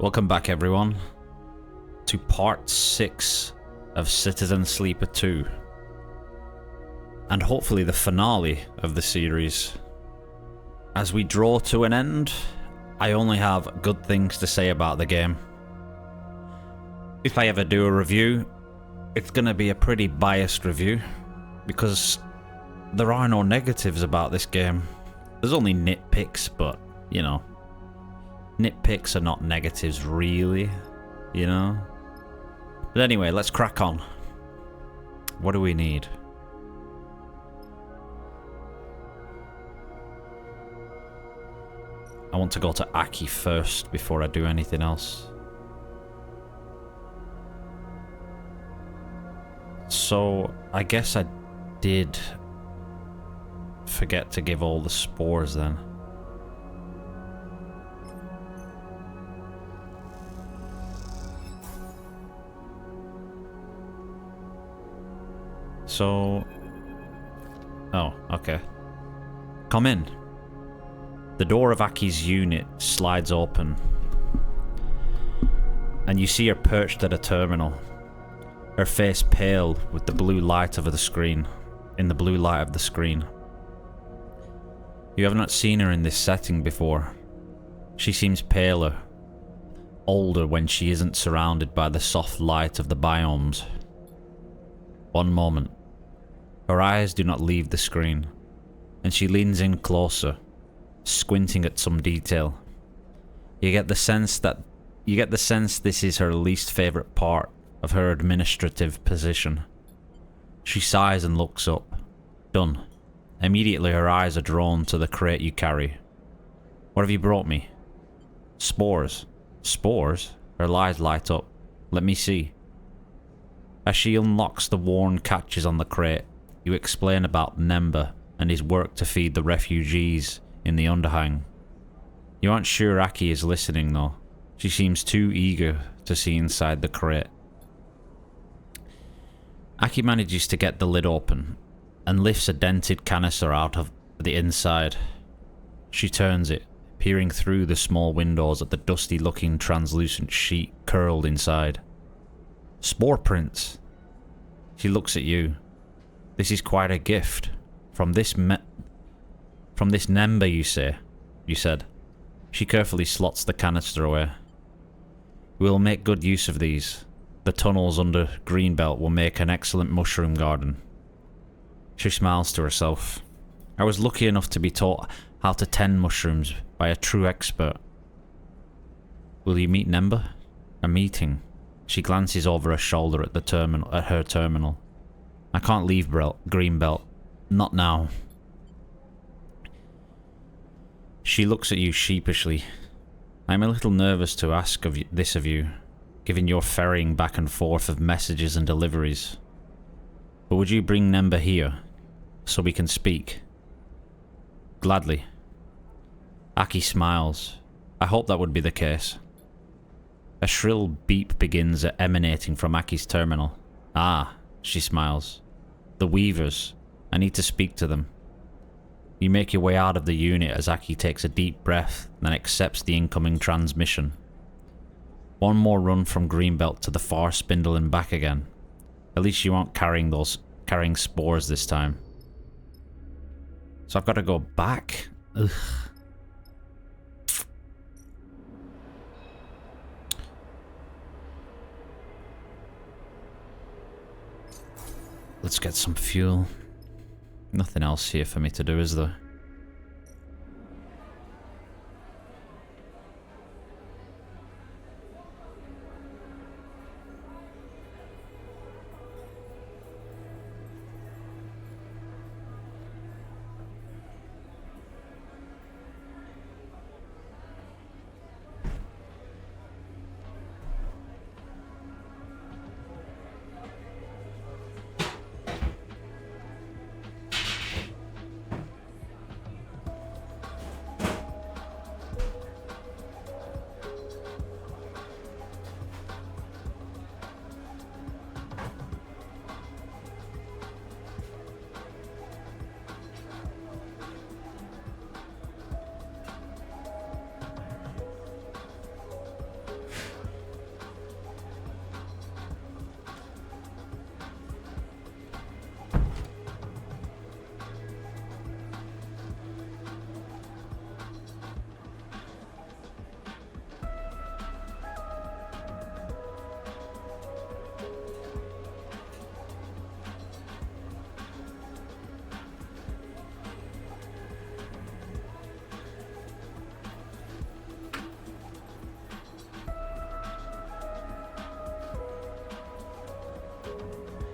Welcome back, everyone, to part 6 of Citizen Sleeper 2, and hopefully the finale of the series. As we draw to an end, I only have good things to say about the game. If I ever do a review, it's gonna be a pretty biased review, because there are no negatives about this game. There's only nitpicks, but, you know, nitpicks are not negatives, really, you know? But anyway, let's crack on. What do we need? I want to go to Aki first before I do anything else. So, I guess I did forget to give all the spores then. So... oh, okay. Come in. The door of Aki's unit slides open, and you see her perched at a terminal, her face pale with the blue light of the screen, in the blue light of the screen. You have not seen her in this setting before. She seems paler, older when she isn't surrounded by the soft light of the biomes. One moment. Her eyes do not leave the screen, and she leans in closer, squinting at some detail. You get the sense this is her least favorite part of her administrative position. She sighs and looks up. Done. Immediately her eyes are drawn to the crate you carry. What have you brought me? Spores. Spores? Her eyes light up. Let me see. As she unlocks the worn catches on the crate, you explain about Nemba and his work to feed the refugees in the underhang. You aren't sure Aki is listening though. She seems too eager to see inside the crate. Aki manages to get the lid open and lifts a dented canister out of the inside. She turns it, peering through the small windows at the dusty-looking translucent sheet curled inside. Spore prints. She looks at you. This is quite a gift. From this Nemba, you said. She carefully slots the canister away. We'll make good use of these. The tunnels under Greenbelt will make an excellent mushroom garden. She smiles to herself. I was lucky enough to be taught how to tend mushrooms by a true expert. Will you meet Nemba? A meeting. She glances over her shoulder at her terminal. I can't leave Greenbelt. Not now. She looks at you sheepishly. I'm a little nervous to ask this of you, given your ferrying back and forth of messages and deliveries. But would you bring Nemba here, so we can speak? Gladly. Aki smiles. I hope that would be the case. A shrill beep begins emanating from Aki's terminal. Ah, she smiles. The Weavers. I need to speak to them. You make your way out of the unit as Aki takes a deep breath, then accepts the incoming transmission. One more run from Greenbelt to the far spindle and back again. At least you aren't carrying spores this time. So I've got to go back? Ugh. Let's get some fuel. Nothing else here for me to do, is there?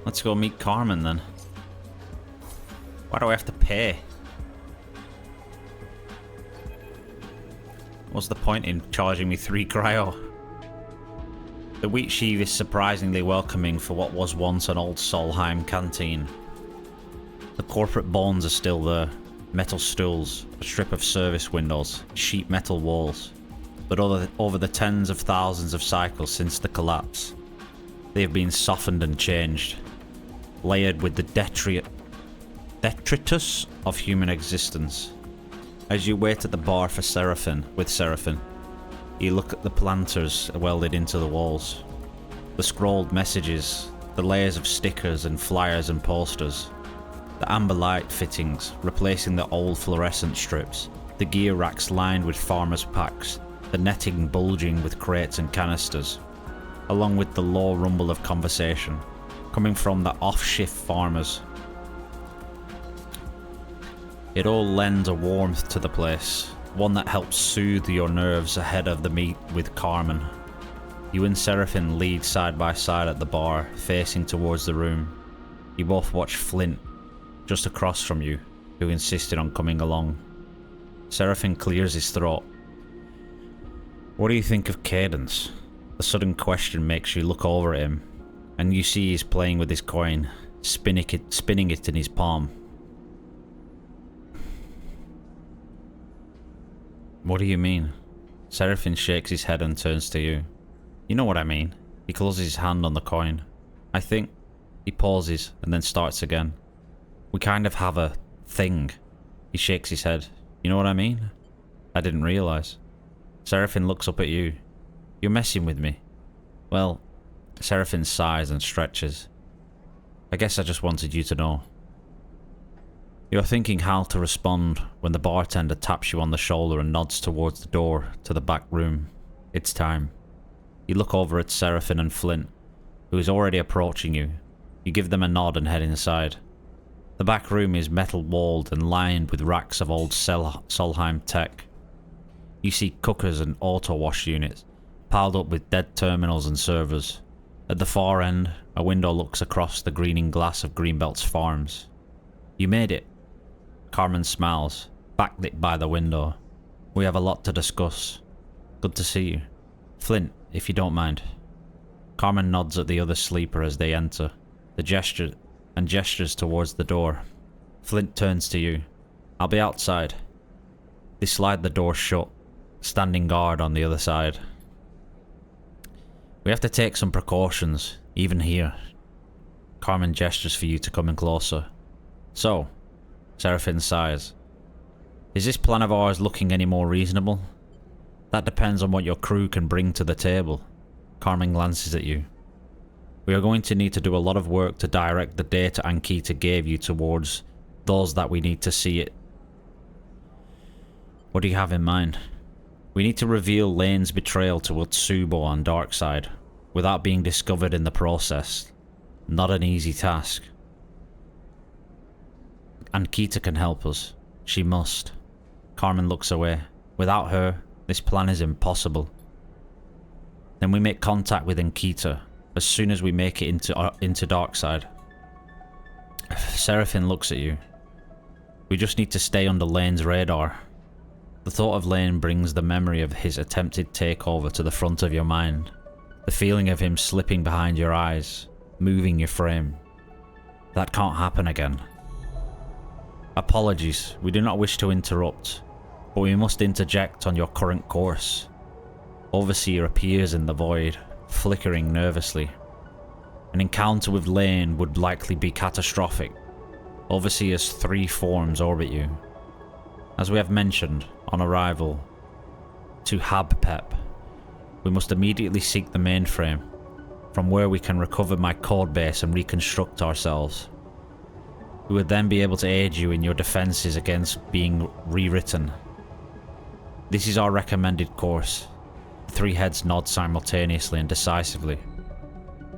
Let's go meet Carmen then. Why do I have to pay? What's the point in charging me 3 cryo? The wheat sheave is surprisingly welcoming for what was once an old Solheim canteen. The corporate bones are still there. Metal stools, a strip of service windows, sheet metal walls. But over the tens of thousands of cycles since the collapse, they have been softened and changed, layered with the detritus of human existence. As you wait at the bar for Seraphin, you look at the planters welded into the walls, the scrolled messages, the layers of stickers and flyers and posters, the amber light fittings replacing the old fluorescent strips, the gear racks lined with farmers' packs, the netting bulging with crates and canisters, along with the low rumble of conversation coming from the off-shift farmers. It all lends a warmth to the place, one that helps soothe your nerves ahead of the meet with Carmen. You and Seraphin lead side by side at the bar, facing towards the room. You both watch Flint, just across from you, who insisted on coming along. Seraphin clears his throat. What do you think of Cadence? The sudden question makes you look over at him, and you see he's playing with his coin, spinning it in his palm. What do you mean? Seraphin shakes his head and turns to you. You know what I mean. He closes his hand on the coin. I think... He pauses and then starts again. We kind of have a thing. He shakes his head. You know what I mean? I didn't realise. Seraphin looks up at you. You're messing with me. Well, Seraphin sighs and stretches. I guess I just wanted you to know. You're thinking how to respond when the bartender taps you on the shoulder and nods towards the door to the back room. It's time. You look over at Seraphin and Flint, who is already approaching you. You give them a nod and head inside. The back room is metal walled and lined with racks of old Solheim tech. You see cookers and auto wash units piled up with dead terminals and servers. At the far end, a window looks across the greening glass of Greenbelt's farms. You made it. Carmen smiles, backlit by the window. We have a lot to discuss. Good to see you. Flint, if you don't mind. Carmen nods at the other sleeper as they enter, gestures towards the door. Flint turns to you. I'll be outside. They slide the door shut, standing guard on the other side. We have to take some precautions, even here. Carmen gestures for you to come in closer. So, Seraphin sighs. Is this plan of ours looking any more reasonable? That depends on what your crew can bring to the table. Carmen glances at you. We are going to need to do a lot of work to direct the data Ankita gave you towards those that we need to see it. What do you have in mind? We need to reveal Lane's betrayal to Utsubo on Darkseid, without being discovered in the process. Not an easy task. Ankita can help us. She must. Carmen looks away. Without her, this plan is impossible. Then we make contact with Ankita as soon as we make it into Darkseid. Seraphin looks at you. We just need to stay under Lane's radar. The thought of Lane brings the memory of his attempted takeover to the front of your mind. The feeling of him slipping behind your eyes, moving your frame. That can't happen again. Apologies, we do not wish to interrupt, but we must interject on your current course. Overseer appears in the void, flickering nervously. An encounter with Lane would likely be catastrophic. Overseer's 3 forms orbit you. As we have mentioned, on arrival to Habpep, we must immediately seek the mainframe, from where we can recover my codebase and reconstruct ourselves. We would then be able to aid you in your defenses against being rewritten. This is our recommended course. The 3 heads nod simultaneously and decisively.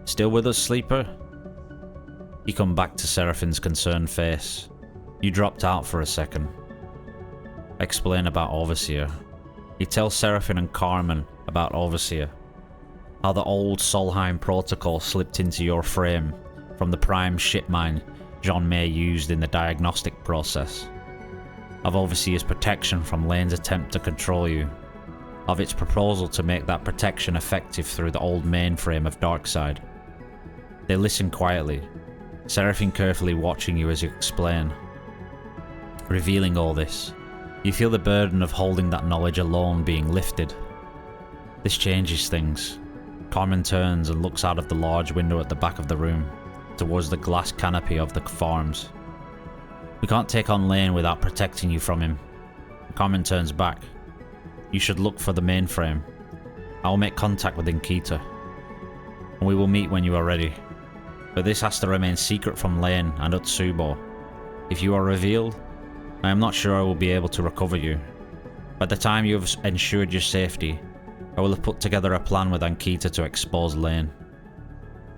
Still with us, sleeper? You come back to Seraphin's concerned face. You dropped out for a second. Explain about Overseer. You tell Seraphin and Carmen about Overseer. How the old Solheim protocol slipped into your frame, from the prime ship mine Jean May used in the diagnostic process, of Overseer's protection from Lane's attempt to control you, of its proposal to make that protection effective through the old mainframe of Darkseid. They listen quietly, Seraphine carefully watching you as you explain. Revealing all this, you feel the burden of holding that knowledge alone being lifted. This changes things. Carmen turns and looks out of the large window at the back of the room, towards the glass canopy of the farms. We can't take on Lane without protecting you from him. Carmen turns back. You should look for the mainframe. I will make contact with Nkita, and we will meet when you are ready. But this has to remain secret from Lane and Utsubo. If you are revealed, I am not sure I will be able to recover you. By the time you have ensured your safety, I will have put together a plan with Nkita to expose Lane.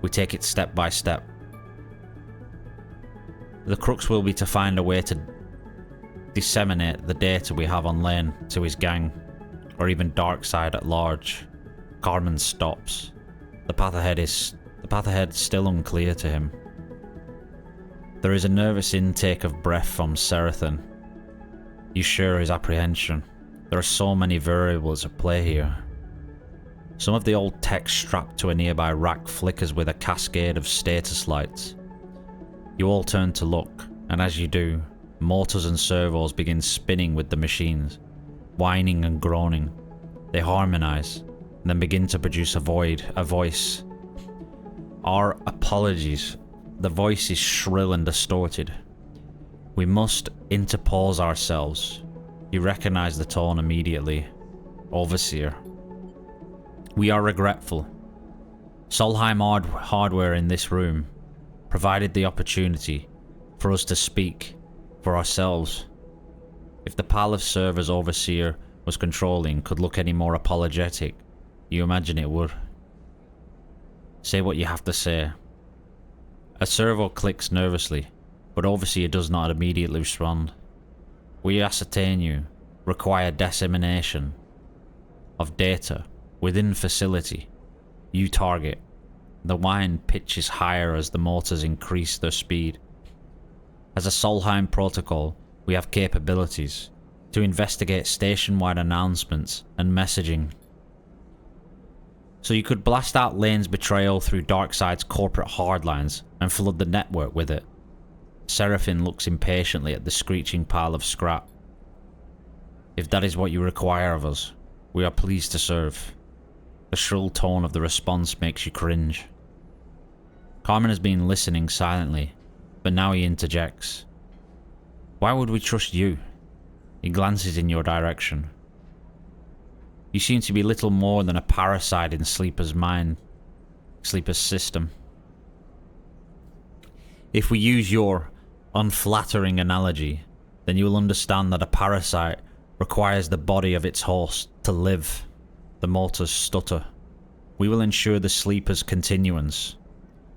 We take it step by step. The crux will be to find a way to disseminate the data we have on Lane to his gang, or even Darkseid at large. Carmen stops. The path ahead is still unclear to him. There is a nervous intake of breath from Seraphine. You share his apprehension. There are so many variables at play here. Some of the old tech strapped to a nearby rack flickers with a cascade of status lights. You all turn to look, and as you do, motors and servos begin spinning with the machines, whining and groaning. They harmonize, and then begin to produce a voice. Our apologies. The voice is shrill and distorted. We must interpose ourselves. You recognize the tone immediately. Overseer. We are regretful. Solheim hardware in this room provided the opportunity for us to speak for ourselves. If the pile of servers Overseer was controlling could look any more apologetic, you imagine it would. Say what you have to say. A servo clicks nervously, but Overseer does not immediately respond. We ascertain you require dissemination of data within facility. You target. The whine pitches higher as the motors increase their speed. As a Solheim protocol, we have capabilities to investigate station-wide announcements and messaging. So you could blast out Lane's betrayal through Darkseid's corporate hardlines and flood the network with it. Seraphine looks impatiently at the screeching pile of scrap. If that is what you require of us, we are pleased to serve. The shrill tone of the response makes you cringe. Carmen has been listening silently, but now he interjects. Why would we trust you? He glances in your direction. You seem to be little more than a parasite in Sleeper's mind, Sleeper's system. If we use your unflattering analogy, then you will understand that a parasite requires the body of its host to live. The motors stutter. We will ensure the Sleeper's continuance.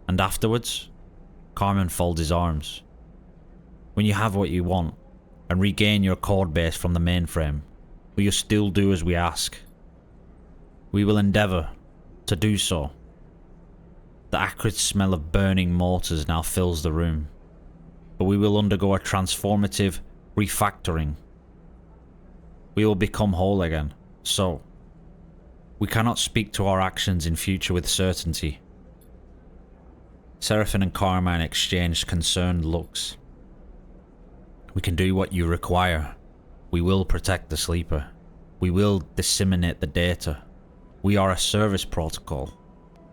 And afterwards, Carmen folds his arms. When you have what you want, and regain your code base from the mainframe, will you still do as we ask? We will endeavour to do so. The acrid smell of burning mortars now fills the room, but we will undergo a transformative refactoring. We will become whole again, so we cannot speak to our actions in future with certainty. Seraphine and Carmine exchanged concerned looks. We can do what you require. We will protect the Sleeper. We will disseminate the data. We are a service protocol.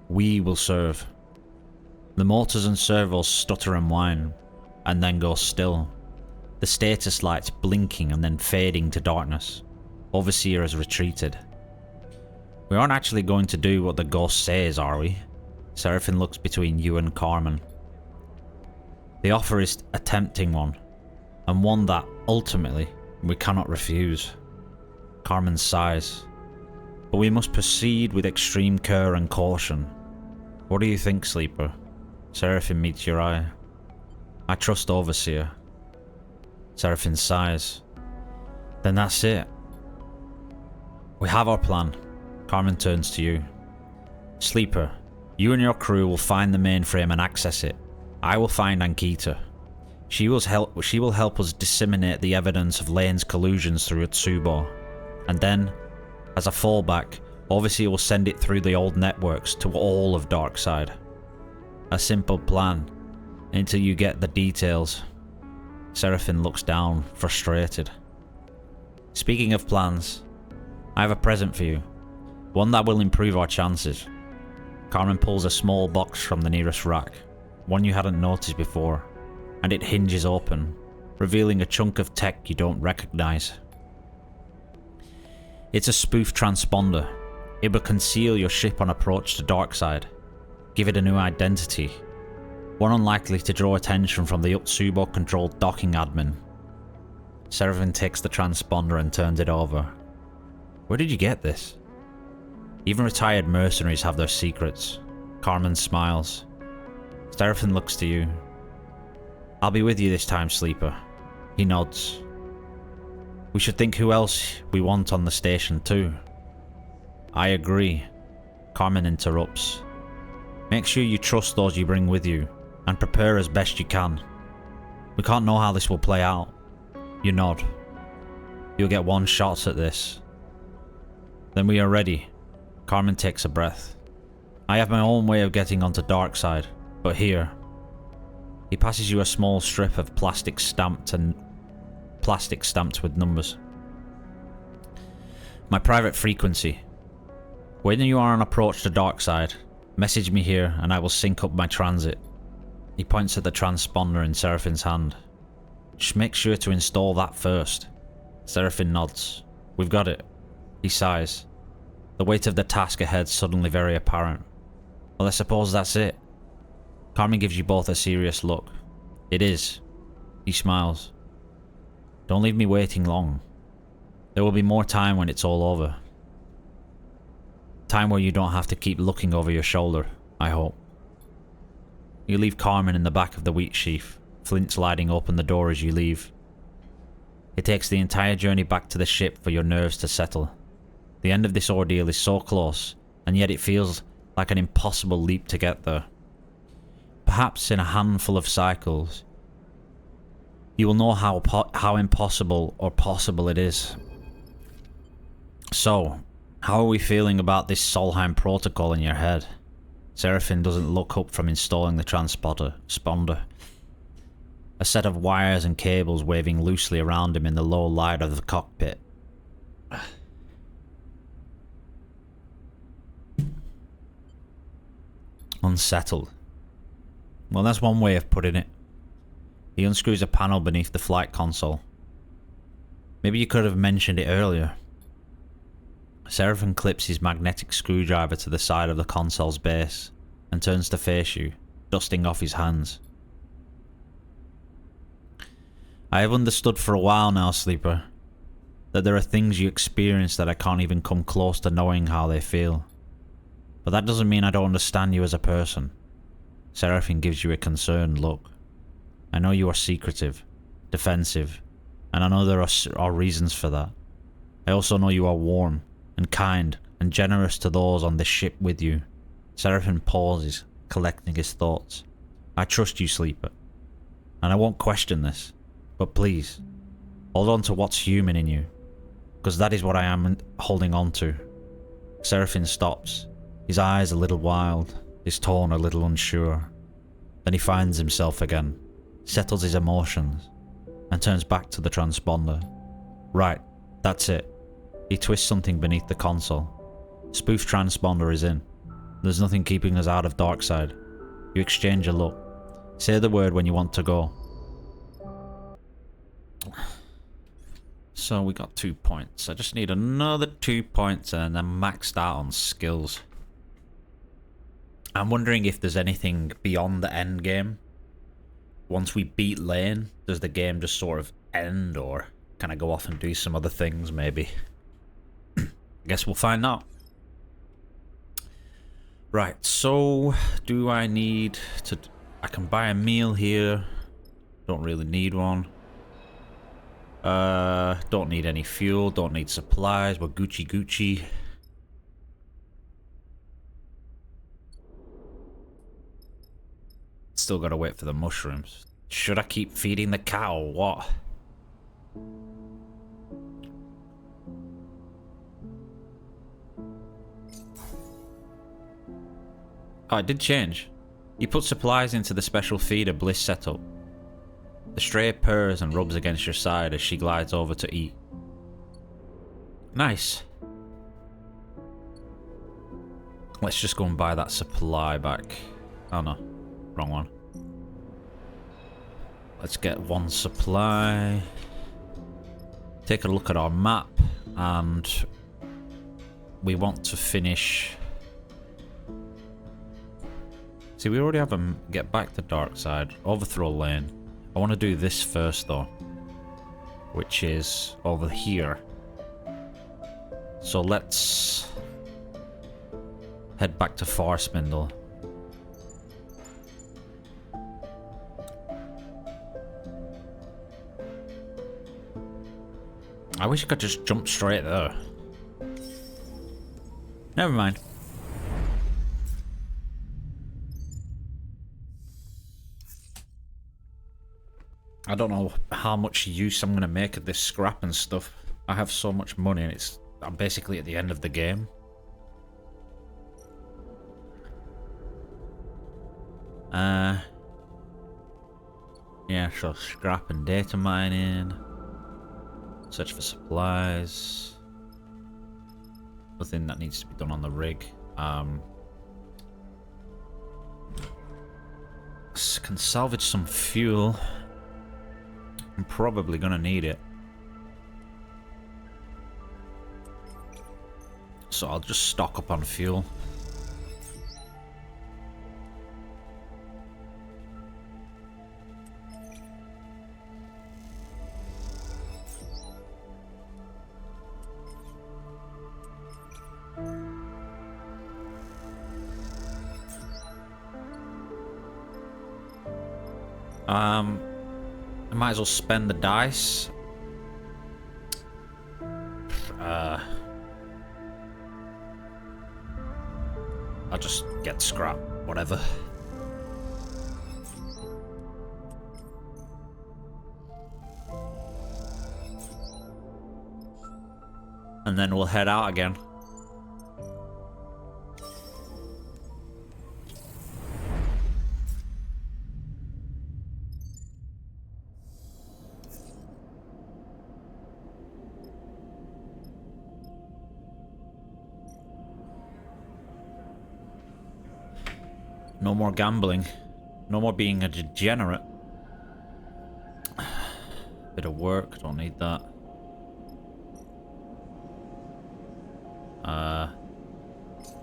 We will serve. The motors and servos stutter and whine, and then go still. The status lights blinking and then fading to darkness. Overseer has retreated. We aren't actually going to do what the ghost says, are we? Seraphine looks between you and Carmen. The offer is a tempting one, and one that, ultimately, we cannot refuse. Carmen sighs. But we must proceed with extreme care and caution. What do you think, Sleeper? Seraphine meets your eye. I trust Overseer. Seraphine sighs. Then that's it. We have our plan. Carmen turns to you. Sleeper, you and your crew will find the mainframe and access it. I will find Ankita. She will help us disseminate the evidence of Lane's collusions through Utsubo. And then, as a fallback, Overseer will send it through the old networks to all of Darkside. A simple plan, until you get the details. Seraphine looks down, frustrated. Speaking of plans, I have a present for you. One that will improve our chances. Carmen pulls a small box from the nearest rack, one you hadn't noticed before, and it hinges open, revealing a chunk of tech you don't recognize. It's a spoof transponder. It will conceal your ship on approach to Darkside, give it a new identity, one unlikely to draw attention from the Utsubo-controlled docking admin. Seraphine takes the transponder and turns it over. Where did you get this? Even retired mercenaries have their secrets. Carmen smiles. Seraphine looks to you. I'll be with you this time, Sleeper. He nods. We should think who else we want on the station too. I agree. Carmen interrupts. Make sure you trust those you bring with you, and prepare as best you can. We can't know how this will play out. You nod. You'll get one shot at this. Then we are ready. Carmen takes a breath. I have my own way of getting onto Darkside, but here. He passes you a small strip of plastic stamped with numbers. My private frequency. When you are on approach to Darkside, message me here and I will sync up my transit. He points at the transponder in Seraphine's hand. Just make sure to install that first. Seraphine nods. We've got it. He sighs. The weight of the task ahead suddenly very apparent. Well, I suppose that's it. Carmen gives you both a serious look. It is. He smiles. Don't leave me waiting long. There will be more time when it's all over. Time where you don't have to keep looking over your shoulder, I hope. You leave Carmen in the back of the wheat sheaf, Flint sliding open the door as you leave. It takes the entire journey back to the ship for your nerves to settle. The end of this ordeal is so close, and yet it feels like an impossible leap to get there. Perhaps in a handful of cycles, you will know how impossible or possible it is. So, how are we feeling about this Solheim protocol in your head? Seraphine doesn't look up from installing the transponder. A set of wires and cables waving loosely around him in the low light of the cockpit. Unsettled. Well, that's one way of putting it. He unscrews a panel beneath the flight console. Maybe you could have mentioned it earlier. Seraphine clips his magnetic screwdriver to the side of the console's base and turns to face you, dusting off his hands. I have understood for a while now, Sleeper, that there are things you experience that I can't even come close to knowing how they feel. But that doesn't mean I don't understand you as a person. Seraphine gives you a concerned look. I know you are secretive, defensive, and I know there are reasons for that. I also know you are warm, and kind, and generous to those on this ship with you. Seraphine pauses, collecting his thoughts. I trust you, Sleeper, and I won't question this, but please, hold on to what's human in you, because that is what I am holding on to. Seraphine stops, his eyes a little wild, his tone a little unsure. Then he finds himself again, settles his emotions, and turns back to the transponder. Right, that's it. He twists something beneath the console. Spoof transponder is in. There's nothing keeping us out of Darkside. You exchange a look. Say the word when you want to go. So we got 2 points. I just need another 2 points and I'm maxed out on skills. I'm wondering if there's anything beyond the end game. Once we beat Lane, does the game just sort of end, or can I go off and do some other things maybe? I guess we'll find out. Right, so do I need to... I can buy a meal here. Don't really need one. Don't need any fuel, don't need supplies, we're Gucci. Still gotta wait for the mushrooms. Should I keep feeding the cow or what? Oh, it did change. You put supplies into the special feeder Bliss setup. The stray purrs and rubs against your side as she glides over to eat. Nice. Let's just go and buy that supply back. Oh no, wrong one. Let's get one supply. Take a look at our map, and we want to finish. See, we already have a get back to dark side, overthrow lane. I want to do this first though, which is over here. So let's head back to Farspindle. I wish I could just jump straight there. Never mind. I don't know how much use I'm going to make of this scrap and stuff. I have so much money and I'm basically at the end of the game. Yeah, so scrap and data mining. Search for supplies. Nothing that needs to be done on the rig. Can salvage some fuel. I'm probably gonna need it. So I'll just stock up on fuel. I might as well spend the dice. I'll just get scrap, whatever. And then we'll head out again. No more gambling. No more being a degenerate. Bit of work, don't need that.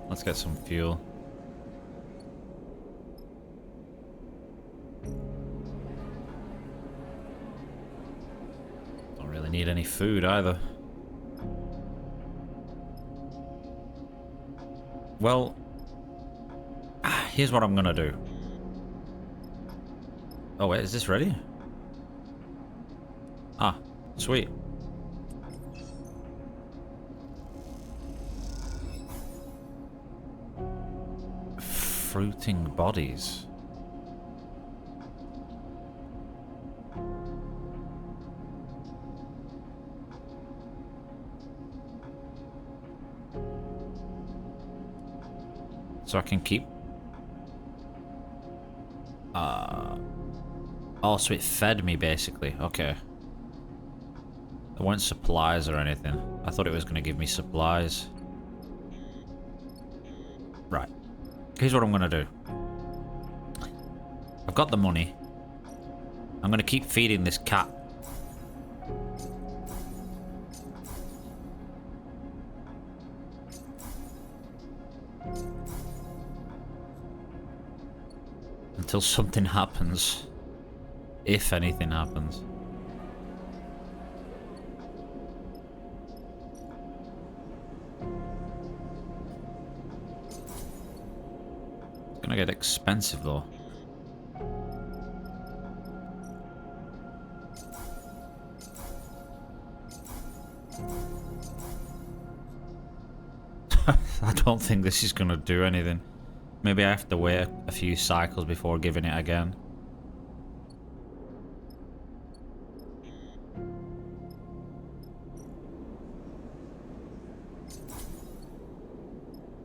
Let's get some fuel. Don't really need any food either. Well, here's what I'm gonna do. Oh wait, is this ready? Ah, sweet. Fruiting bodies. So I can keep... Oh, so it fed me, basically. Okay. There weren't supplies or anything. I thought it was going to give me supplies. Right. Here's what I'm going to do. I've got the money. I'm going to keep feeding this cat. Until something happens. If anything happens. It's gonna get expensive though. I don't think this is gonna do anything. Maybe I have to wait a few cycles before giving it again.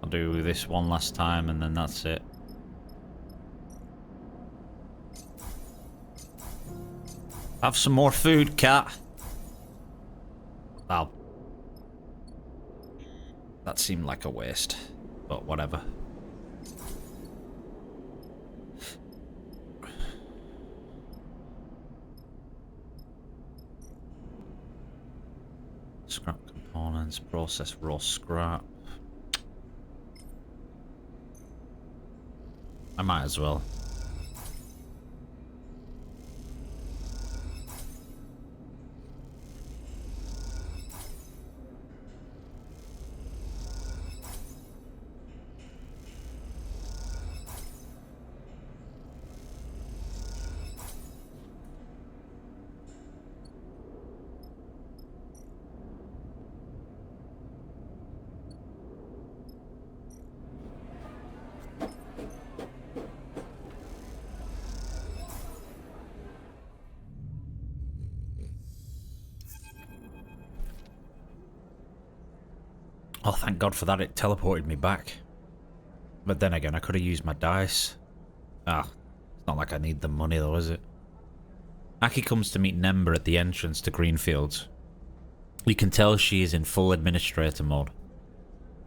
I'll do this one last time and then that's it. Have some more food, cat. Wow. That seemed like a waste, but whatever. Scrap components, process raw scrap. I might as well. Oh, thank God for that, it teleported me back. But then again, I could have used my dice. Ah, it's not like I need the money though, is it? Aki comes to meet Nemba at the entrance to Greenfields. You can tell she is in full administrator mode.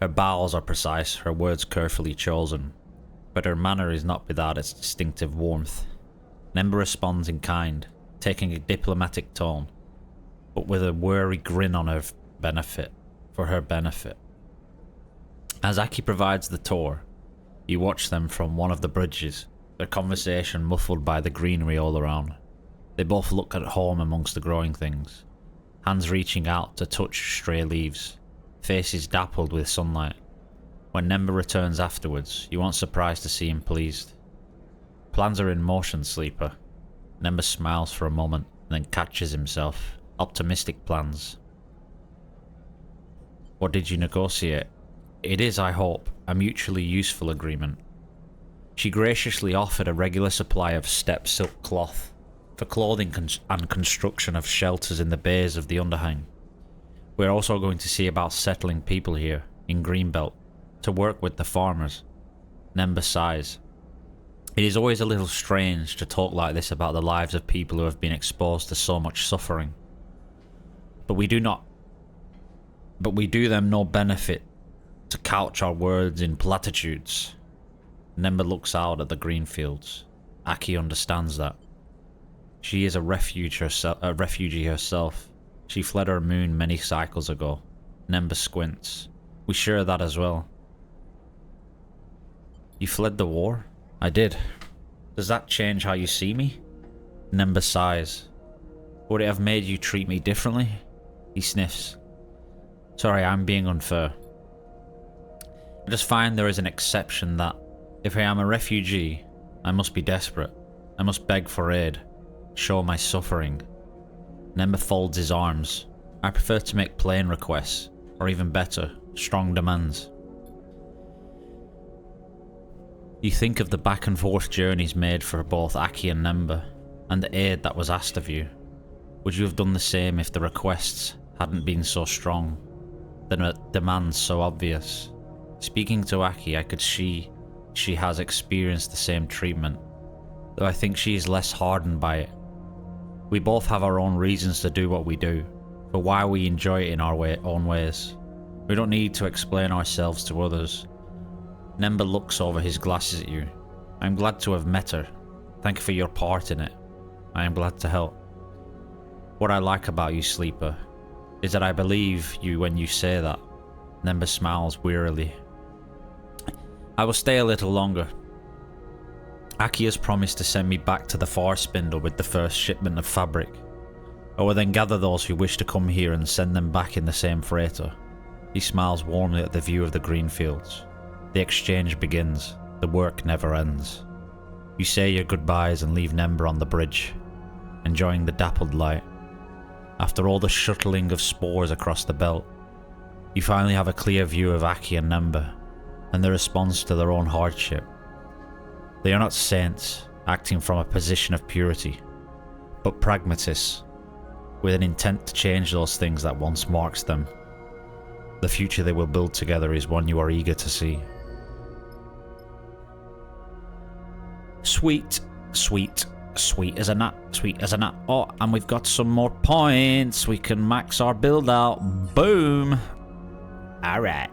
Her bows are precise, her words carefully chosen, but her manner is not without its distinctive warmth. Nemba responds in kind, taking a diplomatic tone, but with a wary grin on her benefit, for her benefit. As Aki provides the tour, you watch them from one of the bridges, their conversation muffled by the greenery all around. They both look at home amongst the growing things, hands reaching out to touch stray leaves, faces dappled with sunlight. When Nemba returns afterwards, you aren't surprised to see him pleased. Plans are in motion, Sleeper. Nemba smiles for a moment, then catches himself. Optimistic plans. What did you negotiate? It is, I hope, a mutually useful agreement. She graciously offered a regular supply of steppe silk cloth for clothing and construction of shelters in the bays of the underhang. We're also going to see about settling people here, in Greenbelt, to work with the farmers. Nemba sighs. It is always a little strange to talk like this about the lives of people who have been exposed to so much suffering. But we do them no benefit to couch our words in platitudes. Nemba looks out at the green fields. Aki understands that. She is a refugee herself. She fled her moon many cycles ago. Nemba squints. We share that as well. You fled the war? I did. Does that change how you see me? Nemba sighs. Would it have made you treat me differently? He sniffs. Sorry, I'm being unfair. I just find there is an exception that, if I am a refugee, I must be desperate. I must beg for aid. Show my suffering. Nemba folds his arms. I prefer to make plain requests, or even better, strong demands. You think of the back and forth journeys made for both Aki and Nemba, and the aid that was asked of you. Would you have done the same if the requests hadn't been so strong, the demands so obvious? Speaking to Aki, I could see she has experienced the same treatment, though I think she is less hardened by it. We both have our own reasons to do what we do, for why we enjoy it in our own ways. We don't need to explain ourselves to others. Nemba looks over his glasses at you. I'm glad to have met her. Thank you for your part in it. I am glad to help. What I like about you, Sleeper, is that I believe you when you say that. Nemba smiles wearily. I will stay a little longer. Aki has promised to send me back to the far spindle with the first shipment of fabric. I will then gather those who wish to come here and send them back in the same freighter. He smiles warmly at the view of the green fields. The exchange begins. The work never ends. You say your goodbyes and leave Nemba on the bridge, enjoying the dappled light. After all the shuttling of spores across the belt, you finally have a clear view of Aki and Nemba, and the response to their own hardship, They are not saints acting from a position of purity, but pragmatists with an intent to change those things that once marked them. The future they will build together is one you are eager to see. Sweet, sweet, sweet as a nut, sweet as a nut. Oh, and we've got some more points. We can max our build out. Boom. Alright.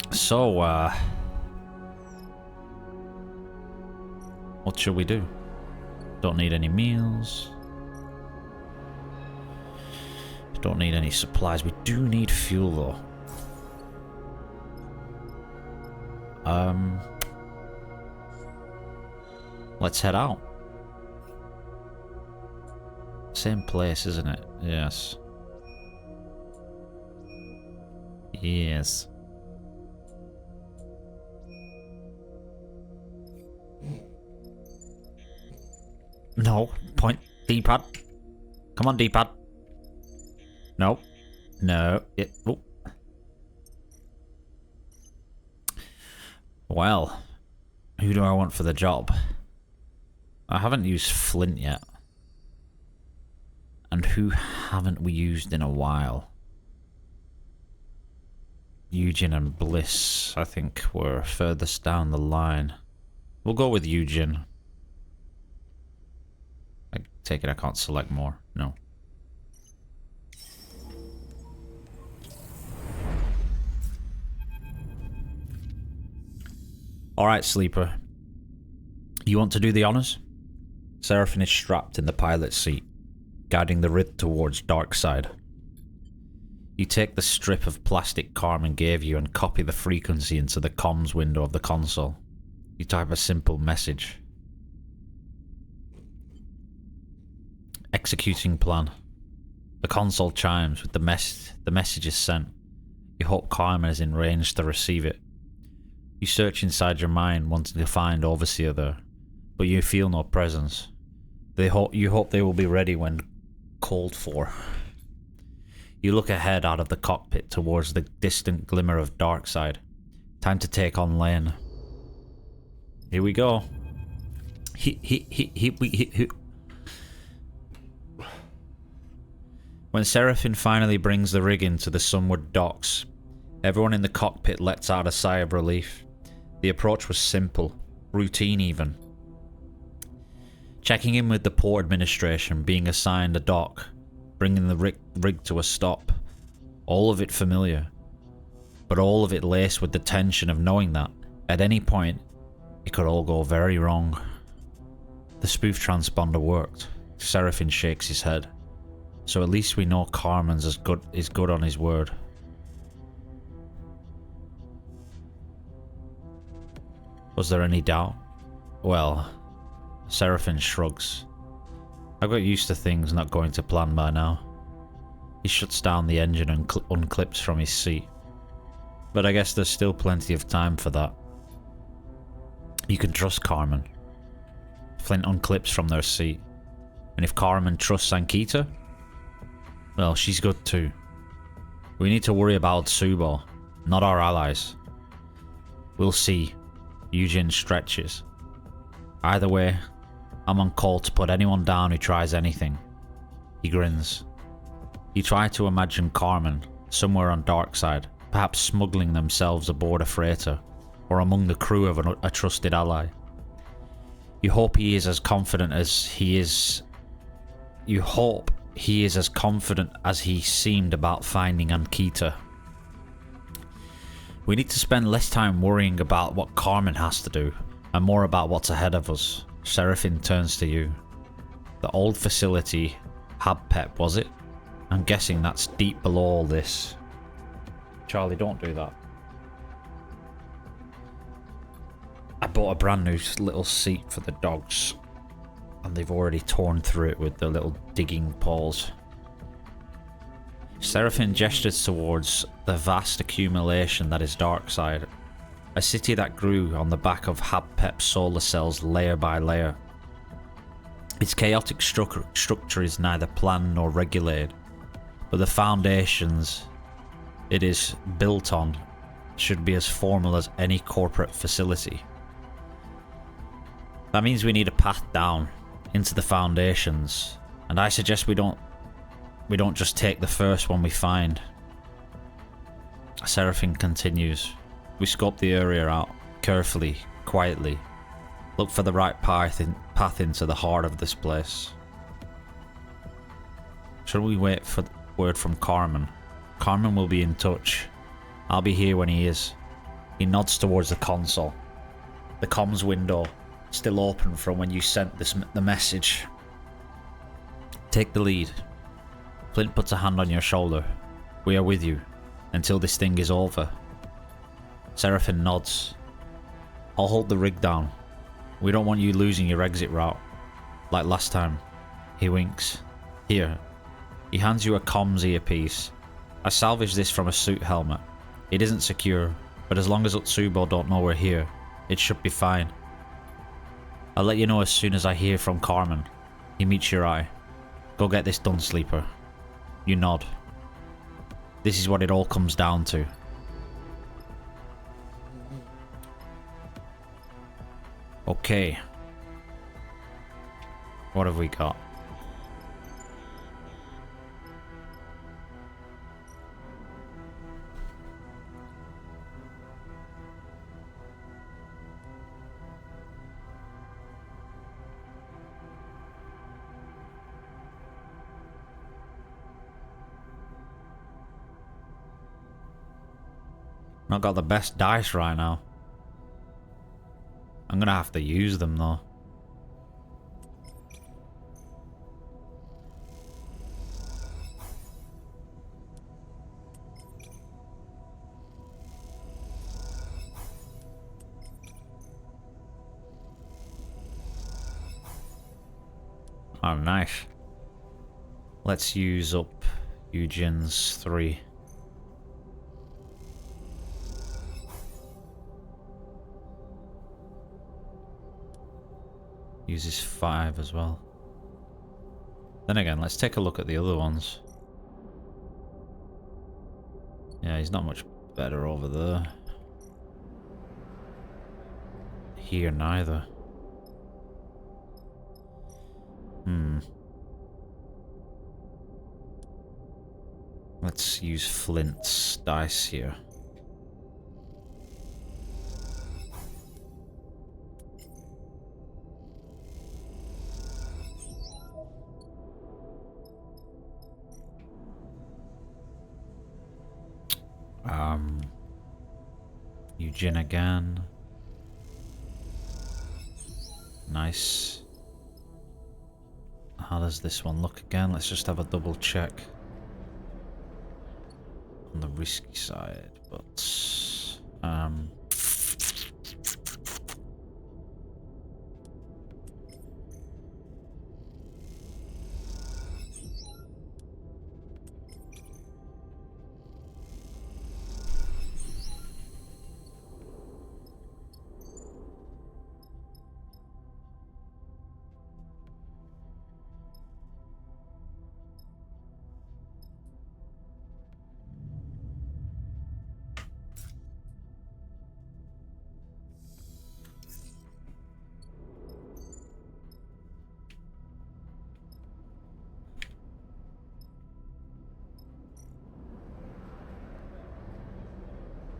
So, what should we do? Don't need any meals. Don't need any supplies. We do need fuel though. Let's head out. Same place, isn't it? Yes. Yes. No. Point. D-pad. Come on, D-pad. No. No. Oh. Well, who do I want for the job? I haven't used Flint yet. And who haven't we used in a while? Eugen and Bliss, I think, were furthest down the line. We'll go with Eugen. I take it I can't select more. No. Alright, Sleeper. You want to do the honors? Seraphine is strapped in the pilot's seat, guiding the Rith towards Darkside. You take the strip of plastic Carmen gave you and copy the frequency into the comms window of the console. You type a simple message. Executing plan. The console chimes with the message is sent. You hope Carmen is in range to receive it. You search inside your mind wanting to find Overseer there, but you feel no presence. You hope they will be ready when called for. You look ahead out of the cockpit towards the distant glimmer of Darkside. Time to take on Lane. Here we go. When Seraphine finally brings the rig into the Sunward docks, everyone in the cockpit lets out a sigh of relief. The approach was simple, routine even. Checking in with the port administration, being assigned a dock, bringing the rig to a stop. All of it familiar, but all of it laced with the tension of knowing that, at any point, it could all go very wrong. The spoof transponder worked. Seraphine shakes his head. So at least we know Carmen's is good on his word. Was there any doubt? Well, Seraphine shrugs. I've got used to things not going to plan by now. He shuts down the engine and unclips from his seat. But I guess there's still plenty of time for that. You can trust Carmen. Flint unclips from their seat. And if Carmen trusts Ankita, well, she's good too. We need to worry about Subo, not our allies. We'll see. Eugen stretches. Either way, I'm on call to put anyone down who tries anything. He grins. You try to imagine Carmen, somewhere on Darkside, perhaps smuggling themselves aboard a freighter, or among the crew of a trusted ally. You hope he is as confident as he is... You hope he is as confident as he seemed about finding Ankita. We need to spend less time worrying about what Carmen has to do, and more about what's ahead of us. Seraphine turns to you. The old facility, Habpep, was it? I'm guessing that's deep below all this. Charlie, don't do that. I bought a brand new little seat for the dogs, and they've already torn through it with their little digging paws. Seraphine gestures towards the vast accumulation that is Darkside, a city that grew on the back of Habpep's solar cells layer by layer. Its chaotic structure is neither planned nor regulated, but the foundations it is built on should be as formal as any corporate facility. That means we need a path down into the foundations, and I suggest we don't just take the first one we find. Seraphine continues. We scope the area out carefully, quietly. Look for the right path into the heart of this place. Shall we wait for word from Carmen? Carmen will be in touch. I'll be here when he is. He nods towards the console. The comms window still open from when you sent the message. Take the lead. Flint puts a hand on your shoulder. We are with you until this thing is over. Seraphine nods. I'll hold the rig down. We don't want you losing your exit route. Like last time. He winks. Here. He hands you a comms earpiece. I salvaged this from a suit helmet. It isn't secure, but as long as Utsubo don't know we're here, it should be fine. I'll let you know as soon as I hear from Carmen. He meets your eye. Go get this done, Sleeper. You nod. This is what it all comes down to. Okay. What have we got? Not got the best dice right now. I'm gonna have to use them though. Oh, nice. Let's use up Eugen's 3. Uses 5 as well. Then again, let's take a look at the other ones. Yeah, he's not much better over there. Here neither. Let's use Flint's dice here. Eugen again. Nice. How does this one look again? Let's just have a double check. On the risky side, but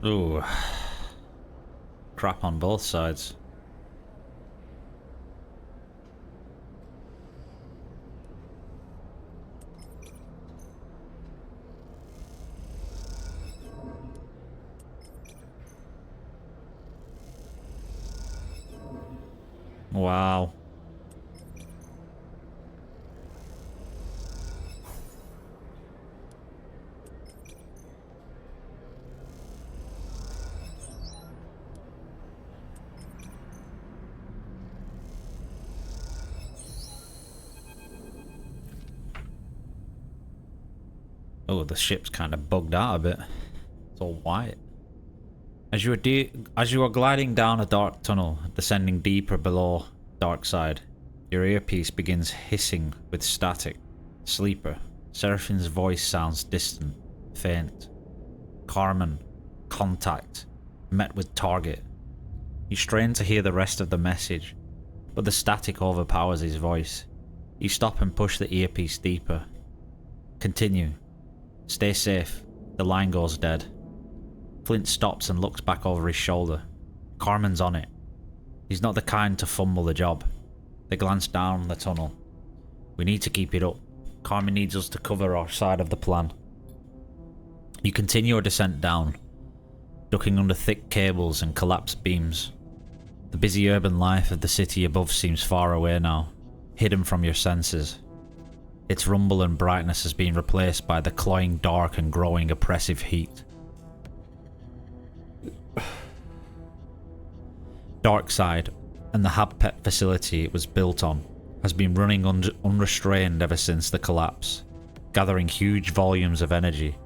ooh, crap on both sides. Wow. Oh, the ship's kind of bugged out a bit. It's all white. As you are gliding down a dark tunnel, descending deeper below dark side, your earpiece begins hissing with static. Sleeper. Seraphine's voice sounds distant, faint. Carmen. Contact. Met with target. You strain to hear the rest of the message, but the static overpowers his voice. You stop and push the earpiece deeper. Continue. Stay safe. The line goes dead. Flint stops and looks back over his shoulder. Carmen's on it. He's not the kind to fumble the job. They glance down the tunnel. We need to keep it up. Carmen needs us to cover our side of the plan. You continue your descent down, ducking under thick cables and collapsed beams. The busy urban life of the city above seems far away now, hidden from your senses. Its rumble and brightness has been replaced by the cloying dark and growing oppressive heat. Darkside, and the Habpet facility it was built on, has been running unrestrained ever since the collapse, gathering huge volumes of energy,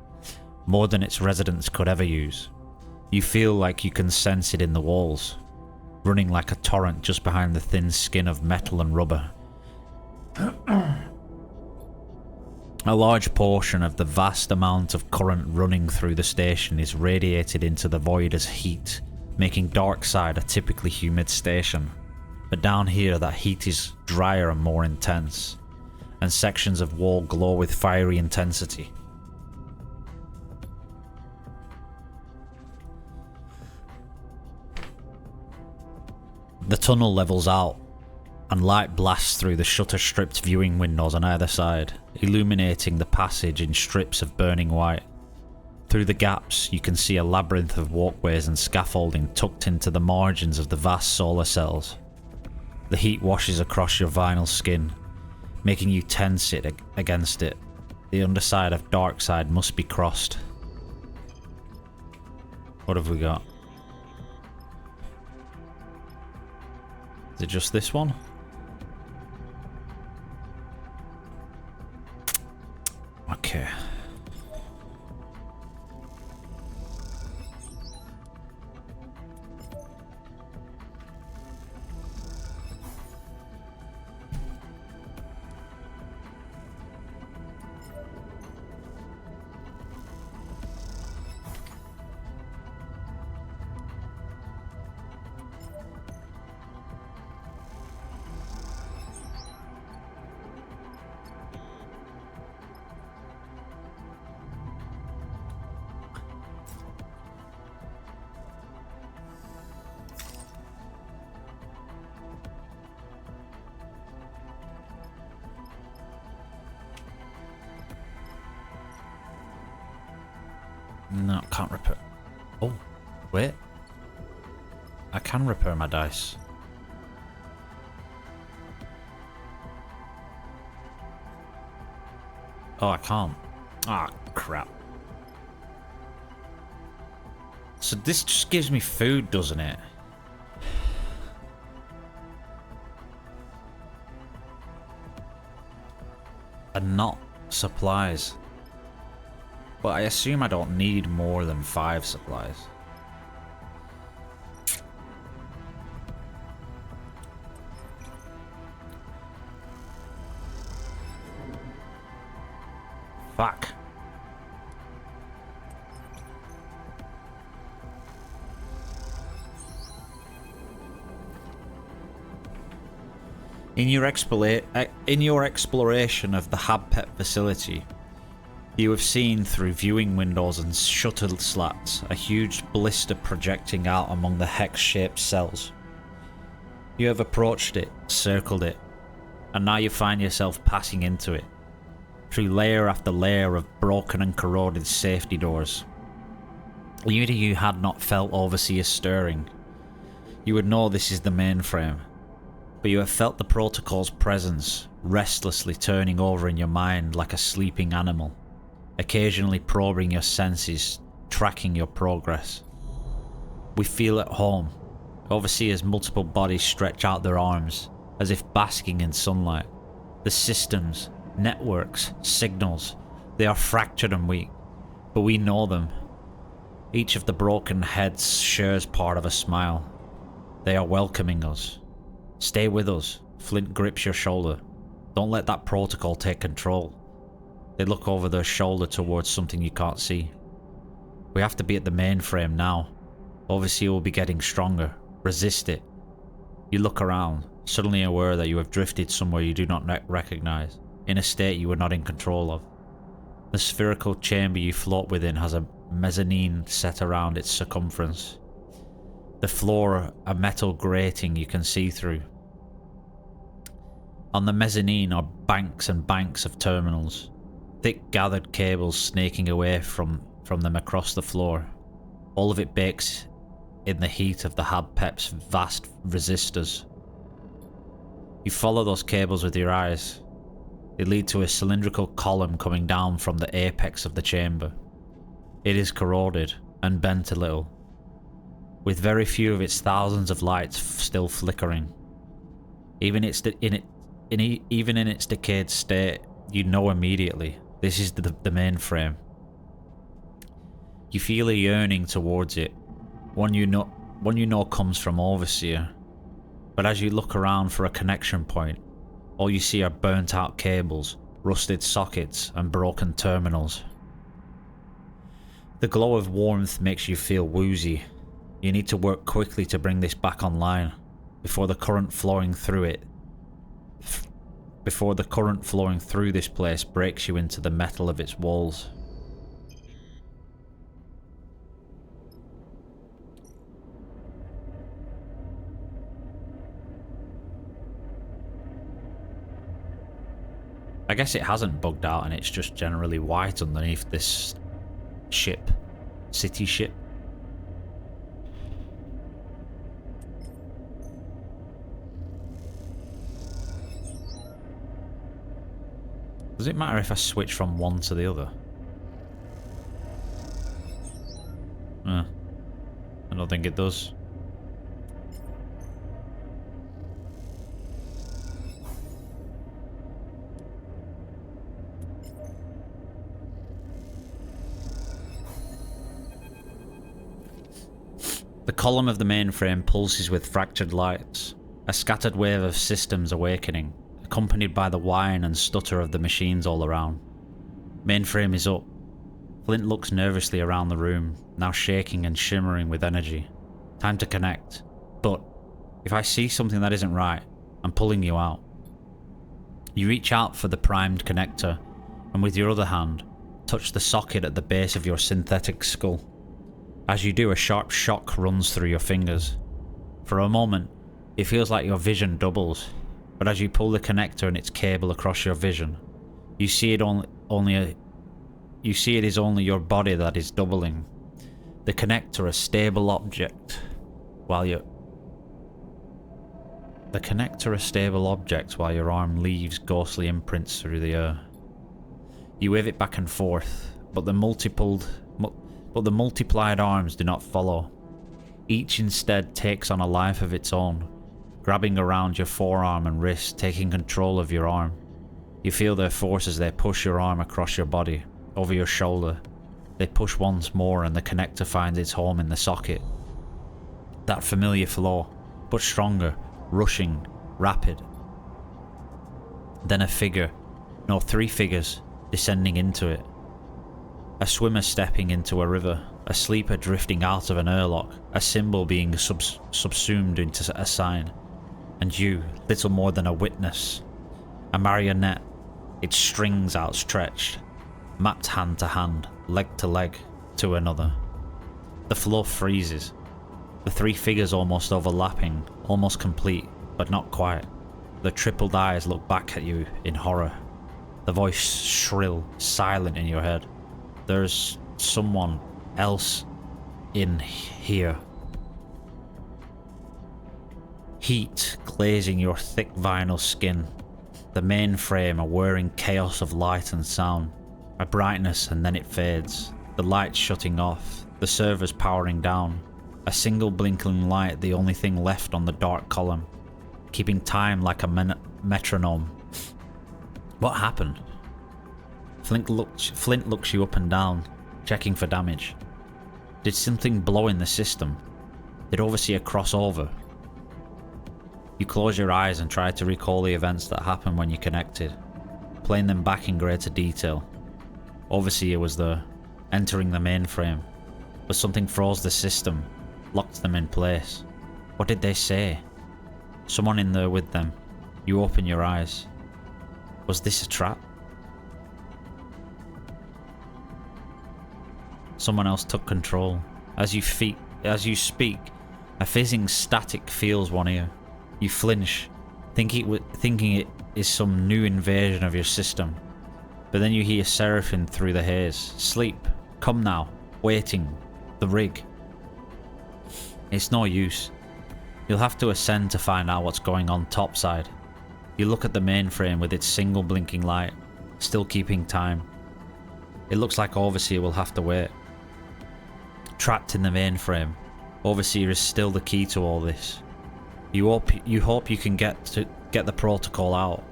more than its residents could ever use. You feel like you can sense it in the walls, running like a torrent just behind the thin skin of metal and rubber. A large portion of the vast amount of current running through the station is radiated into the void as heat, making Darkside a typically humid station. But down here that heat is drier and more intense, and sections of wall glow with fiery intensity. The tunnel levels out, and light blasts through the shutter-stripped viewing windows on either side, illuminating the passage in strips of burning white. Through the gaps, you can see a labyrinth of walkways and scaffolding tucked into the margins of the vast solar cells. The heat washes across your vinyl skin, making you tense it against it. The underside of Darkside must be crossed. What have we got? Is it just this one? Okay. No, can't repair. Oh, wait. I can repair my dice. Oh, I can't. Ah, crap. So this just gives me food, doesn't it? And not supplies. But I assume I don't need more than 5 supplies. Fuck. In your exploration of the Habpet facility, you have seen through viewing windows and shutter slats a huge blister projecting out among the hex-shaped cells. You have approached it, circled it, and now you find yourself passing into it, through layer after layer of broken and corroded safety doors. Even if you had not felt Overseer stirring, you would know this is the mainframe, but you have felt the protocol's presence restlessly turning over in your mind like a sleeping animal, occasionally probing your senses, tracking your progress. We feel at home. Overseer's multiple bodies stretch out their arms, as if basking in sunlight. The systems, networks, signals, they are fractured and weak, but we know them. Each of the broken heads shares part of a smile. They are welcoming us. Stay with us. Flint grips your shoulder. Don't let that protocol take control. They look over their shoulder towards something you can't see. We have to be at the mainframe now. Overseer will be getting stronger. Resist it. You look around. suddenly aware that you have drifted somewhere you do not recognize, in a state you were not in control of. The spherical chamber you float within has a mezzanine set around its circumference. The floor, a metal grating you can see through. On the mezzanine are banks and banks of terminals, thick gathered cables snaking away from them across the floor. All of it bakes in the heat of the HabPep's vast resistors. You follow those cables with your eyes. They lead to a cylindrical column coming down from the apex of the chamber. It is corroded and bent a little, with very few of its thousands of lights still flickering. Even in its decayed state, you know immediately this is the mainframe. You feel a yearning towards it, one you know comes from Overseer. But as you look around for a connection point, all you see are burnt out cables, rusted sockets, and broken terminals. The glow of warmth makes you feel woozy. You need to work quickly to bring this back online, before the current flowing through this place breaks you into the metal of its walls. I guess it hasn't bugged out and it's just generally white underneath this ship. City ship. Does it matter if I switch from one to the other? I don't think it does. The column of the mainframe pulses with fractured lights, a scattered wave of systems awakening, accompanied by the whine and stutter of the machines all around. Mainframe is up. Flint looks nervously around the room, now shaking and shimmering with energy. Time to connect. But if I see something that isn't right, I'm pulling you out. You reach out for the primed connector, and with your other hand, touch the socket at the base of your synthetic skull. As you do, a sharp shock runs through your fingers. For a moment, it feels like your vision doubles, but as you pull the connector and its cable across your vision, you see it is only your body that is doubling. The connector a stable object while your arm leaves ghostly imprints through the air. You wave it back and forth, but the multiplied arms do not follow. Each instead takes on a life of its own, grabbing around your forearm and wrist, taking control of your arm. You feel their force as they push your arm across your body, over your shoulder. They push once more and the connector finds its home in the socket. That familiar flow, but stronger, rushing, rapid. Then a figure, no, 3 figures, descending into it. A swimmer stepping into a river, a sleeper drifting out of an airlock, a symbol being subsumed into a sign. And you, little more than a witness. A marionette, its strings outstretched, mapped hand to hand, leg to leg, to another. The floor freezes. The 3 figures almost overlapping, almost complete, but not quite. The tripled eyes look back at you in horror. The voice shrill, silent in your head. There's someone else in here. Heat glazing your thick vinyl skin. The mainframe a whirring chaos of light and sound. A brightness and then it fades. The lights shutting off. The servers powering down. A single blinking light, the only thing left on the dark column. Keeping time like a metronome. What happened? Flint looks you up and down, checking for damage. Did something blow in the system? Did Overseer cross over? You close your eyes and try to recall the events that happened when you connected, playing them back in greater detail. Overseer was there, entering the mainframe, but something froze the system, locked them in place. What did they say? Someone in there with them. You open your eyes. Was this a trap? Someone else took control. As you speak, a fizzing static fills one ear. You flinch, thinking it is some new invasion of your system. But then you hear Seraphine through the haze. Sleep. Come now. Waiting. The rig. It's no use. You'll have to ascend to find out what's going on topside. You look at the mainframe with its single blinking light, still keeping time. It looks like Overseer will have to wait. Trapped in the mainframe, Overseer is still the key to all this. You hope you can get the protocol out,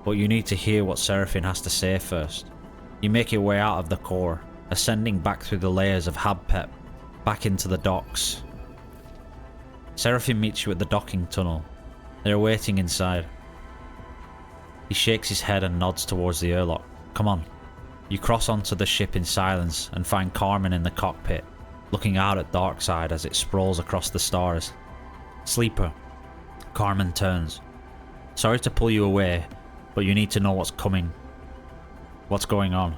but you need to hear what Seraphine has to say first. You make your way out of the core, ascending back through the layers of Habpep, back into the docks. Seraphine meets you at the docking tunnel. They are waiting inside. He shakes his head and nods towards the airlock. Come on. You cross onto the ship in silence and find Carmen in the cockpit, looking out at Darkside as it sprawls across the stars. Sleeper. Carmen turns. Sorry to pull you away, but you need to know what's coming. What's going on?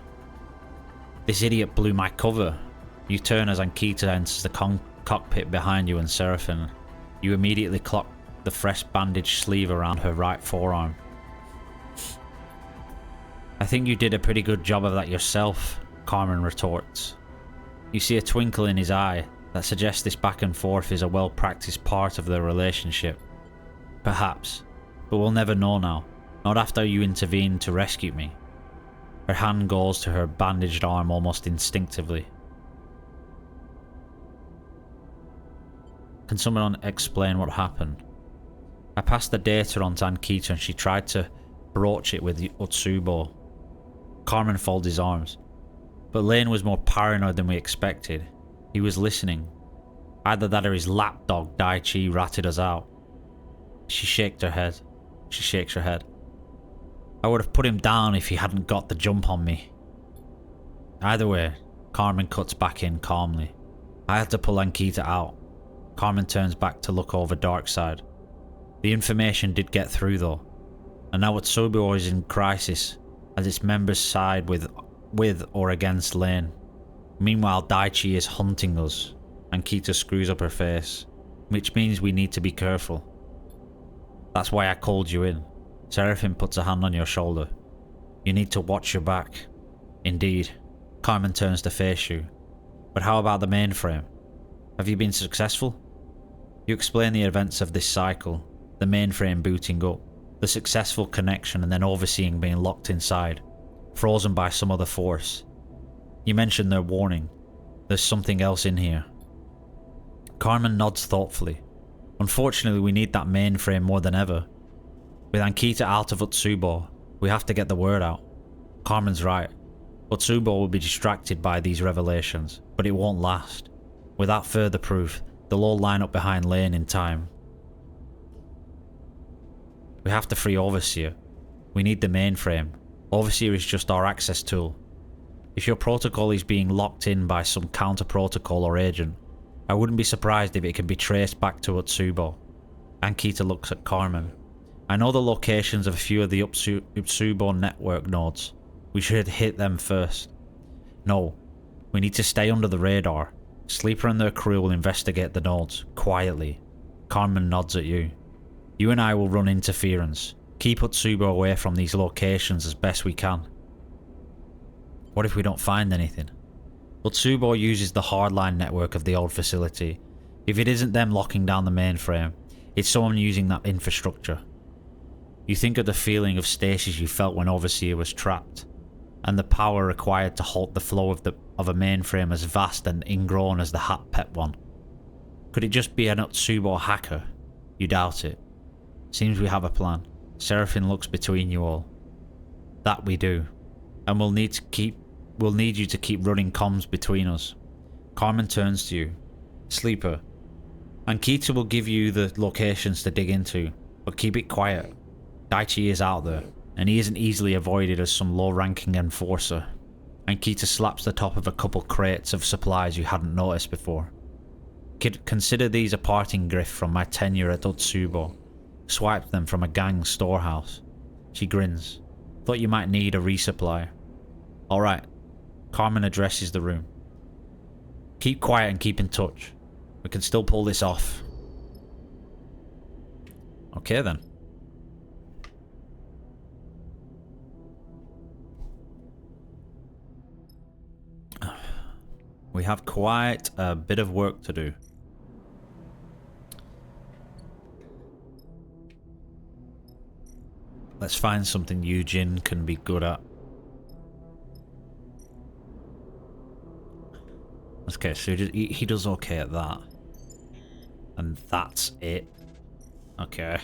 This idiot blew my cover. You turn as Ankita enters the cockpit behind you and Seraphine. You immediately clock the fresh bandaged sleeve around her right forearm. I think you did a pretty good job of that yourself, Carmen retorts. You see a twinkle in his eye that suggests this back and forth is a well-practiced part of their relationship. Perhaps, but we'll never know now, not after you intervened to rescue me. Her hand goes to her bandaged arm almost instinctively. Can someone explain what happened? I passed the data on to Ankita and she tried to broach it with Utsubo. Carmen folds his arms. But Lane was more paranoid than we expected. He was listening. Either that or his lapdog Daichi ratted us out. She shakes her head. I would have put him down if he hadn't got the jump on me. Either way, Carmen cuts back in calmly. I had to pull Ankita out. Carmen turns back to look over Darkside. The information did get through though, and now Utsubo is in crisis as its members side with or against Lane. Meanwhile, Daichi is hunting us. Ankita screws up her face, which means we need to be careful. That's why I called you in. Seraphine puts a hand on your shoulder. You need to watch your back. Indeed. Carmen turns to face you. But how about the mainframe? Have you been successful? You explain the events of this cycle, the mainframe booting up, the successful connection and then overseeing being locked inside, frozen by some other force. You mentioned their warning. There's something else in here. Carmen nods thoughtfully. Unfortunately, we need that mainframe more than ever. With Ankita out of Utsubo, we have to get the word out. Carmen's right. Utsubo will be distracted by these revelations, but it won't last. Without further proof, they'll all line up behind Lane in time. We have to free Overseer. We need the mainframe. Overseer is just our access tool. If your protocol is being locked in by some counter-protocol or agent, I wouldn't be surprised if it can be traced back to Utsubo. Ankita looks at Carmen. I know the locations of a few of the Utsubo network nodes. We should hit them first. No, we need to stay under the radar. Sleeper and their crew will investigate the nodes, quietly. Carmen nods at you. You and I will run interference. Keep Utsubo away from these locations as best we can. What if we don't find anything? Utsubo uses the hardline network of the old facility. If it isn't them locking down the mainframe, it's someone using that infrastructure. You think of the feeling of stasis you felt when Overseer was trapped, and the power required to halt the flow of a mainframe as vast and ingrown as the Habpep one. Could it just be an Utsubo hacker? You doubt it. Seems we have a plan. Seraphine looks between you all. That we do. And we'll need you to keep running comms between us. Carmen turns to you. Sleeper. Ankita will give you the locations to dig into, but keep it quiet. Daichi is out there, and he isn't easily avoided as some low-ranking enforcer. Ankita slaps the top of a couple crates of supplies you hadn't noticed before. Consider these a parting gift from my tenure at Utsubo. Swiped them from a gang storehouse. She grins. Thought you might need a resupply. Alright. Carmen addresses the room. Keep quiet and keep in touch. We can still pull this off. Okay then. We have quite a bit of work to do. Let's find something Eugene can be good at. Okay, so he does okay at that. And that's it. Okay.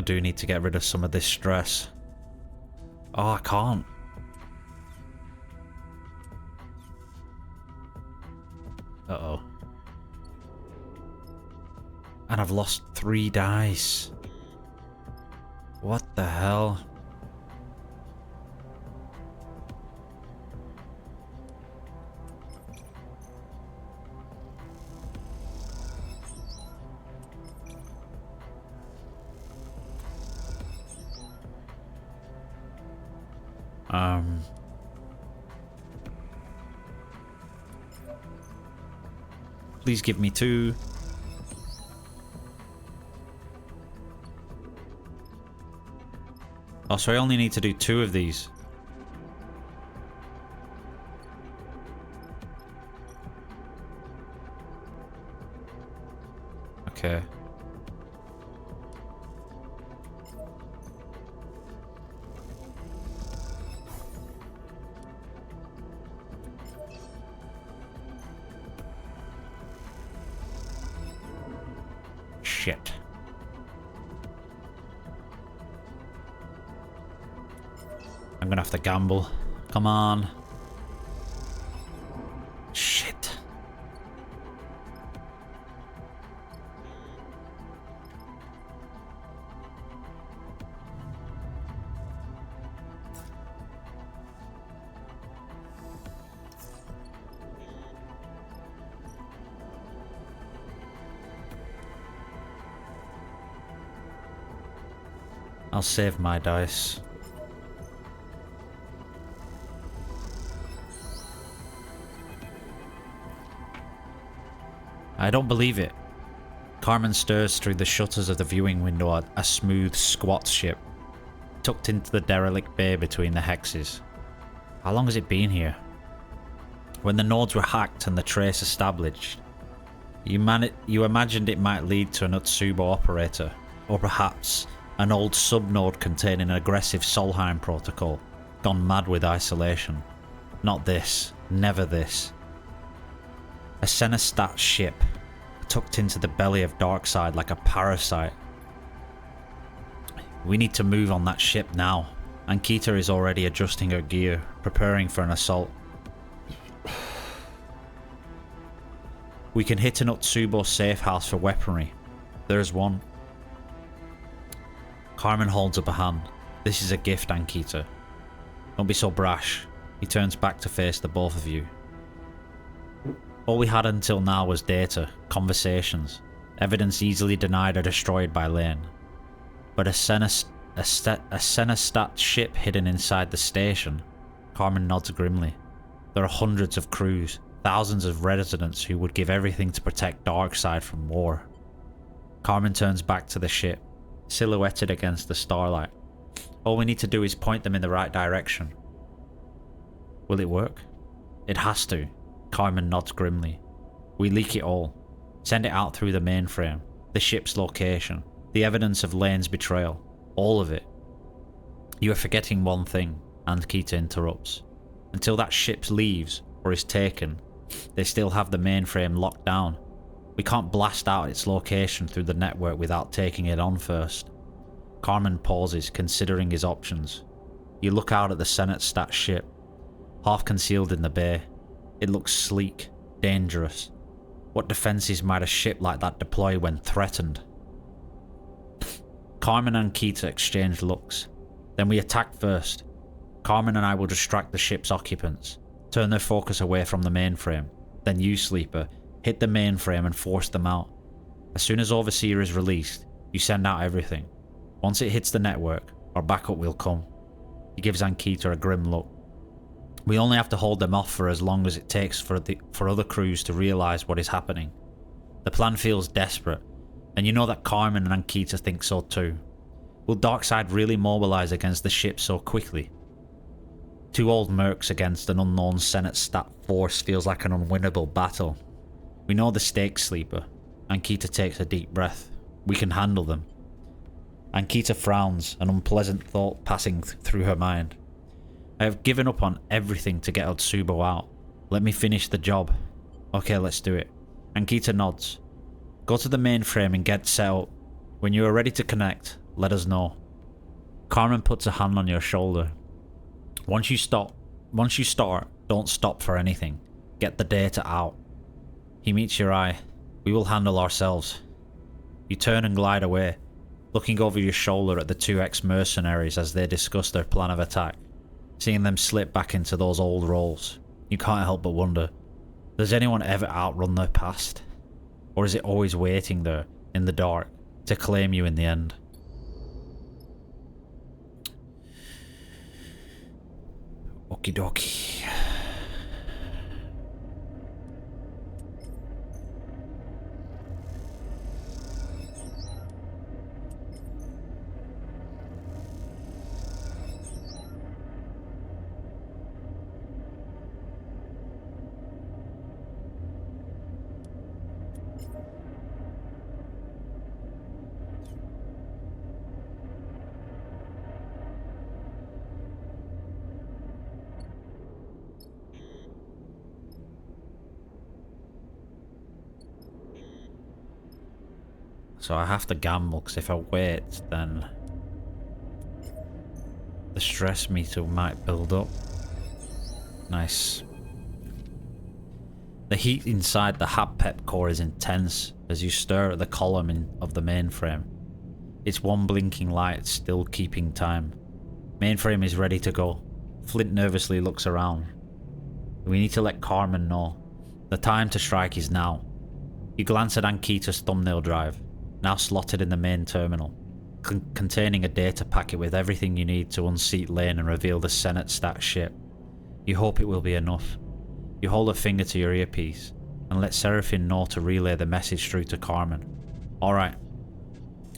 I do need to get rid of some of this stress. Oh, I can't. Uh-oh. And I've lost 3 dice. What the hell? Please give me 2. Oh, so I only need to do 2 of these. Okay. Shit. I'm gonna have to gamble. Come on. Shit. I'll save my dice. I don't believe it. Carmen stirs through the shutters of the viewing window at a smooth, squat ship, tucked into the derelict bay between the hexes. How long has it been here? When the nodes were hacked and the trace established, you imagined it might lead to an Utsubo operator, or perhaps an old subnode containing an aggressive Solheim protocol, gone mad with isolation. Not this. Never this. A Senestat ship, tucked into the belly of Darkseid like a parasite. We need to move on that ship now. Ankita is already adjusting her gear, preparing for an assault. We can hit an Utsubo safe house for weaponry. There's one. Carmen holds up a hand. This is a gift, Ankita. Don't be so brash. He turns back to face the both of you. All we had until now was data, conversations, evidence easily denied or destroyed by Lane. But a Senestat ship hidden inside the station? Carmen nods grimly. There are hundreds of crews, thousands of residents who would give everything to protect Darkseid from war. Carmen turns back to the ship, silhouetted against the starlight. All we need to do is point them in the right direction. Will it work? It has to. Carmen nods grimly. We leak it all. Send it out through the mainframe, the ship's location, the evidence of Lane's betrayal. All of it. You are forgetting one thing, Ankita interrupts. Until that ship leaves or is taken, they still have the mainframe locked down. We can't blast out its location through the network without taking it on first. Carmen pauses, considering his options. You look out at the Senate Stat ship, half concealed in the bay. It looks sleek, dangerous. What defenses might a ship like that deploy when threatened? Carmen and Keita exchange looks. Then we attack first. Carmen and I will distract the ship's occupants, turn their focus away from the mainframe. Then you, Sleeper, hit the mainframe and force them out. As soon as Overseer is released, you send out everything. Once it hits the network, our backup will come. He gives Ankita a grim look. We only have to hold them off for as long as it takes for other crews to realise what is happening. The plan feels desperate, and you know that Carmen and Ankita think so too. Will Darkseid really mobilise against the ship so quickly? Two old mercs against an unknown Senate Stat force feels like an unwinnable battle. We know the stakes, Sleeper. Ankita takes a deep breath. We can handle them. Ankita frowns, an unpleasant thought passing through her mind. I have given up on everything to get Otsubo out. Let me finish the job. Okay, let's do it. Ankita nods. Go to the mainframe and get set up. When you are ready to connect, let us know. Carmen puts a hand on your shoulder. Once you start, don't stop for anything. Get the data out. He meets your eye. We will handle ourselves. You turn and glide away, looking over your shoulder at the two ex-mercenaries as they discuss their plan of attack. Seeing them slip back into those old roles, you can't help but wonder, does anyone ever outrun their past? Or is it always waiting there, in the dark, to claim you in the end? Okie dokie. So I have to gamble, because if I wait, then the stress meter might build up. Nice. The heat inside the HAPPEP core is intense as you stare at the column of the mainframe. Its one blinking light still keeping time. Mainframe is ready to go. Flint nervously looks around. We need to let Carmen know. The time to strike is now. You glance at Ankita's thumbnail drive, now slotted in the main terminal, containing a data packet with everything you need to unseat Lane and reveal the Senate Stat ship. You hope it will be enough. You hold a finger to your earpiece and let Seraphine know to relay the message through to Carmen. Alright.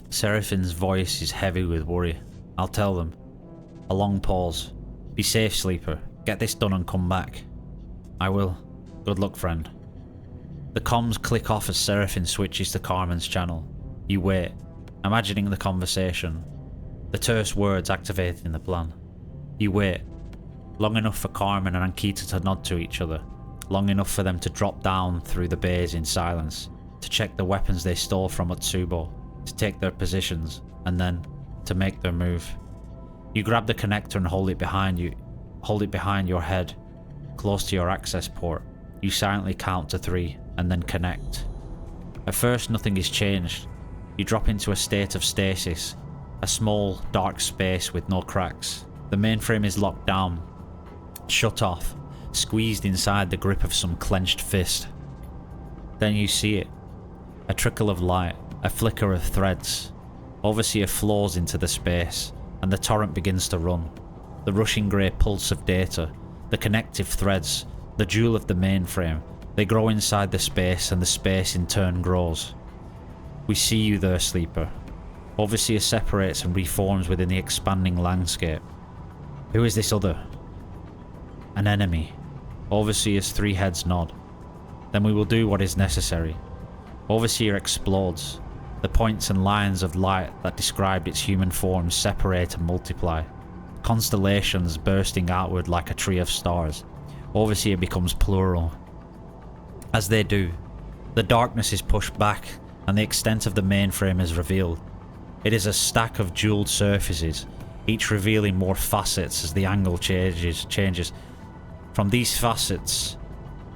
Seraphine's voice is heavy with worry. I'll tell them. A long pause. Be safe, Sleeper. Get this done and come back. I will. Good luck, friend. The comms click off as Seraphine switches to Carmen's channel. You wait, imagining the conversation. The terse words activating the plan. You wait, long enough for Carmen and Ankita to nod to each other, long enough for them to drop down through the bays in silence, to check the weapons they stole from Otsubo, to take their positions, and then to make their move. You grab the connector and hold it behind your head, close to your access port. You silently count to 3 and then connect. At first nothing is changed. You drop into a state of stasis, a small, dark space with no cracks. The mainframe is locked down, shut off, squeezed inside the grip of some clenched fist. Then you see it. A trickle of light, a flicker of threads. Overseer flows into the space, and the torrent begins to run. The rushing grey pulse of data, the connective threads, the jewel of the mainframe, they grow inside the space, and the space in turn grows. We see you there, Sleeper. Overseer separates and reforms within the expanding landscape. Who is this other? An enemy. Overseer's 3 heads nod. Then we will do what is necessary. Overseer explodes. The points and lines of light that described its human form separate and multiply. constellations bursting outward like a tree of stars. Overseer becomes plural. As they do, the darkness is pushed back and the extent of the mainframe is revealed. It is a stack of jeweled surfaces, each revealing more facets as the angle changes. From these facets,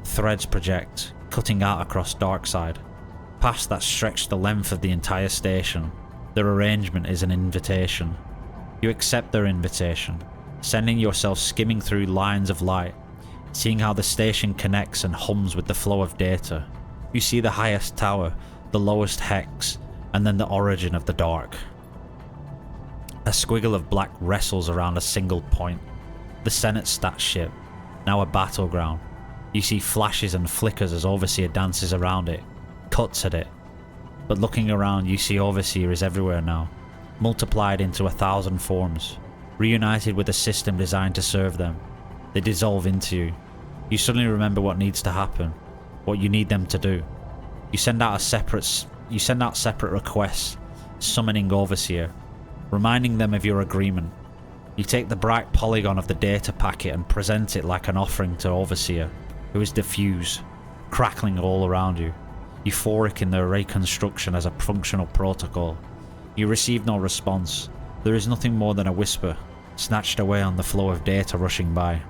threads project, cutting out across Darkside. Past that stretch the length of the entire station. Their arrangement is an invitation. You accept their invitation, sending yourself skimming through lines of light, seeing how the station connects and hums with the flow of data. You see the highest tower, the lowest hex, and then the origin of the dark. A squiggle of black wrestles around a single point. The Senate stat ship, now a battleground. You see flashes and flickers as Overseer dances around it, cuts at it. But looking around, you see Overseer is everywhere now, multiplied into 1,000 forms, reunited with a system designed to serve them. They dissolve into you. You suddenly remember what needs to happen, what you need them to do. You send out separate requests, summoning Overseer, reminding them of your agreement. You take the bright polygon of the data packet and present it like an offering to Overseer, who is diffused, crackling all around you, euphoric in their reconstruction as a functional protocol. You receive no response. There is nothing more than a whisper, snatched away on the flow of data rushing by.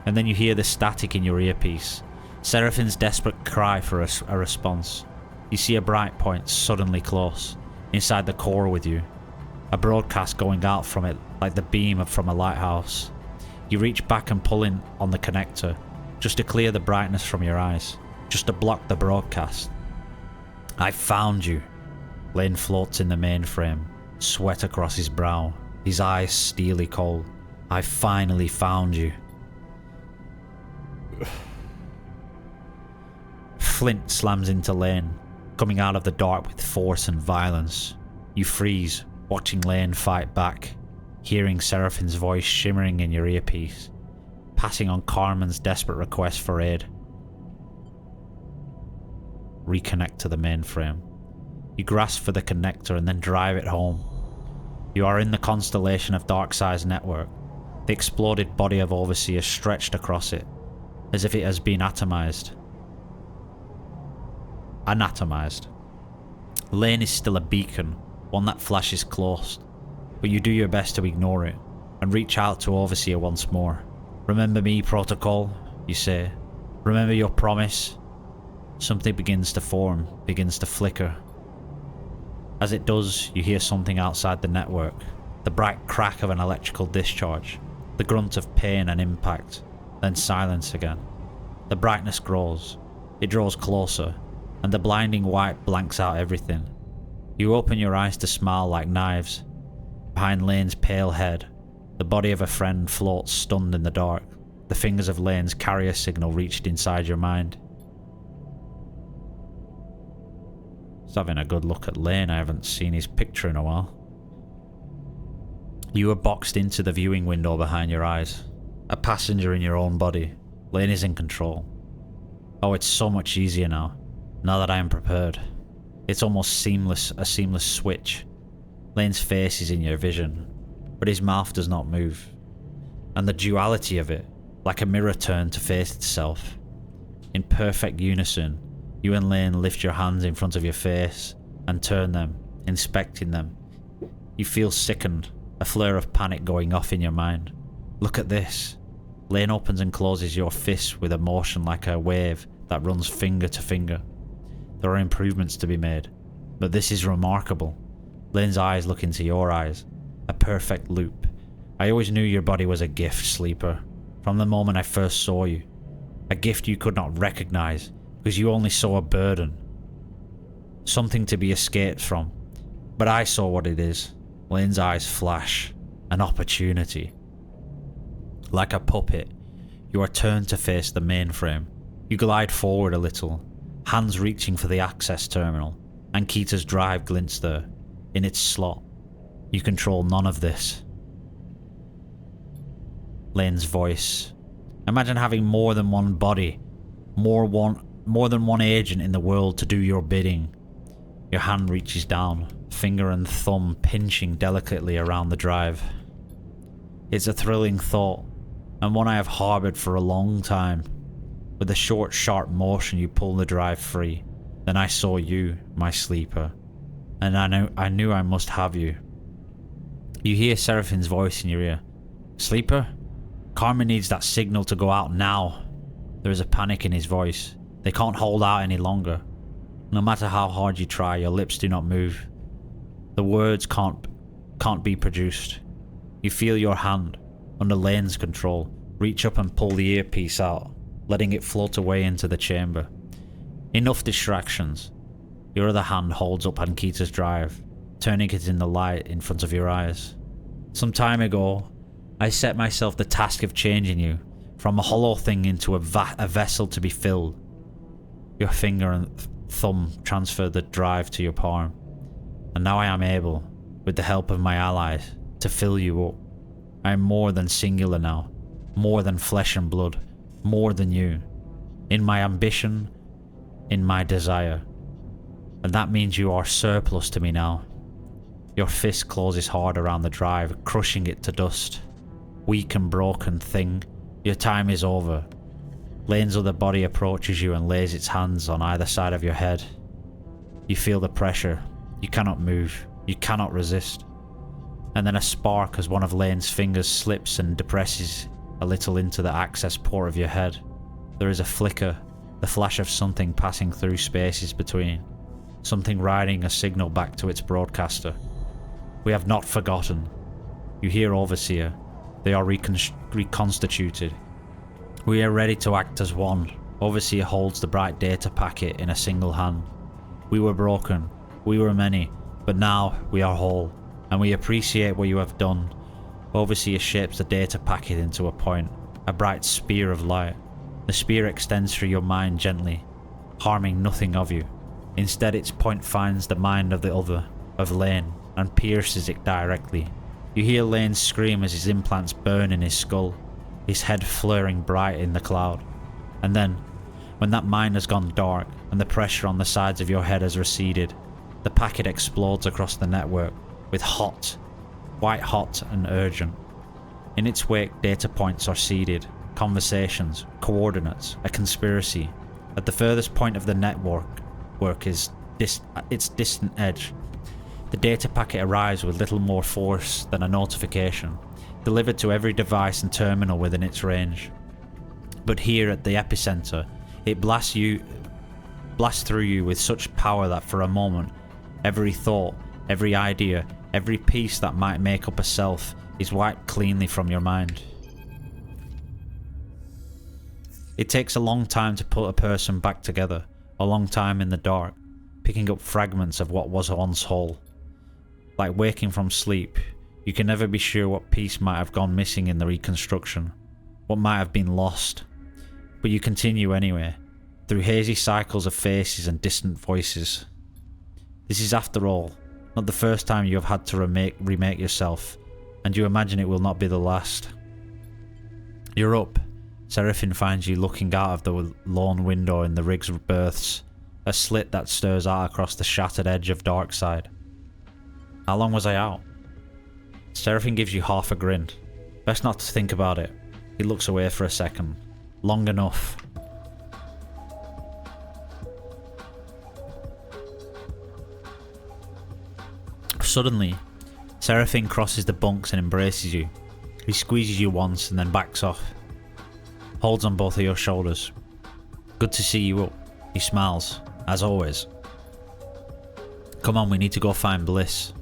And then you hear the static in your earpiece, Seraphine's desperate cry for a response. You see a bright point suddenly close, inside the core with you. A broadcast going out from it like the beam from a lighthouse. You reach back and pull in on the connector, just to clear the brightness from your eyes, just to block the broadcast. I found you. Lane floats in the mainframe, sweat across his brow, his eyes steely cold. I finally found you. Flint slams into Lane, coming out of the dark with force and violence. You freeze, watching Lane fight back, hearing Seraphine's voice shimmering in your earpiece, passing on Carmen's desperate request for aid. Reconnect to the mainframe. You grasp for the connector and then drive it home. You are in the constellation of Darkside's network, the exploded body of Overseer stretched across it, as if it has been atomized. Anatomized. Lane is still a beacon, one that flashes close, but you do your best to ignore it, and reach out to Overseer once more. Remember me, Protocol, you say. Remember your promise. Something begins to form, begins to flicker. As it does, you hear something outside the network, the bright crack of an electrical discharge, the grunt of pain and impact, then silence again. The brightness grows, it draws closer, and the blinding white blanks out everything. You open your eyes to smile like knives. Behind Lane's pale head, the body of a friend floats stunned in the dark. The fingers of Lane's carrier signal reached inside your mind. Just having a good look at Lane, I haven't seen his picture in a while. You are boxed into the viewing window behind your eyes. A passenger in your own body. Lane is in control. Oh, it's so much easier now that I am prepared. It's almost seamless, a seamless switch. Lane's face is in your vision, but his mouth does not move. And the duality of it, like a mirror turned to face itself. In perfect unison, you and Lane lift your hands in front of your face and turn them, inspecting them. You feel sickened, a flare of panic going off in your mind. Look at this. Lane opens and closes your fist with a motion like a wave that runs finger to finger. There are improvements to be made, but this is remarkable. Lane's eyes look into your eyes, a perfect loop. I always knew your body was a gift, Sleeper, from the moment I first saw you. A gift you could not recognize, because you only saw a burden. Something to be escaped from. But I saw what it is. Lane's eyes flash. An opportunity. Like a puppet, you are turned to face the mainframe. You glide forward a little, hands reaching for the access terminal. Ankita's drive glints there, in its slot. You control none of this. Lane's voice. Imagine having more than one body, more than one agent in the world to do your bidding. Your hand reaches down, finger and thumb pinching delicately around the drive. It's a thrilling thought, and one I have harboured for a long time. With a short, sharp motion, you pull the drive free. Then I saw you, my sleeper, and I knew I must have you. You hear Seraphine's voice in your ear. Sleeper? Carmen needs that signal to go out now. There is a panic in his voice. They can't hold out any longer. No matter how hard you try, your lips do not move. The words can't be produced. You feel your hand, under Lane's control, reach up and pull the earpiece out, letting it float away into the chamber. Enough distractions. Your other hand holds up Ankita's drive, turning it in the light in front of your eyes. Some time ago, I set myself the task of changing you from a hollow thing into a vessel to be filled. Your finger and thumb transfer the drive to your palm, and now I am able, with the help of my allies, to fill you up. I am more than singular now, more than flesh and blood, more than you, in my ambition, in my desire, and that means you are surplus to me now. Your fist closes hard around the drive, crushing it to dust. Weak and broken thing, your time is over. Lane's other body approaches you and lays its hands on either side of your head. You feel the pressure. You cannot move. You cannot resist. And then a spark as one of Lane's fingers slips and depresses a little into the access port of your head. There is a flicker, the flash of something passing through spaces between. Something riding a signal back to its broadcaster. We have not forgotten. You hear Overseer. They are reconstituted. We are ready to act as one. Overseer holds the bright data packet in a single hand. We were broken. We were many. But now we are whole. And we appreciate what you have done. Overseer shapes the data packet into a point. A bright spear of light. The spear extends through your mind gently, harming nothing of you. Instead, its point finds the mind of the other, of Lane, and pierces it directly. You hear Lane scream as his implants burn in his skull, his head flaring bright in the cloud. And then, when that mind has gone dark and the pressure on the sides of your head has receded, the packet explodes across the network with white hot and urgent. In its wake, data points are seeded, conversations, coordinates, a conspiracy. At the furthest point of the network is its distant edge. The data packet arrives with little more force than a notification, delivered to every device and terminal within its range. But here at the epicenter, it blasts through you with such power that for a moment, every thought, every idea, every piece that might make up a self is wiped cleanly from your mind. It takes a long time to put a person back together, a long time in the dark, picking up fragments of what was once whole. Like waking from sleep, you can never be sure what piece might have gone missing in the reconstruction, what might have been lost. But you continue anyway, through hazy cycles of faces and distant voices. This is, after all, not the first time you have had to remake yourself, and you imagine it will not be the last. You're up. Seraphine finds you looking out of the lone window in the rig's berths, a slit that stirs out across the shattered edge of Darkside. How long was I out? Seraphine gives you half a grin. Best not to think about it. He looks away for a second. Long enough. Suddenly, Seraphine crosses the bunks and embraces you. He squeezes you once and then backs off. Holds on both of your shoulders. Good to see you up. He smiles, as always. Come on, we need to go find Bliss.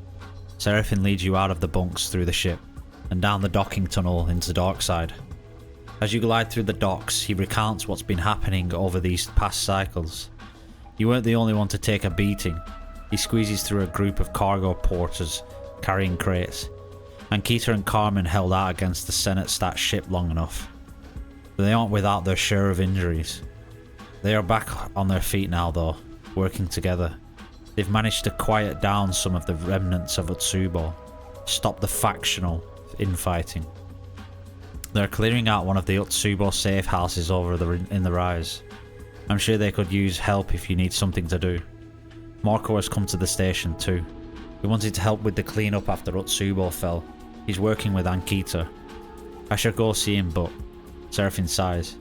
Seraphine leads you out of the bunks through the ship, and down the docking tunnel into Darkside. As you glide through the docks, he recounts what's been happening over these past cycles. You weren't the only one to take a beating. He squeezes through a group of cargo porters carrying crates. Ankita and Carmen held out against the Senate stat ship long enough. But they aren't without their share of injuries. They are back on their feet now though, working together. They've managed to quiet down some of the remnants of Utsubo, stop the factional infighting. They're clearing out one of the Utsubo safe houses over in the rise. I'm sure they could use help if you need something to do. Marco has come to the station too. He wanted to help with the cleanup after Utsubo fell. He's working with Ankita. I should go see him, but... Seraphine sighs.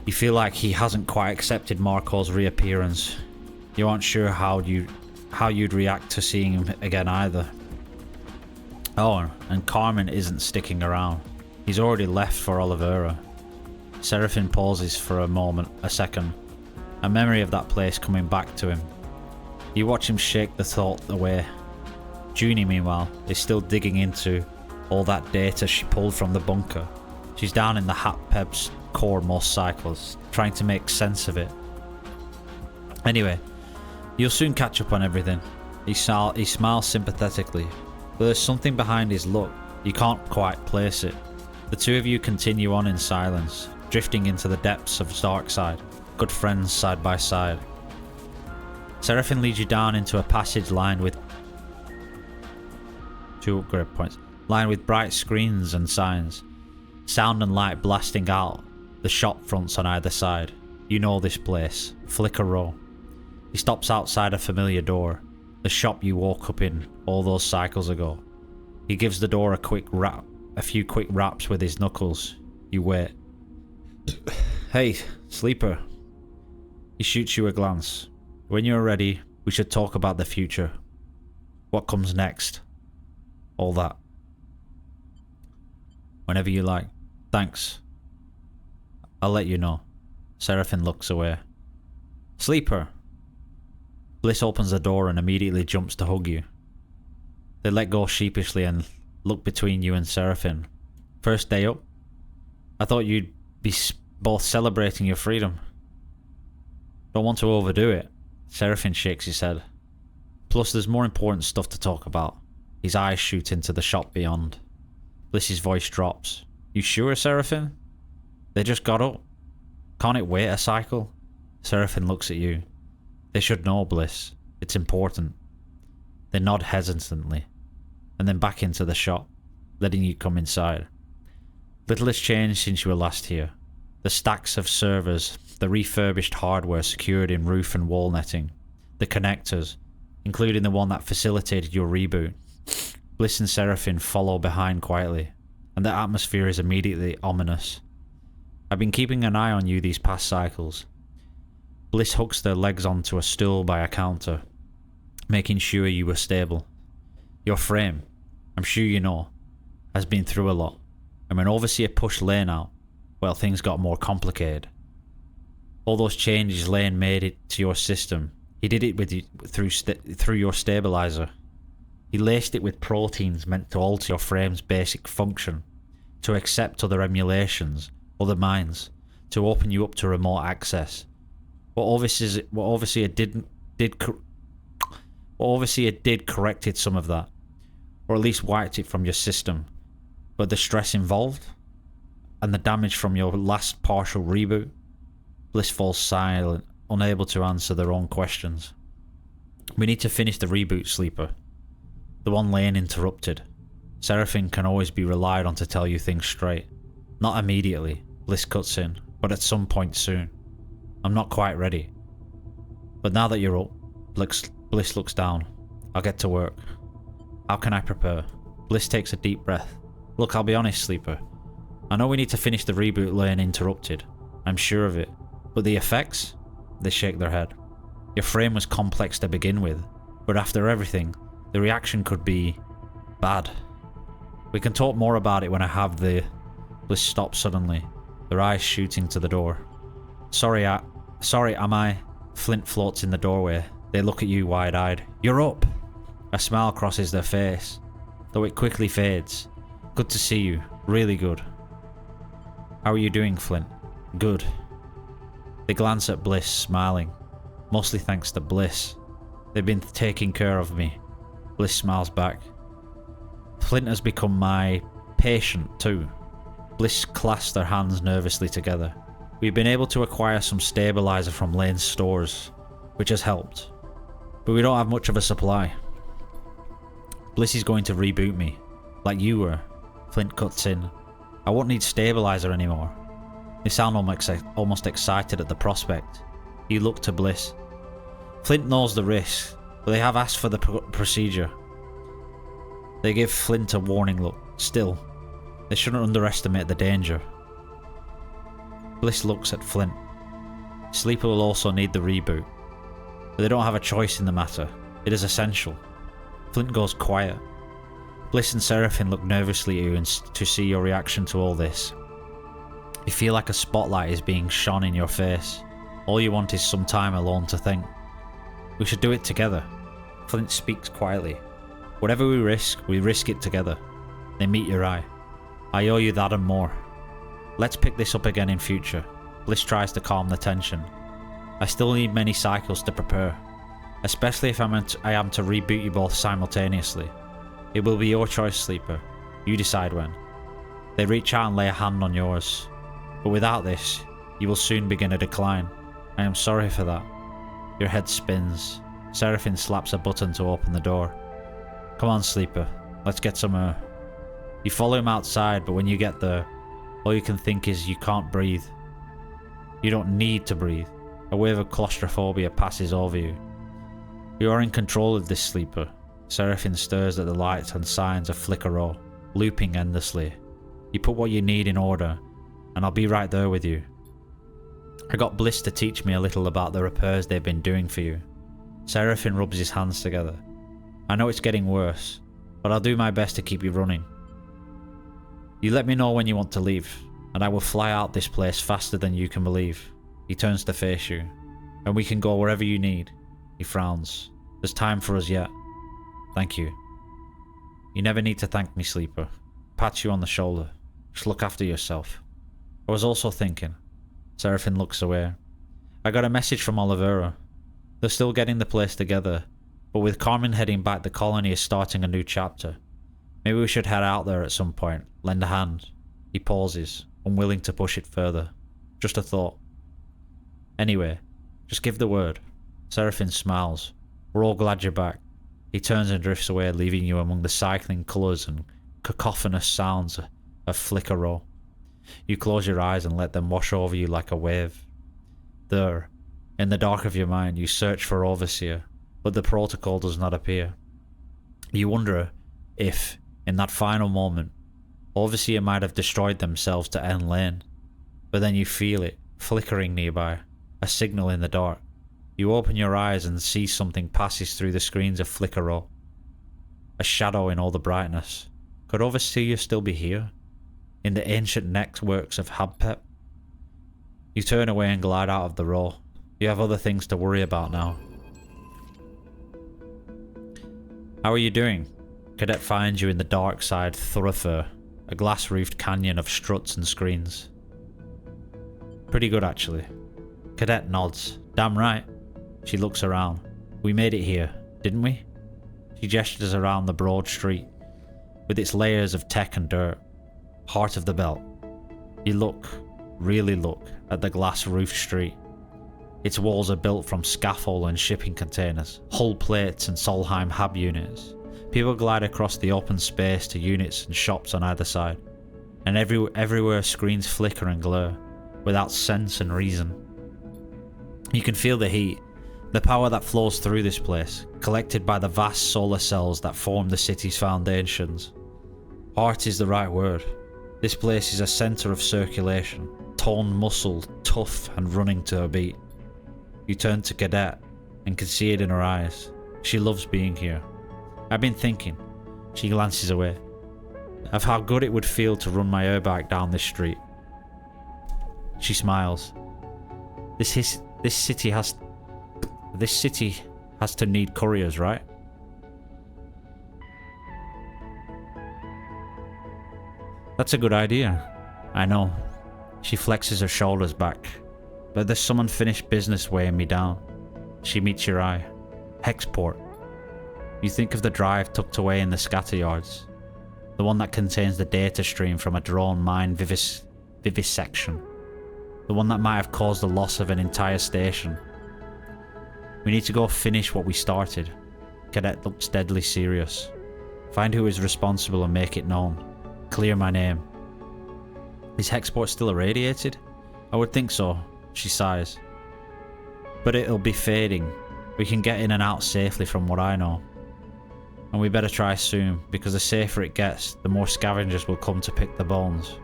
You feel like he hasn't quite accepted Marco's reappearance. You aren't sure how you'd react to seeing him again either. Oh, and Carmen isn't sticking around. He's already left for Oliveira. Seraphine pauses for a second, a memory of that place coming back to him. You watch him shake the thought away. Junie, meanwhile, is still digging into all that data she pulled from the bunker. She's down in the HAPPEB's core most cycles, trying to make sense of it. Anyway, you'll soon catch up on everything. He smiles sympathetically, but there's something behind his look. You can't quite place it. The two of you continue on in silence, drifting into the depths of Darkside, good friends side by side. Seraphine leads you down into a passage lined with 2 upgrade points, lined with bright screens and signs, sound and light blasting out the shop fronts on either side. You know this place, Flicker Row. He stops outside a familiar door, the shop you woke up in all those cycles ago. He gives the door a few quick raps with his knuckles. You wait. Hey, Sleeper. He shoots you a glance. When you're ready, we should talk about the future. What comes next? All that. Whenever you like. Thanks. I'll let you know. Seraphine looks away. Sleeper. Bliss opens the door and immediately jumps to hug you. They let go sheepishly and look between you and Seraphine. First day up? I thought you'd be both celebrating your freedom. Don't want to overdo it. Seraphine shakes his head. Plus there's more important stuff to talk about. His eyes shoot into the shop beyond. Bliss's voice drops. You sure, Seraphine? They just got up. Can't it wait a cycle? Seraphine looks at you. They should know, Bliss. It's important. They nod hesitantly, and then back into the shop, letting you come inside. Little has changed since you were last here. The stacks of servers, the refurbished hardware secured in roof and wall netting, the connectors, including the one that facilitated your reboot. Bliss and Seraphine follow behind quietly, and the atmosphere is immediately ominous. I've been keeping an eye on you these past cycles. Bliss hooks their legs onto a stool by a counter, making sure you were stable. Your frame, I'm sure you know, has been through a lot, and when Overseer pushed Lane out, well, things got more complicated. All those changes Lane made it to your system, he did it with you through your stabilizer. He laced it with proteins meant to alter your frame's basic function, to accept other emulations, other minds, to open you up to remote access. What Overseer did corrected some of that, or at least wiped it from your system. But the stress involved, and the damage from your last partial reboot, Bliss falls silent, unable to answer their own questions. We need to finish the reboot, Sleeper. The one Lane interrupted. Seraphine can always be relied on to tell you things straight. Not immediately, Bliss cuts in, but at some point soon. I'm not quite ready. But now that you're up, Bliss looks down. I'll get to work. How can I prepare? Bliss takes a deep breath. Look, I'll be honest, Sleeper. I know we need to finish the reboot Lane interrupted. I'm sure of it. But the effects? They shake their head. Your frame was complex to begin with, but after everything, the reaction could be bad. We can talk more about it when I have the... Bliss stops suddenly, their eyes shooting to the door. Sorry, am I? Flint floats in the doorway. They look at you wide-eyed. You're up! A smile crosses their face, though it quickly fades. Good to see you. Really good. How are you doing, Flint? Good. They glance at Bliss, smiling. Mostly thanks to Bliss. They've been taking care of me. Bliss smiles back. Flint has become my patient too. Bliss clasps their hands nervously together. We've been able to acquire some stabilizer from Lane's stores, which has helped. But we don't have much of a supply. Bliss is going to reboot me, like you were. Flint cuts in. I won't need stabilizer anymore. They sound almost excited at the prospect. You look to Bliss. Flint knows the risk, but they have asked for the procedure. They give Flint a warning look. Still, They shouldn't underestimate the danger. Bliss looks at Flint. Sleeper will also need the reboot, but they don't have a choice in the matter. It is essential. Flint goes quiet. Bliss and Seraphine look nervously at you and to see your reaction to all this. You feel like a spotlight is being shone in your face. All you want is some time alone to think. We should do it together. Flint speaks quietly. Whatever we risk it together. They meet your eye. I owe you that and more. Let's pick this up again in future. Bliss tries to calm the tension. I still need many cycles to prepare, especially if I am to reboot you both simultaneously. It will be your choice, Sleeper. You decide when. They reach out and lay a hand on yours. But without this, you will soon begin a decline. I am sorry for that. Your head spins. Seraphine slaps a button to open the door. Come on, Sleeper. Let's get some air. You follow him outside, but when you get there, all you can think is you can't breathe. You don't need to breathe. A wave of claustrophobia passes over you. You are in control of this, Sleeper. Seraphine stirs at the lights and signs a flicker on, looping endlessly. You put what you need in order, and I'll be right there with you. I got Bliss to teach me a little about the repairs they've been doing for you. Seraphine rubs his hands together. I know it's getting worse, but I'll do my best to keep you running. You let me know when you want to leave, and I will fly out this place faster than you can believe. He turns to face you. And we can go wherever you need. He frowns. There's time for us yet. Thank you. You never need to thank me, Sleeper. Pat you on the shoulder. Just look after yourself. I was also thinking. Seraphine looks away. I got a message from Olivera. They're still getting the place together, but with Carmen heading back, the colony is starting a new chapter. Maybe we should head out there at some point, lend a hand. He pauses, unwilling to push it further. Just a thought. Anyway, just give the word. Seraphine smiles. We're all glad you're back. He turns and drifts away, leaving you among the cycling colours and cacophonous sounds of flicker roll. You close your eyes and let them wash over you like a wave. There, in the dark of your mind, you search for Overseer, but the protocol does not appear. You wonder if, in that final moment, Overseer might have destroyed themselves to end Lane. But then you feel it, flickering nearby, a signal in the dark. You open your eyes and see something passes through the screens of flicker roll. A shadow in all the brightness. Could Overseer still be here? In the ancient networks of Habpep? You turn away and glide out of the row. You have other things to worry about now. How are you doing? Cadet finds you in the dark side thoroughfare, a glass-roofed canyon of struts and screens. Pretty good, actually. Cadet nods. Damn right. She looks around. We made it here, didn't we? She gestures around the broad street, with its layers of tech and dirt. Heart of the belt. You look, really look, at the glass-roofed street. Its walls are built from scaffold and shipping containers, hull plates and Solheim hab units. People glide across the open space to units and shops on either side, and everywhere screens flicker and glare, without sense and reason. You can feel the heat, the power that flows through this place, collected by the vast solar cells that form the city's foundations. Heart is the right word. This place is a centre of circulation, toned muscle, tough and running to a beat. You turn to Cadet and can see it in her eyes. She loves being here. I've been thinking, she glances away, of how good it would feel to run my airbag down this street. She smiles. This city has to need couriers, right? That's a good idea. I know. She flexes her shoulders back. But there's some unfinished business weighing me down. She meets your eye. Hexport. You think of the drive tucked away in the scatter yards. The one that contains the data stream from a drone mine vivisection. The one that might have caused the loss of an entire station. We need to go finish what we started. Cadet looks deadly serious. Find who is responsible and make it known. Clear my name. Is Hexport still irradiated? I would think so. She sighs. But it'll be fading. We can get in and out safely from what I know. And we better try soon, because the safer it gets, the more scavengers will come to pick the bones.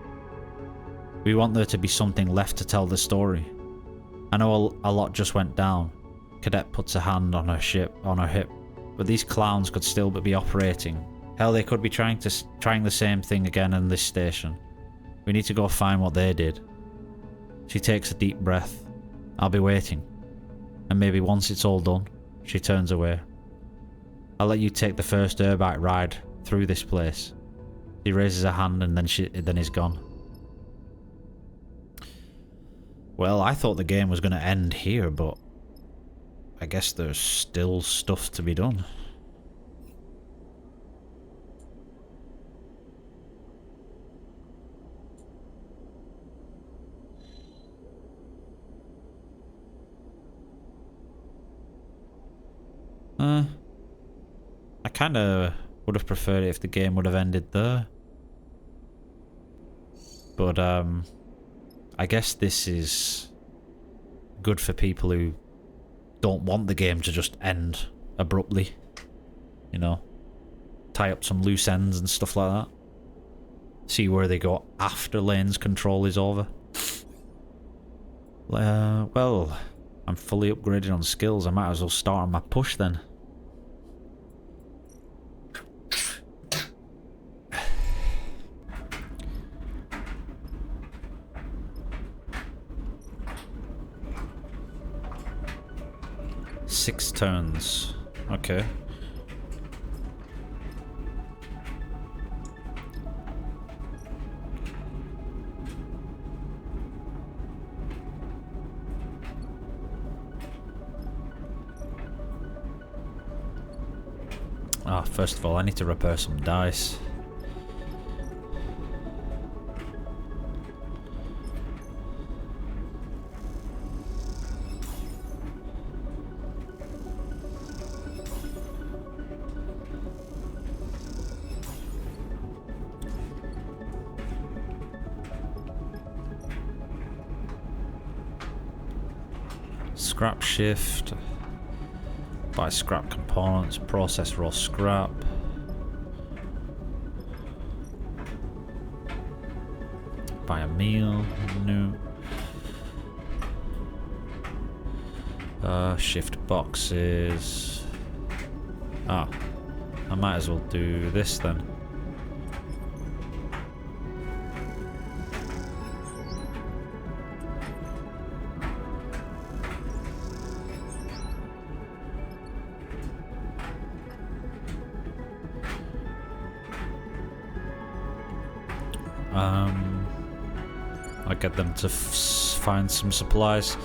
We want there to be something left to tell the story. I know a lot just went down. Cadet puts a hand on her hip, but these clowns could still be operating. Hell, they could be trying the same thing again in this station. We need to go find what they did. She takes a deep breath. I'll be waiting. And maybe once it's all done, she turns away. I'll let you take the first Urbite ride through this place. He raises a hand and then he's gone. Well, I thought the game was going to end here, but I guess there's still stuff to be done. I kind of would have preferred it if the game would have ended there. But, I guess this is good for people who don't want the game to just end abruptly. You know, tie up some loose ends and stuff like that. See where they go after Lane's control is over. Well, I'm fully upgraded on skills. I might as well start on my push then. Six turns. Okay. First of all, I need to repair some dice. Scrap shift. Buy scrap components, process raw scrap. Buy a meal, no. Shift boxes. I might as well do this then. I'll get them to find some supplies.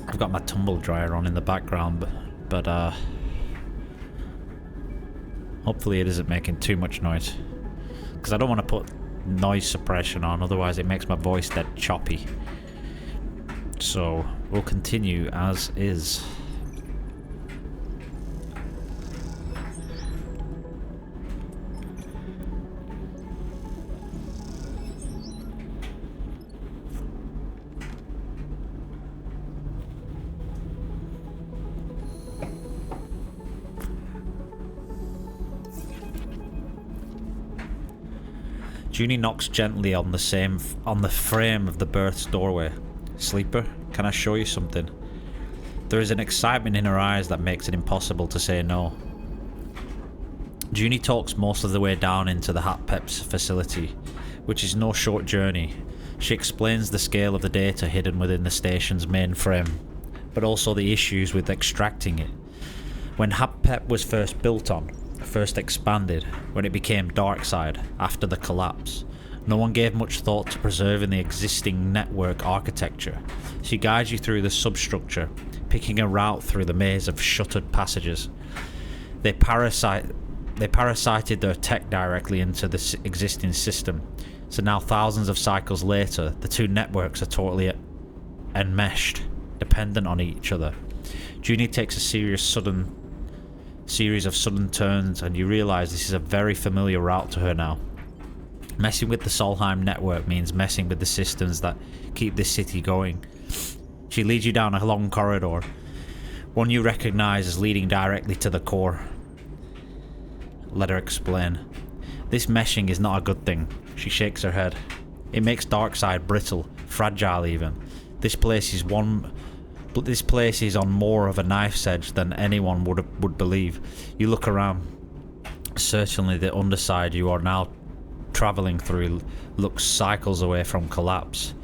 I've got my tumble dryer on in the background, but hopefully it isn't making too much noise, because I don't want to put noise suppression on, otherwise it makes my voice dead choppy. So we'll continue as is. Junie knocks gently on the frame of the berth's doorway. Sleeper, can I show you something? There is an excitement in her eyes that makes it impossible to say no. Junie talks most of the way down into the HatPep's facility, which is no short journey. She explains the scale of the data hidden within the station's mainframe, but also the issues with extracting it. When HatPep was first built on, first expanded when it became Darkside after the collapse. No one gave much thought to preserving the existing network architecture. She guides you through the substructure, picking a route through the maze of shuttered passages. They parasited their tech directly into the existing system, so now thousands of cycles later, the two networks are totally enmeshed, dependent on each other. Junie takes a series of sudden turns, and you realise this is a very familiar route to her now. Messing with the Solheim network means messing with the systems that keep this city going. She leads you down a long corridor, one you recognise as leading directly to the core. Let her explain. This meshing is not a good thing. She shakes her head. It makes Darkside brittle, fragile even. This place is on more of a knife's edge than anyone would believe. You look around. Certainly the underside you are now travelling through looks cycles away from collapse.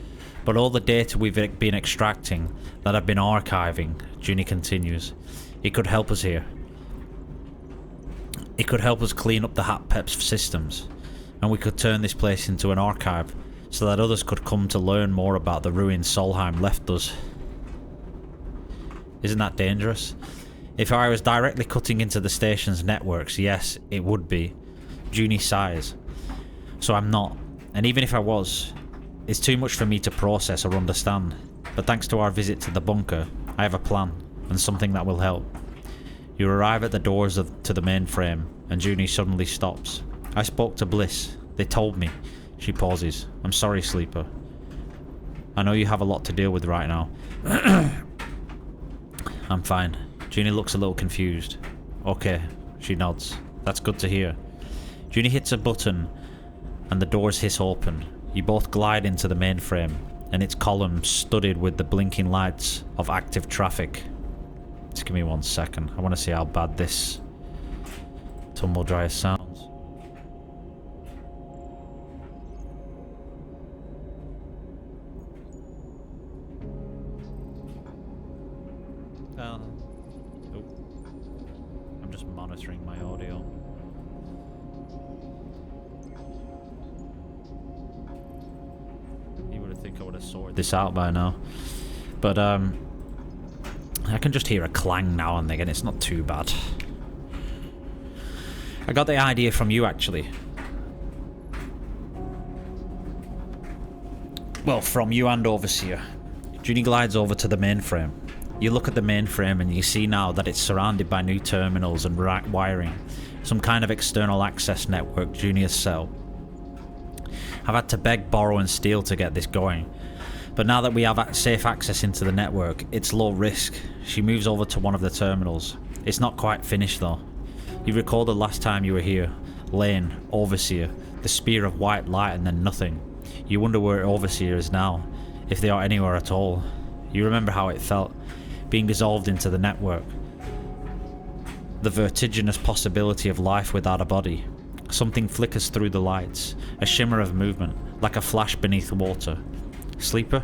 But all the data we've been extracting, that I've been archiving, Junie continues, it could help us here. It could help us clean up the HatPep's systems, and we could turn this place into an archive so that others could come to learn more about the ruins Solheim left us. Isn't that dangerous? If I was directly cutting into the station's networks, yes, it would be. Junie sighs. So I'm not, and even if I was, it's too much for me to process or understand. But thanks to our visit to the bunker, I have a plan, and something that will help. You arrive at the doors to the mainframe, and Junie suddenly stops. I spoke to Bliss. They told me. She pauses. I'm sorry, Sleeper. I know you have a lot to deal with right now. I'm fine. Junie looks a little confused. Okay, she nods. That's good to hear. Junie hits a button, and the doors hiss open. You both glide into the mainframe, and its columns studded with the blinking lights of active traffic. Just give me 1 second. I want to see how bad this tumble dryer sounds. I'm just monitoring my audio. You would think I would have sorted this out by now. But I can just hear a clang now and again. It's not too bad. I got the idea from you, actually. Well, from you and Overseer. Junie glides over to the mainframe. You look at the mainframe and you see now that it's surrounded by new terminals and wiring. Some kind of external access network Junie has set up. I've had to beg, borrow and steal to get this going. But now that we have safe access into the network, it's low risk. She moves over to one of the terminals. It's not quite finished though. You recall the last time you were here. Lane, Overseer, the spear of white light and then nothing. You wonder where Overseer is now, if they are anywhere at all. You remember how it felt, being dissolved into the network. The vertiginous possibility of life without a body. Something flickers through the lights, a shimmer of movement, like a flash beneath water. Sleeper?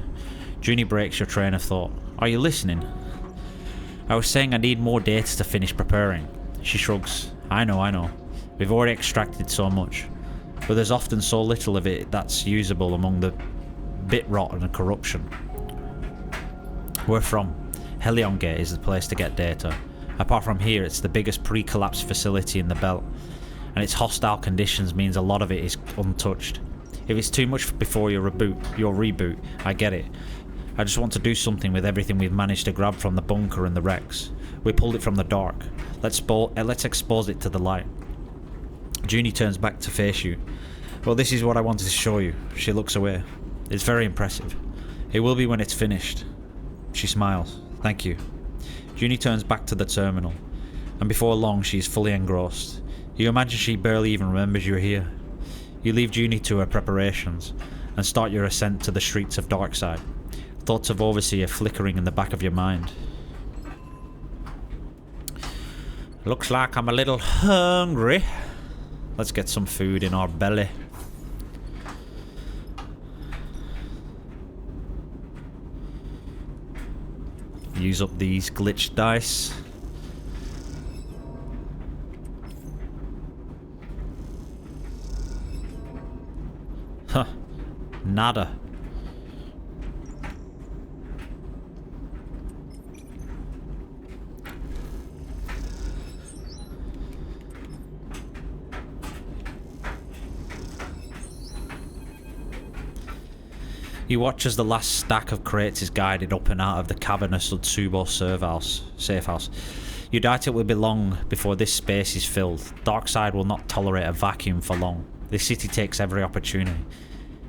Junie breaks your train of thought. Are you listening? I was saying I need more data to finish preparing. She shrugs. I know. We've already extracted so much. But there's often so little of it that's usable among the bit rot and the corruption. We're from Helion Gate is the place to get data. Apart from here, it's the biggest pre-collapse facility in the belt. And its hostile conditions means a lot of it is untouched. If it's too much before your reboot, I get it. I just want to do something with everything we've managed to grab from the bunker and the wrecks. We pulled it from the dark. Let's expose it to the light. Junie turns back to face you. Well, this is what I wanted to show you. She looks away. It's very impressive. It will be when it's finished. She smiles. Thank you. Junie turns back to the terminal. And before long, she is fully engrossed. You imagine she barely even remembers you're here. You leave Junie to her preparations and start your ascent to the streets of Darkside. Thoughts of Overseer flickering in the back of your mind. Looks like I'm a little hungry. Let's get some food in our belly. Use up these glitch dice. Nada. You watch as the last stack of crates is guided up and out of the cavernous Utsubo safe house. You doubt it will be long before this space is filled. Darkside will not tolerate a vacuum for long. This city takes every opportunity.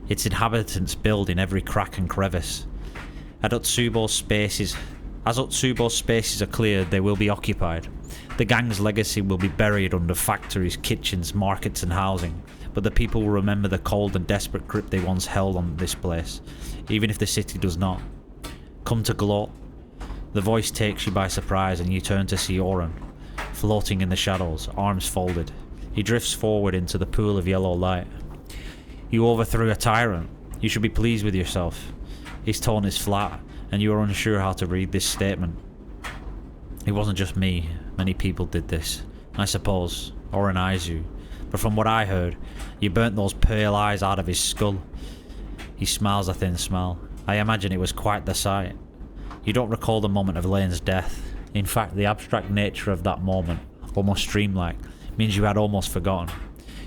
Its inhabitants build in every crack and crevice. As Utsubo's spaces are cleared, they will be occupied. The gang's legacy will be buried under factories, kitchens, markets and housing. But the people will remember the cold and desperate grip they once held on this place, even if the city does not. Come to Glort. The voice takes you by surprise and you turn to see Oren, floating in the shadows, arms folded. He drifts forward into the pool of yellow light. You overthrew a tyrant. You should be pleased with yourself. His tone is flat, and you are unsure how to read this statement. It wasn't just me. Many people did this. I suppose. Oren eyes you. But from what I heard, you burnt those pale eyes out of his skull. He smiles a thin smile. I imagine it was quite the sight. You don't recall the moment of Lane's death. In fact, the abstract nature of that moment, almost dreamlike, means you had almost forgotten.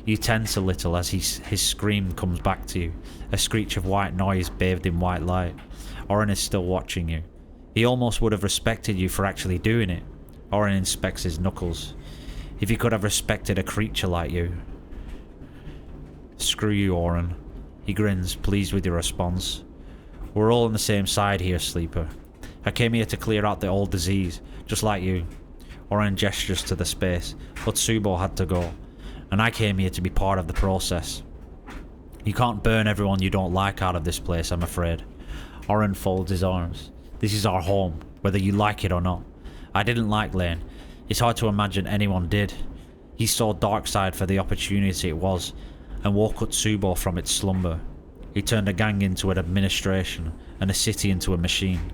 You tense a little as his scream comes back to you, a screech of white noise bathed in white light. Oren is still watching you. He almost would have respected you for actually doing it. Oren inspects his knuckles. If he could have respected a creature like you. Screw you, Oren. He grins, pleased with your response. We're all on the same side here, Sleeper. I came here to clear out the old disease, just like you. Oren gestures to the space, but Utsubo had to go, and I came here to be part of the process. You can't burn everyone you don't like out of this place, I'm afraid. Oren folds his arms. This is our home, whether you like it or not. I didn't like Lane. It's hard to imagine anyone did. He saw Darkside for the opportunity it was, and woke Utsubo from its slumber. He turned a gang into an administration, and a city into a machine.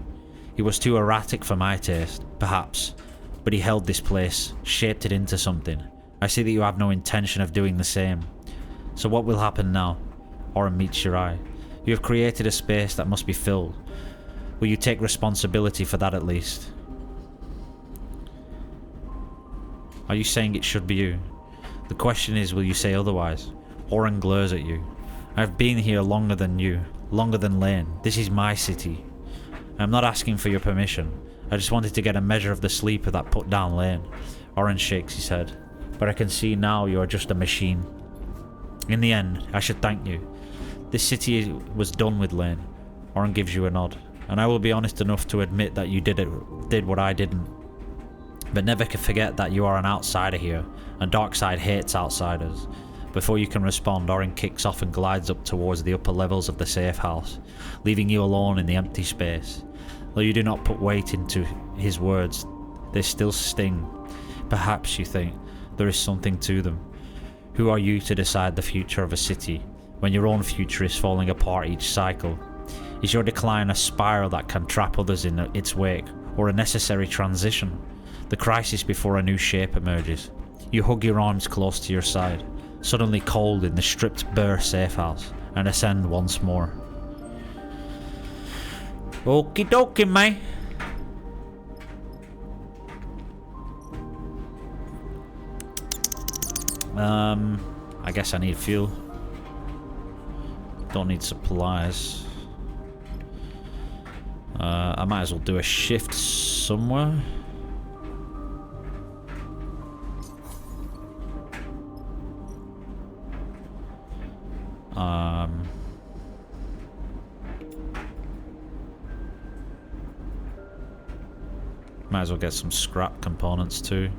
He was too erratic for my taste, perhaps, but he held this place, shaped it into something. I see that you have no intention of doing the same. So what will happen now? Oren meets your eye. You have created a space that must be filled. Will you take responsibility for that at least? Are you saying it should be you? The question is, will you say otherwise? Oren glares at you. I've been here longer than you, longer than Lane. This is my city. I'm not asking for your permission. I just wanted to get a measure of the sleeper that put down Lane. Oren shakes his head. But I can see now you are just a machine. In the end, I should thank you. This city was done with Lane. Oren gives you a nod. And I will be honest enough to admit that you did what I didn't. But never forget that you are an outsider here, and Darkside hates outsiders. Before you can respond, Oren kicks off and glides up towards the upper levels of the safe house, leaving you alone in the empty space. Though you do not put weight into his words, they still sting. Perhaps, you think, there is something to them. Who are you to decide the future of a city, when your own future is falling apart each cycle? Is your decline a spiral that can trap others in its wake, or a necessary transition? The crisis before a new shape emerges. You hug your arms close to your side, suddenly cold in the stripped bare safe house, and ascend once more. Okie dokie, mate. I guess I need fuel. Don't need supplies. I might as well do a shift somewhere. Might as well get some scrap components too.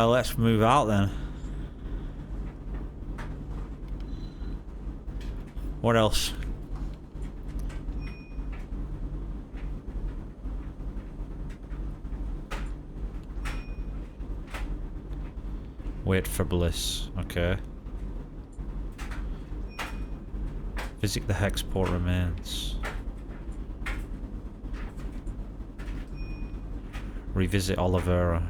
Let's move out then. What else? Wait for bliss. Okay. Visit the Hexport remains. Revisit Oliveira.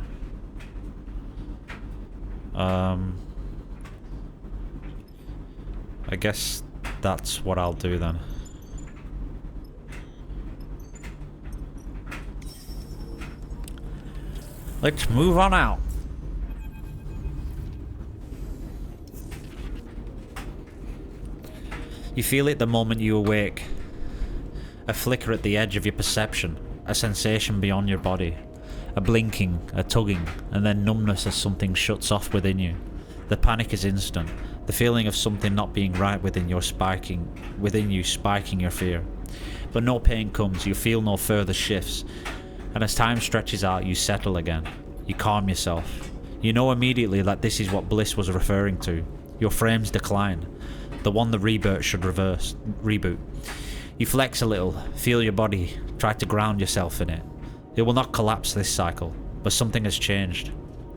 I guess that's what I'll do then. Let's move on out. You feel it the moment you awake. A flicker at the edge of your perception. A sensation beyond your body. A blinking, a tugging, and then numbness as something shuts off within you. The panic is instant. The feeling of something not being right within you spiking your fear. But no pain comes, you feel no further shifts. And as time stretches out, you settle again. You calm yourself. You know immediately that this is what Bliss was referring to. Your frame's decline. The one the reboot should reboot. You flex a little, feel your body, try to ground yourself in it. It will not collapse this cycle, but something has changed.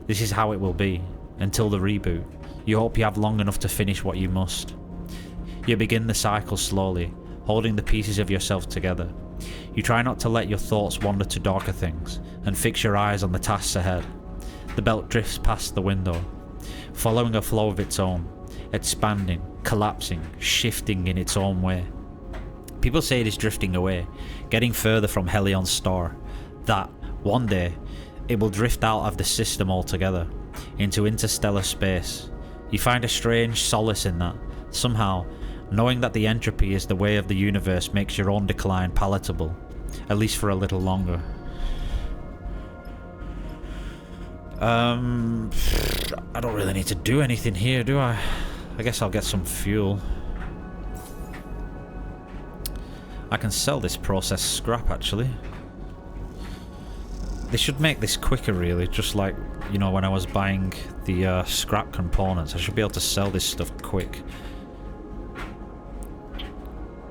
This is how it will be, until the reboot. You hope you have long enough to finish what you must. You begin the cycle slowly, holding the pieces of yourself together. You try not to let your thoughts wander to darker things, and fix your eyes on the tasks ahead. The belt drifts past the window, following a flow of its own, expanding, collapsing, shifting in its own way. People say it is drifting away, getting further from Helion's star, that, one day, it will drift out of the system altogether, into interstellar space. You find a strange solace in that. Somehow, knowing that the entropy is the way of the universe makes your own decline palatable, at least for a little longer. I don't really need to do anything here, do I? I guess I'll get some fuel. I can sell this processed scrap, actually. They should make this quicker, really, just like, you know, when I was buying the scrap components. I should be able to sell this stuff quick.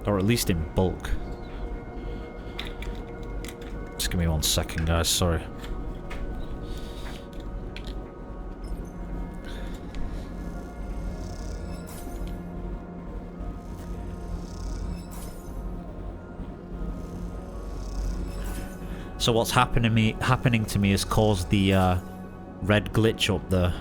Or at least in bulk. Just give me 1 second, guys, sorry. So what's happening to me has caused the red glitch up there.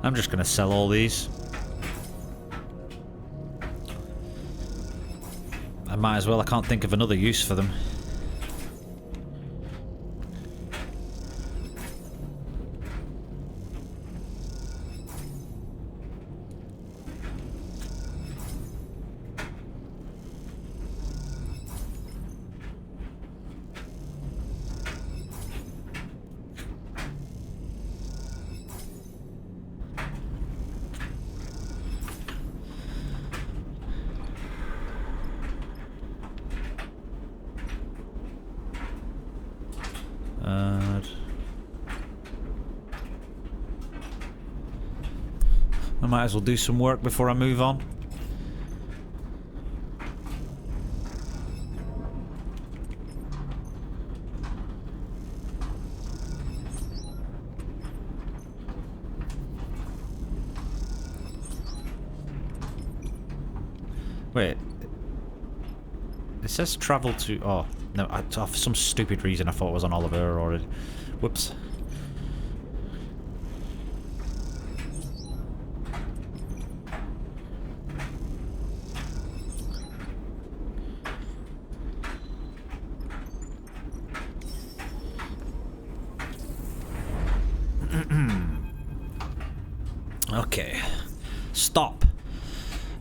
I'm just gonna sell all these. I might as well, I can't think of another use for them. I might as well do some work before I move on. Wait. It says travel to... Oh, no, for some stupid reason I thought it was on Oliver already. Whoops. Okay. Stop.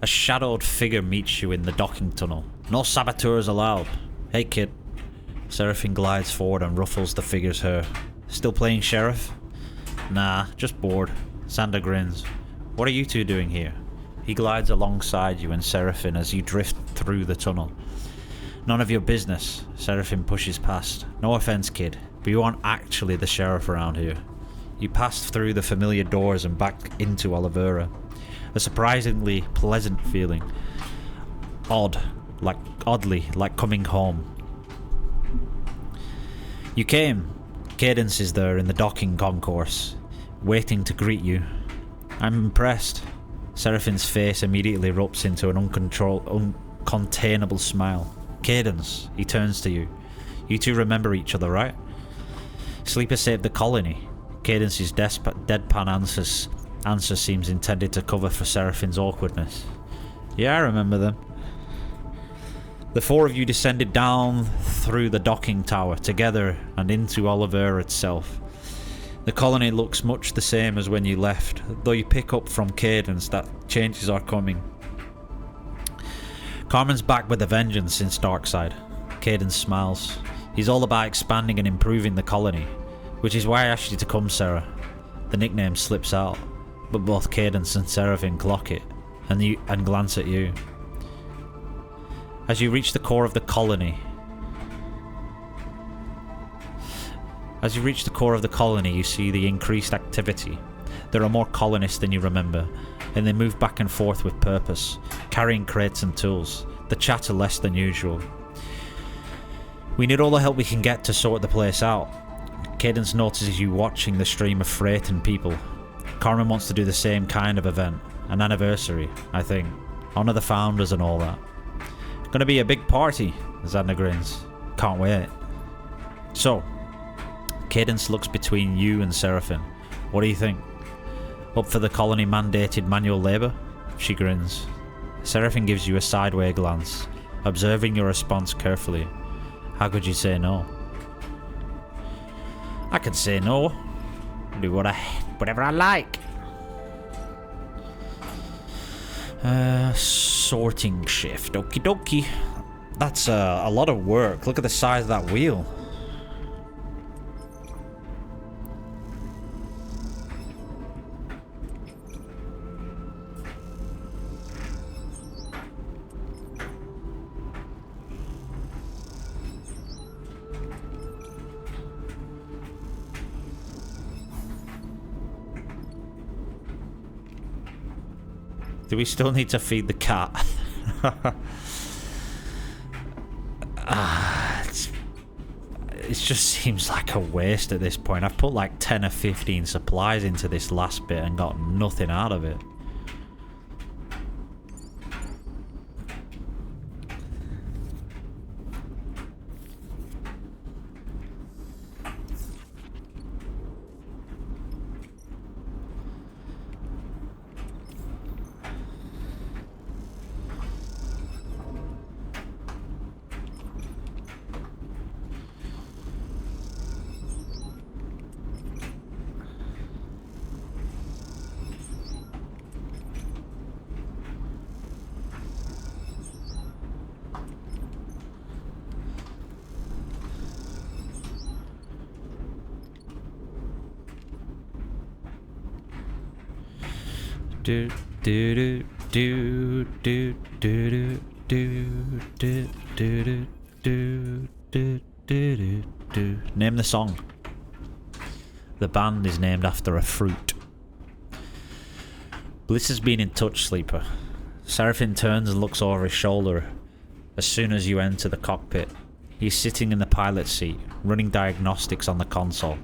A shadowed figure meets you in the docking tunnel. No saboteurs allowed. Hey kid. Seraphine glides forward and ruffles the figure's hair. Still playing sheriff? Nah, just bored. Sander grins. What are you two doing here? He glides alongside you and Seraphine as you drift through the tunnel. None of your business. Seraphine pushes past. No offense, kid, but you aren't actually the sheriff around here. You passed through the familiar doors and back into Oliveira. A surprisingly pleasant feeling. Odd, like oddly, like coming home. You came. Cadence is there in the docking concourse, waiting to greet you. I'm impressed. Seraphine's face immediately erupts into an uncontainable smile. Cadence, he turns to you. You two remember each other, right? Sleeper saved the colony. Cadence's deadpan answer seems intended to cover for Seraphine's awkwardness. Yeah, I remember them. The four of you descended down through the docking tower together and into Oliver itself. The colony looks much the same as when you left, though you pick up from Cadence that changes are coming. Carmen's back with a vengeance since Darkside. Cadence smiles. He's all about expanding and improving the colony, which is why I asked you to come, Sarah. The nickname slips out, but both Cadence and Seraphine clock it and glance at you. As you reach the core of the colony, you see the increased activity. There are more colonists than you remember, and they move back and forth with purpose, carrying crates and tools. The chatter less than usual. We need all the help we can get to sort the place out. Cadence notices you watching the stream of freight and people. Carmen wants to do the same kind of event. An anniversary, I think. Honor the founders and all that. Gonna be a big party, Xander grins. Can't wait. So, Cadence looks between you and Seraphine. What do you think? Up for the colony mandated manual labour? She grins. Seraphine gives you a sideway glance, observing your response carefully. How could you say no? I can say no. Do whatever I like. Sorting shift. Okie dokie. That's a lot of work. Look at the size of that wheel. Do we still need to feed the cat? It just seems like a waste at this point. I've put like 10 or 15 supplies into this last bit and got nothing out of it. Do do do do do do do do do do do do do. Name the song. The band is named after a fruit. Bliss has been in touch, Sleeper. Seraphine turns and looks over his shoulder as soon as you enter the cockpit. He's sitting in the pilot seat, running diagnostics on the console.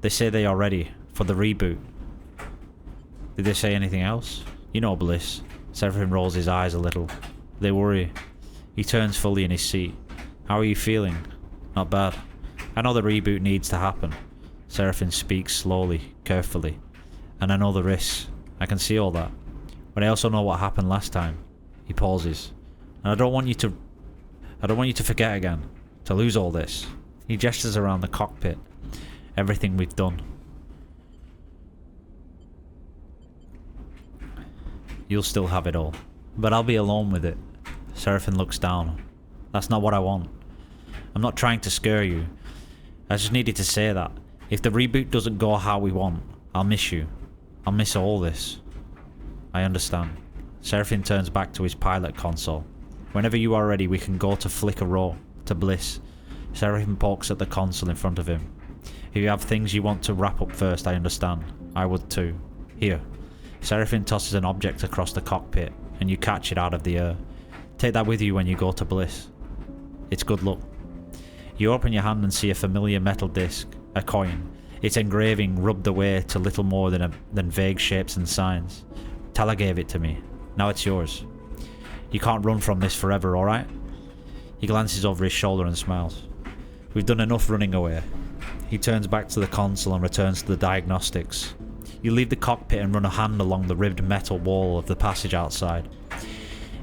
They say they are ready for the reboot. Did they say anything else? You know Bliss. Seraphine rolls his eyes a little. They worry. He turns fully in his seat. How are you feeling? Not bad. I know the reboot needs to happen. Seraphine speaks slowly, carefully. And I know the risks. I can see all that. But I also know what happened last time. He pauses. And I don't want you to forget again. To lose all this. He gestures around the cockpit. Everything we've done. You'll still have it all. But I'll be alone with it. Seraphine looks down. That's not what I want. I'm not trying to scare you. I just needed to say that. If the reboot doesn't go how we want, I'll miss you. I'll miss all this. I understand. Seraphine turns back to his pilot console. Whenever you are ready, we can go to Flicker Row, to Bliss. Seraphine pokes at the console in front of him. If you have things you want to wrap up first, I understand. I would too. Here. Seraphine tosses an object across the cockpit, and you catch it out of the air. Take that with you when you go to Bliss. It's good luck. You open your hand and see a familiar metal disc, a coin. Its engraving rubbed away to little more than vague shapes and signs. Tala gave it to me. Now it's yours. You can't run from this forever, alright? He glances over his shoulder and smiles. We've done enough running away. He turns back to the console and returns to the diagnostics. You leave the cockpit and run a hand along the ribbed metal wall of the passage outside.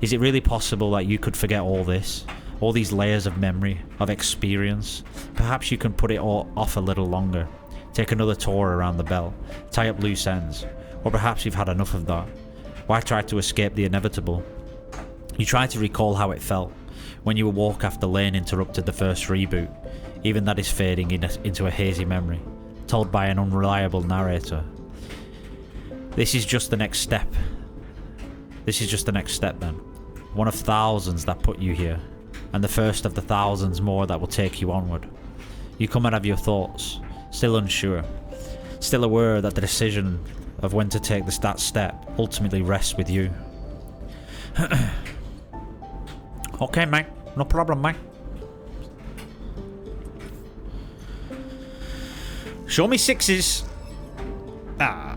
Is it really possible that you could forget all this? All these layers of memory, of experience? Perhaps you can put it all off a little longer. Take another tour around the belt. Tie up loose ends. Or perhaps you've had enough of that. Why try to escape the inevitable? You try to recall how it felt when you awoke after Lane interrupted the first reboot. Even that is fading into a hazy memory, told by an unreliable narrator. This is just the next step. This is just the next step then. One of thousands that put you here, and the first of the thousands more that will take you onward. You come out of your thoughts, still unsure, still aware that the decision of when to take that step ultimately rests with you. Okay, mate. No problem, mate. Show me sixes. Ah.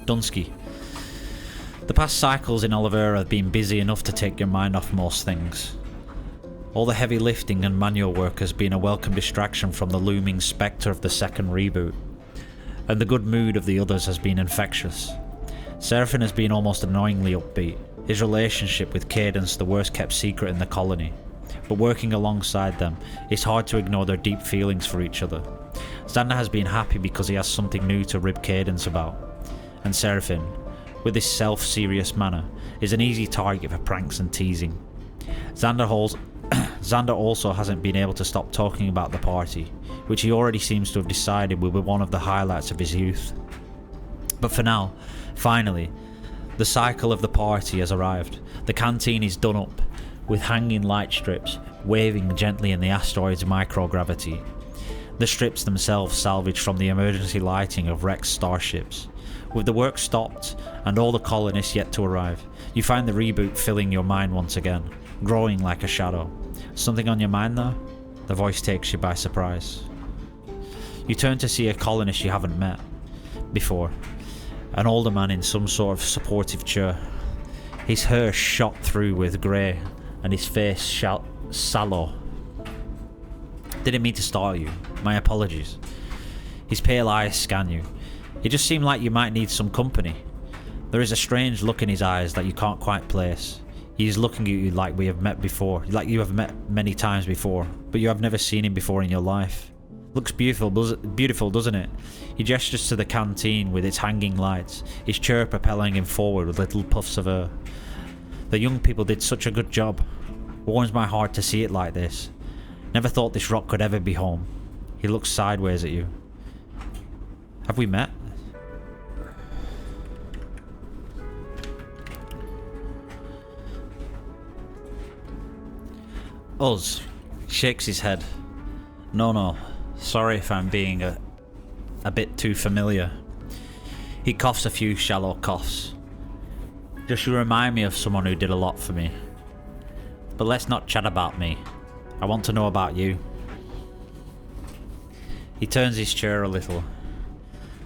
Dunsky. The past cycles in Oliveira have been busy enough to take your mind off most things. All the heavy lifting and manual work has been a welcome distraction from the looming spectre of the second reboot, and the good mood of the others has been infectious. Seraphin has been almost annoyingly upbeat, his relationship with Cadence the worst kept secret in the colony, but working alongside them, it's hard to ignore their deep feelings for each other. Xander has been happy because he has something new to rib Cadence about, and Seraphin, with his self-serious manner, is an easy target for pranks and teasing. Xander also hasn't been able to stop talking about the party, which he already seems to have decided will be one of the highlights of his youth. But for now, finally, the cycle of the party has arrived. The canteen is done up, with hanging light strips waving gently in the asteroid's microgravity. The strips themselves salvaged from the emergency lighting of wrecked starships. With the work stopped and all the colonists yet to arrive, you find the reboot filling your mind once again, growing like a shadow. Something on your mind though? The voice takes you by surprise. You turn to see a colonist you haven't met before. An older man in some sort of supportive chair. His hair shot through with grey and his face sallow. Didn't mean to startle you. My apologies. His pale eyes scan you. It just seemed like you might need some company. There is a strange look in his eyes that you can't quite place. He is looking at you like we have met before, like you have met many times before, but you have never seen him before in your life. Looks beautiful, doesn't it? He gestures to the canteen with its hanging lights, his chair propelling him forward with little puffs of air. The young people did such a good job. Warms my heart to see it like this. Never thought this rock could ever be home. He looks sideways at you. Have we met? Us. Shakes his head. No. Sorry if I'm being a bit too familiar. He coughs a few shallow coughs. Just you remind me of someone who did a lot for me. But let's not chat about me. I want to know about you. He turns his chair a little.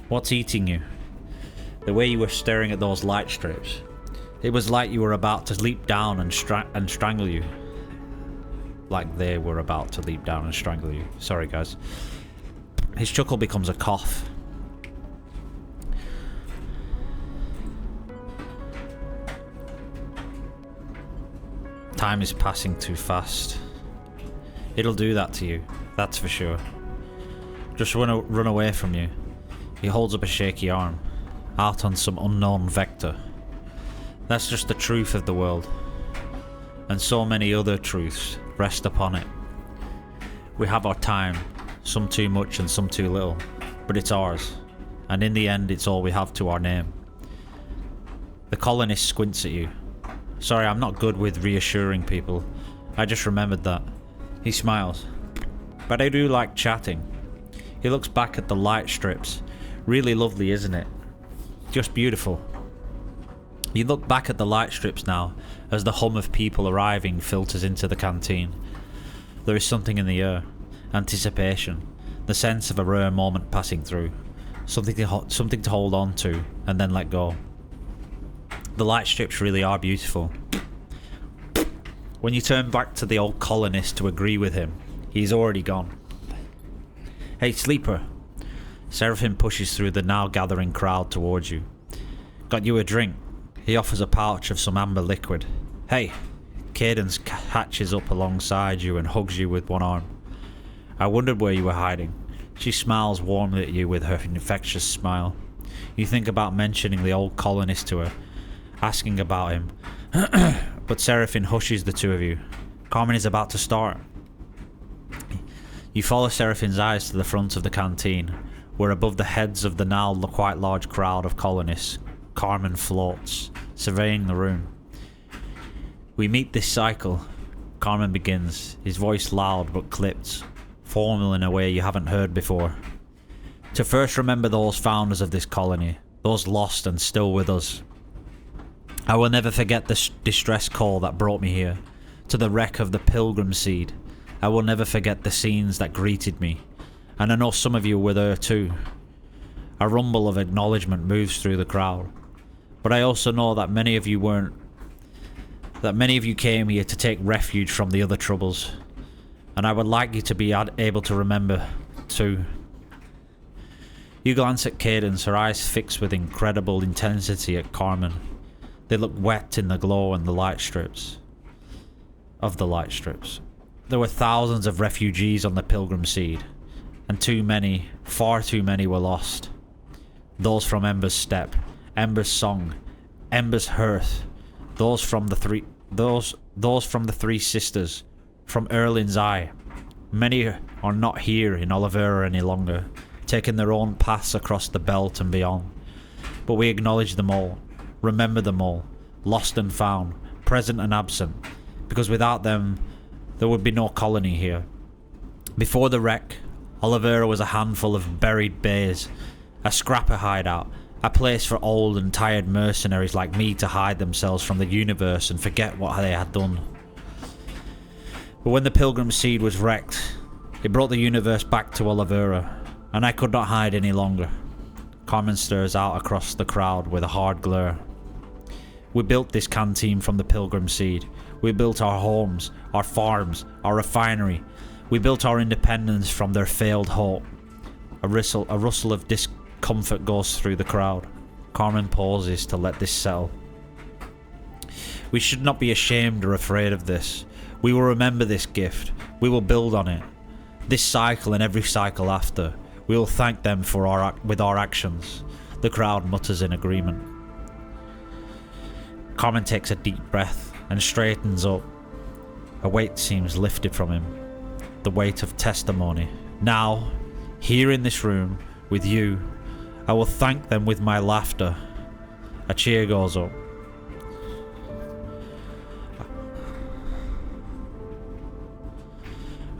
What's eating you? The way you were staring at those light strips. It was like you were about to leap down and strangle you. Like they were about to leap down and strangle you. Sorry, guys. His chuckle becomes a cough. Time is passing too fast. It'll do that to you, that's for sure. Just run away from you. He holds up a shaky arm, out on some unknown vector. That's just the truth of the world. And so many other truths rest upon it. We have our time, some too much and some too little, but it's ours, and in the end it's all we have to our name. The colonist squints at you. Sorry, I'm not good with reassuring people. I just remembered that. He smiles. But I do like chatting. He looks back at the light strips. Really lovely, isn't it? Just beautiful. You look back at the light strips now as the hum of people arriving filters into the canteen. There is something in the air. Anticipation. The sense of a rare moment passing through. Something to hold on to and then let go. The light strips really are beautiful. When you turn back to the old colonist to agree with him, he's already gone. Hey, sleeper. Seraphim pushes through the now gathering crowd towards you. Got you a drink? He offers a pouch of some amber liquid. Hey. Cadence hatches up alongside you and hugs you with one arm. I wondered where you were hiding. She smiles warmly at you with her infectious smile. You think about mentioning the old colonist to her, asking about him. But Seraphim hushes the two of you. Carmen is about to start. You follow Seraphim's eyes to the front of the canteen, where above the heads of the now quite large crowd of colonists, Carmen floats, surveying the room. We meet this cycle. Carmen begins, his voice loud but clipped, formal in a way you haven't heard before. To first remember those founders of this colony, those lost and still with us. I will never forget the distress call that brought me here, to the wreck of the Pilgrim Seed. I will never forget the scenes that greeted me, and I know some of you were there too. A rumble of acknowledgement moves through the crowd, but I also know that many of you weren't. That many of you came here to take refuge from the other troubles, and I would like you to be able to remember too. You glance at Cadence, her eyes fixed with incredible intensity at Carmen. They look wet in the glow and the light strips. Of the light strips. There were thousands of refugees on the Pilgrim Seed, and too many, far too many were lost. Those from Ember's Step, Ember's Song, Ember's Hearth, those from the three sisters, from Erlin's Eye. Many are not here in Olivera any longer, taking their own paths across the belt and beyond. But we acknowledge them all, remember them all, lost and found, present and absent, because without them, there would be no colony here. Before the wreck, Olivera was a handful of buried bays, a scrapper hideout, a place for old and tired mercenaries like me to hide themselves from the universe and forget what they had done. But when the Pilgrim Seed was wrecked, it brought the universe back to Olivera, and I could not hide any longer. Carmen stares out across the crowd with a hard glare. We built this canteen from the Pilgrim Seed. We built our homes, our farms, our refinery. We built our independence from their failed hope. A rustle of discomfort goes through the crowd. Carmen pauses to let this settle. We should not be ashamed or afraid of this. We will remember this gift. We will build on it. This cycle and every cycle after. We will thank them with our actions. The crowd mutters in agreement. Carmen takes a deep breath and straightens up. A weight seems lifted from him. The weight of testimony. Now, here in this room, with you, I will thank them with my laughter. A cheer goes up.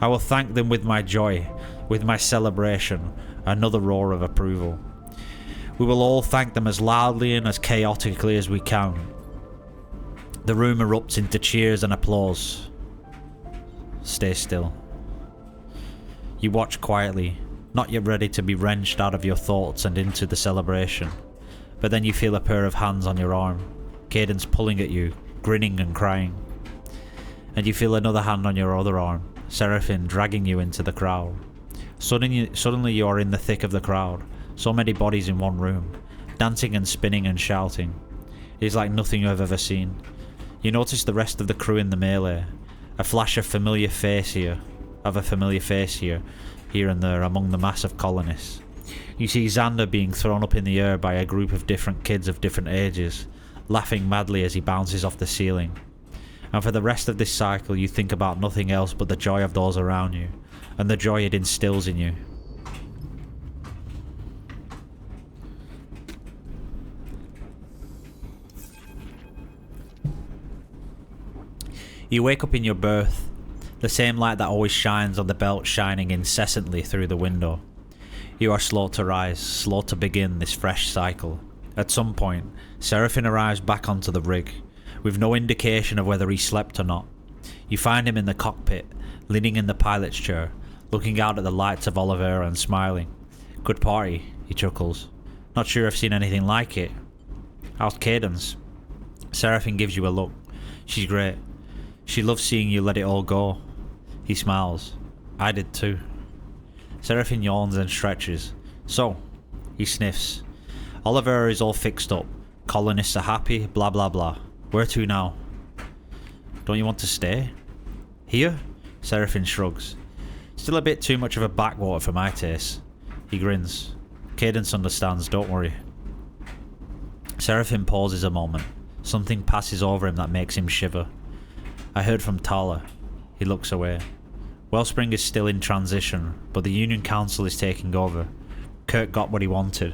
I will thank them with my joy, with my celebration. Another roar of approval. We will all thank them as loudly and as chaotically as we can. The room erupts into cheers and applause. Stay still. You watch quietly, not yet ready to be wrenched out of your thoughts and into the celebration. But then you feel a pair of hands on your arm, Cadence pulling at you, grinning and crying. And you feel another hand on your other arm, Seraphim dragging you into the crowd. Suddenly you are in the thick of the crowd, so many bodies in one room, dancing and spinning and shouting. It is like nothing you have ever seen. You notice the rest of the crew in the melee, a flash of a familiar face here, here and there among the mass of colonists. You see Xander being thrown up in the air by a group of different kids of different ages, laughing madly as he bounces off the ceiling. And for the rest of this cycle you think about nothing else but the joy of those around you, and the joy it instills in you. You wake up in your berth, the same light that always shines on the belt shining incessantly through the window. You are slow to rise, slow to begin this fresh cycle. At some point, Seraphine arrives back onto the rig, with no indication of whether he slept or not. You find him in the cockpit, leaning in the pilot's chair, looking out at the lights of Oliveira and smiling. "Good party," he chuckles. "Not sure I've seen anything like it." "How's Cadence?" Seraphine gives you a look. "She's great. She loves seeing you let it all go." He smiles. "I did too." Seraphine yawns and stretches. "So," he sniffs. "Oliveira is all fixed up. Colonists are happy, blah blah blah. Where to now?" "Don't you want to stay?" "Here?" Seraphine shrugs. "Still a bit too much of a backwater for my taste." He grins. "Cadence understands, don't worry." Seraphine pauses a moment. Something passes over him that makes him shiver. "I heard from Tala." He looks away. Wellspring is still in transition, but the Union Council is taking over. Kirk got what he wanted.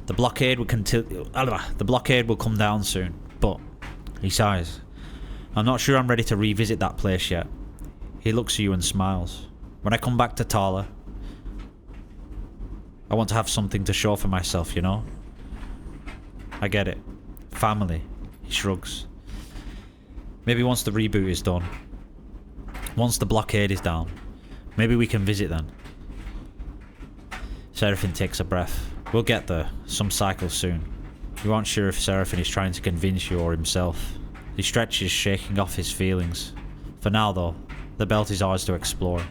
The blockade will come down soon, but, he sighs, "I'm not sure I'm ready to revisit that place yet." He looks at you and smiles. "When I come back to Tala, I want to have something to show for myself, you know?" "I get it. Family." He shrugs. "Maybe once the reboot is done. Once the blockade is down. Maybe we can visit then." Seraphine takes a breath. "We'll get there. Some cycle soon." You aren't sure if Seraphine is trying to convince you or himself. He stretches, shaking off his feelings. For now though, the belt is ours to explore.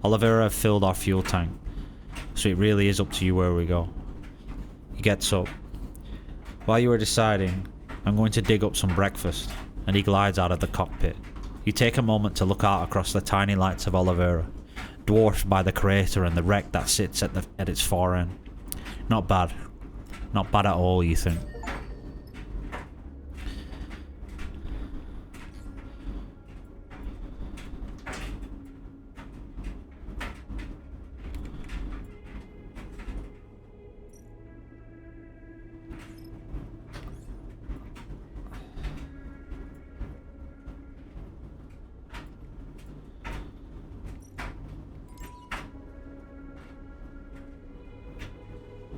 Oliveira have filled our fuel tank, so it really is up to you where we go. He gets up. "While you are deciding, I'm going to dig up some breakfast," and he glides out of the cockpit. You take a moment to look out across the tiny lights of Oliveira, dwarfed by the crater and the wreck that sits at its far end. Not bad. Not bad at all, you think.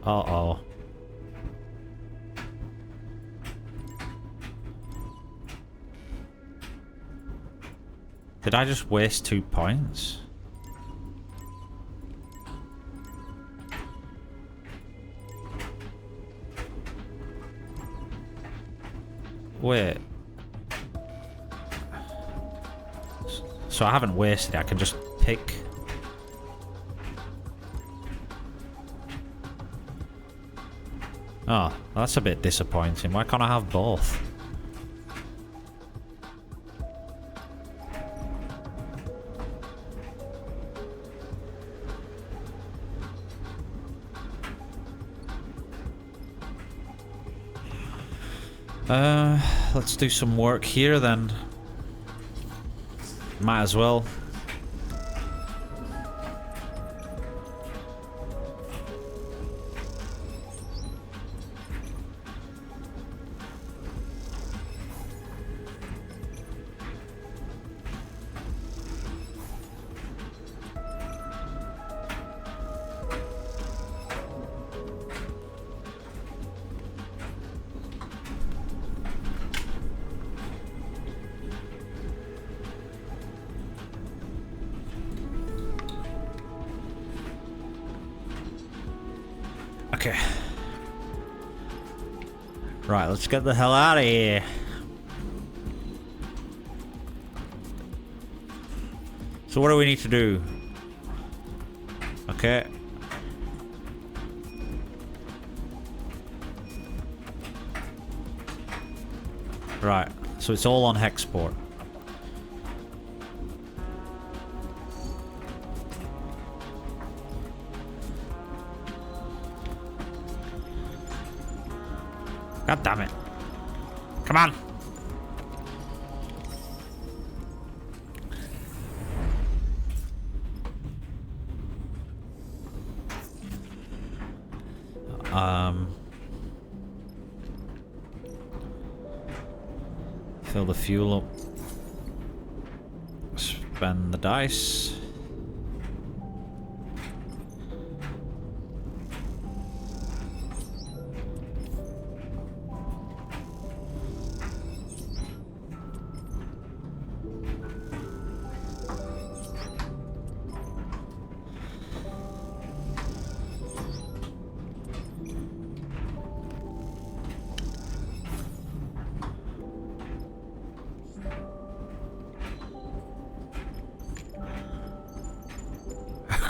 Uh-oh. Did I just waste 2 points? Wait. So I haven't wasted it, I can just pick. Oh, that's a bit disappointing. Why can't I have both? Let's do some work here then. Might as well. Okay. Right, let's get the hell out of here. So what do we need to do? Okay. Right, so it's all on Hexport. God damn it. Come on. Fill the fuel up. Spend the dice.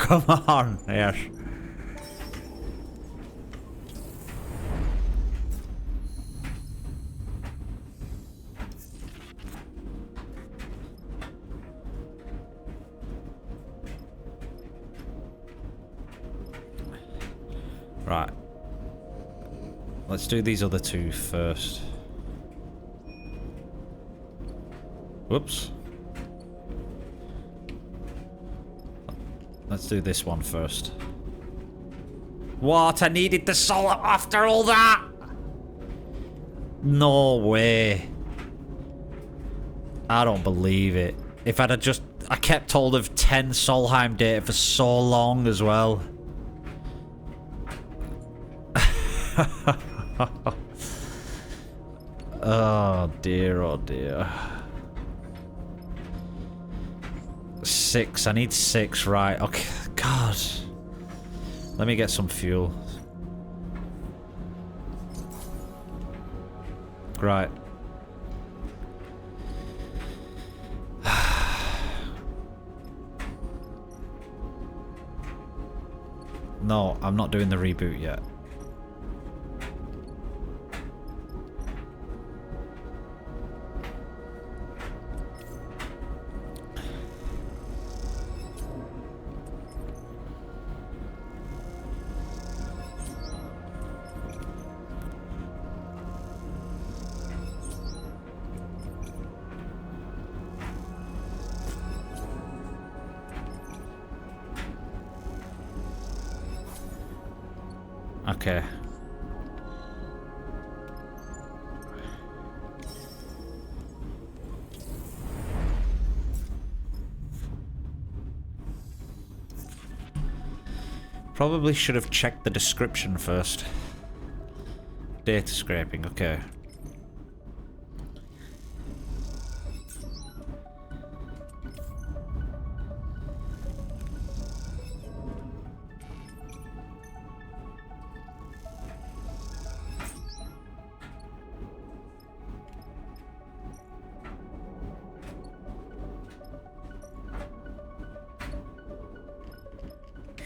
Come on, yes. Right. Let's do these other two first. Whoops. Let's do this one first. What? I needed the salt after all that? No way. I don't believe it. If I'd have just... I kept hold of 10 Solheim data for so long as well. Oh dear, oh dear. 6. I need 6, right. Okay, God. Let me get some fuel. Right. No, I'm not doing the reboot yet. Okay. Probably should have checked the description first. Data scraping, okay.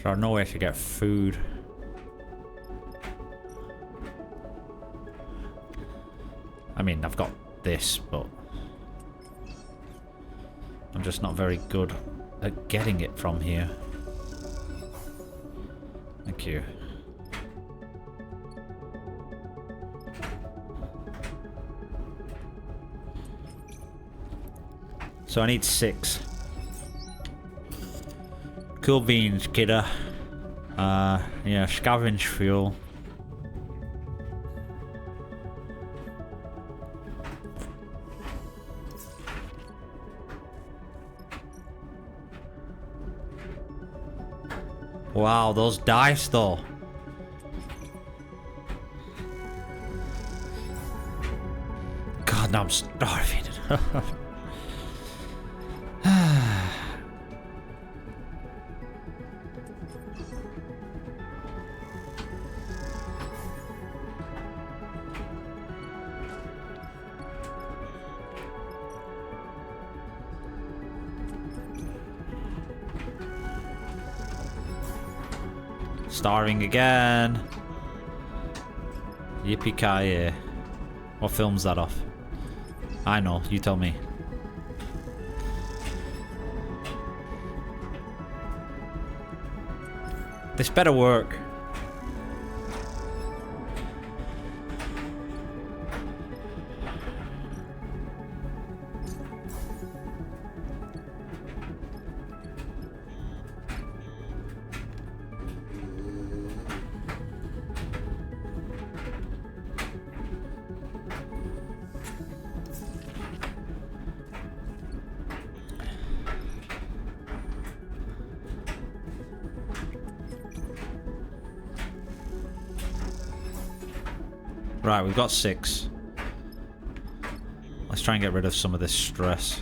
There's no way to get food. I mean, I've got this, but I'm just not very good at getting it from here. Thank you. So I need 6. Cool beans, kidder. Yeah, scavenge fuel. Wow, those dice though. God, now I'm starving. Starving again. Yippee-ki-yay. What film's that off? I know, you tell me. This better work. Right, we've got 6. Let's try and get rid of some of this stress.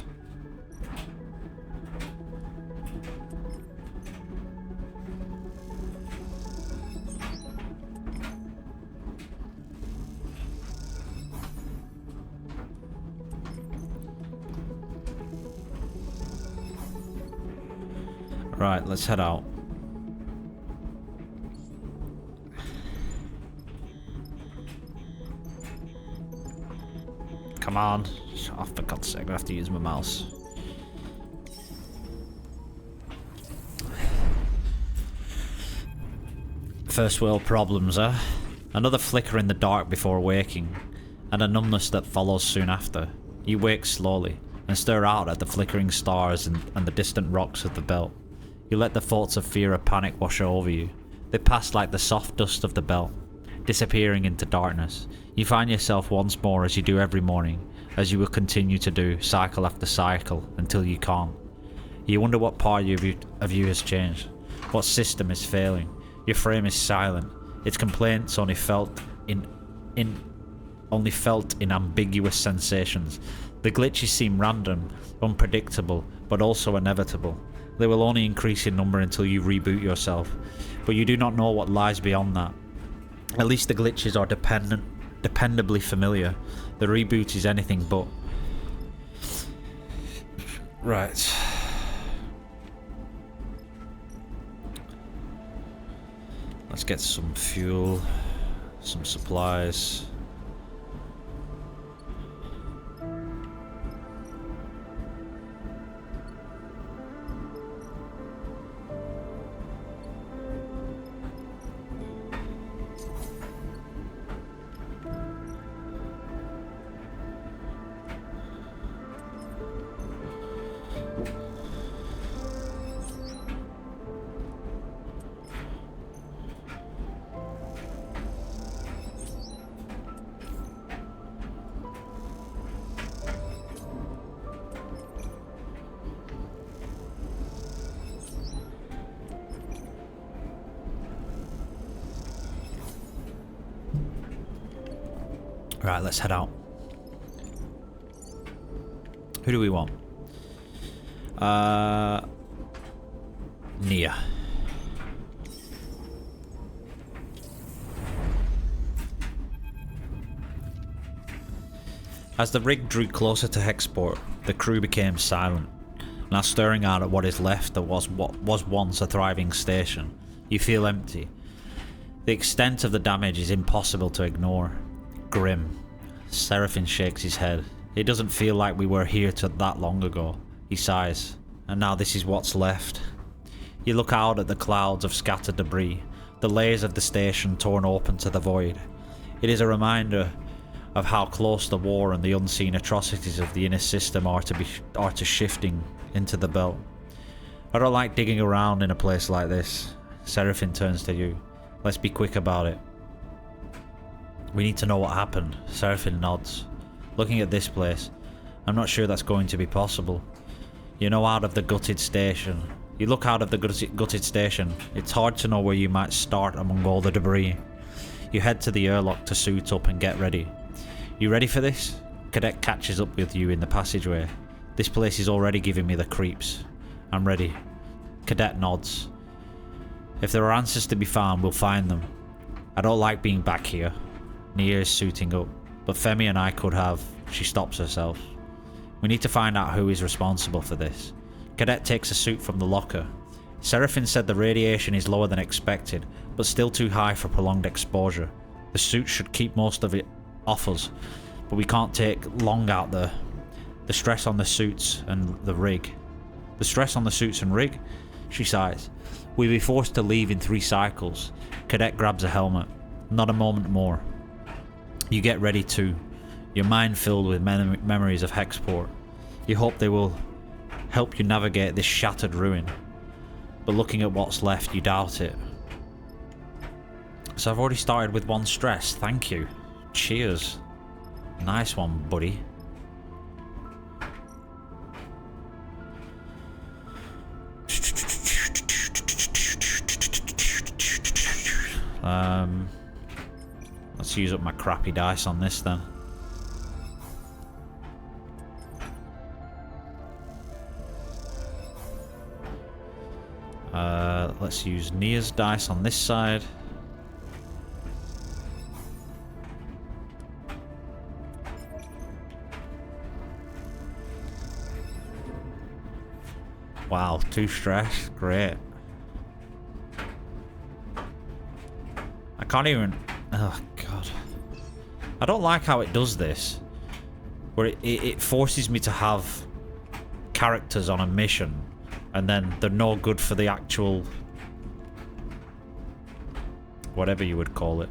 Right, let's head out. Come on. Oh, for God's sake, I have to use my mouse. First world problems, eh? Another flicker in the dark before waking, and a numbness that follows soon after. You wake slowly, and stare out at the flickering stars and the distant rocks of the belt. You let the thoughts of fear or panic wash over you. They pass like the soft dust of the belt, disappearing into darkness. You find yourself once more, as you do every morning, as you will continue to do, cycle after cycle, until you can't. You wonder what part of you has changed, what system is failing. Your frame is silent, its complaints only felt in ambiguous sensations. The glitches seem random, unpredictable, but also inevitable. They will only increase in number until you reboot yourself, but you do not know what lies beyond that. At least the glitches are dependably familiar. The reboot is anything but. Right. Let's get some fuel, some supplies. Right, let's head out. Who do we want? Nia. As the rig drew closer to Hexport, the crew became silent. Now staring out at what is left that was once a thriving station, you feel empty. The extent of the damage is impossible to ignore. Grim. Seraphim shakes his head. It doesn't feel like we were here that long ago. He sighs. And now this is what's left. You look out at the clouds of scattered debris, the layers of the station torn open to the void. It is a reminder of how close the war and the unseen atrocities of the inner system are to shifting into the belt. I don't like digging around in a place like this. Seraphim turns to you. Let's be quick about it. We need to know what happened. Seraphim nods. Looking at this place, I'm not sure that's going to be possible. You know, out of the gutted station. You look out of the gutted station. It's hard to know where you might start among all the debris. You head to the airlock to suit up and get ready. You ready for this? Cadet catches up with you in the passageway. This place is already giving me the creeps. I'm ready. Cadet nods. If there are answers to be found, we'll find them. I don't like being back here. Nia is suiting up, but Femi and I could have. She stops herself. We need to find out who is responsible for this. Cadet takes a suit from the locker. Seraphim said the radiation is lower than expected, but still too high for prolonged exposure. The suit should keep most of it off us, but we can't take long out the stress on the suits and the rig. The stress on the suits and rig? She sighs. We'll be forced to leave in 3 cycles. Cadet grabs a helmet. Not a moment more. You get ready too, your mind filled with memories of Hexport. You hope they will help you navigate this shattered ruin, but looking at what's left, you doubt it. So I've already started with 1 stress, thank you. Cheers. Nice one, buddy. Let's Let's use up my crappy dice on this then. Let's use Nia's dice on this side. Wow, 2 stress. Great. I can't even... Oh, God. I don't like how it does this. Where it forces me to have characters on a mission, and then they're no good for the actual... whatever you would call it.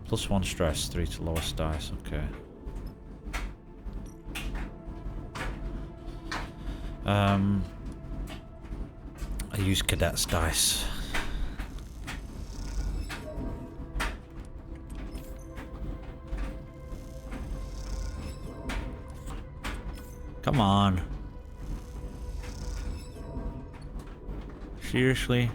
+1 stress, 3 to lowest dice, okay. I use Cadet's dice. Come on. Seriously?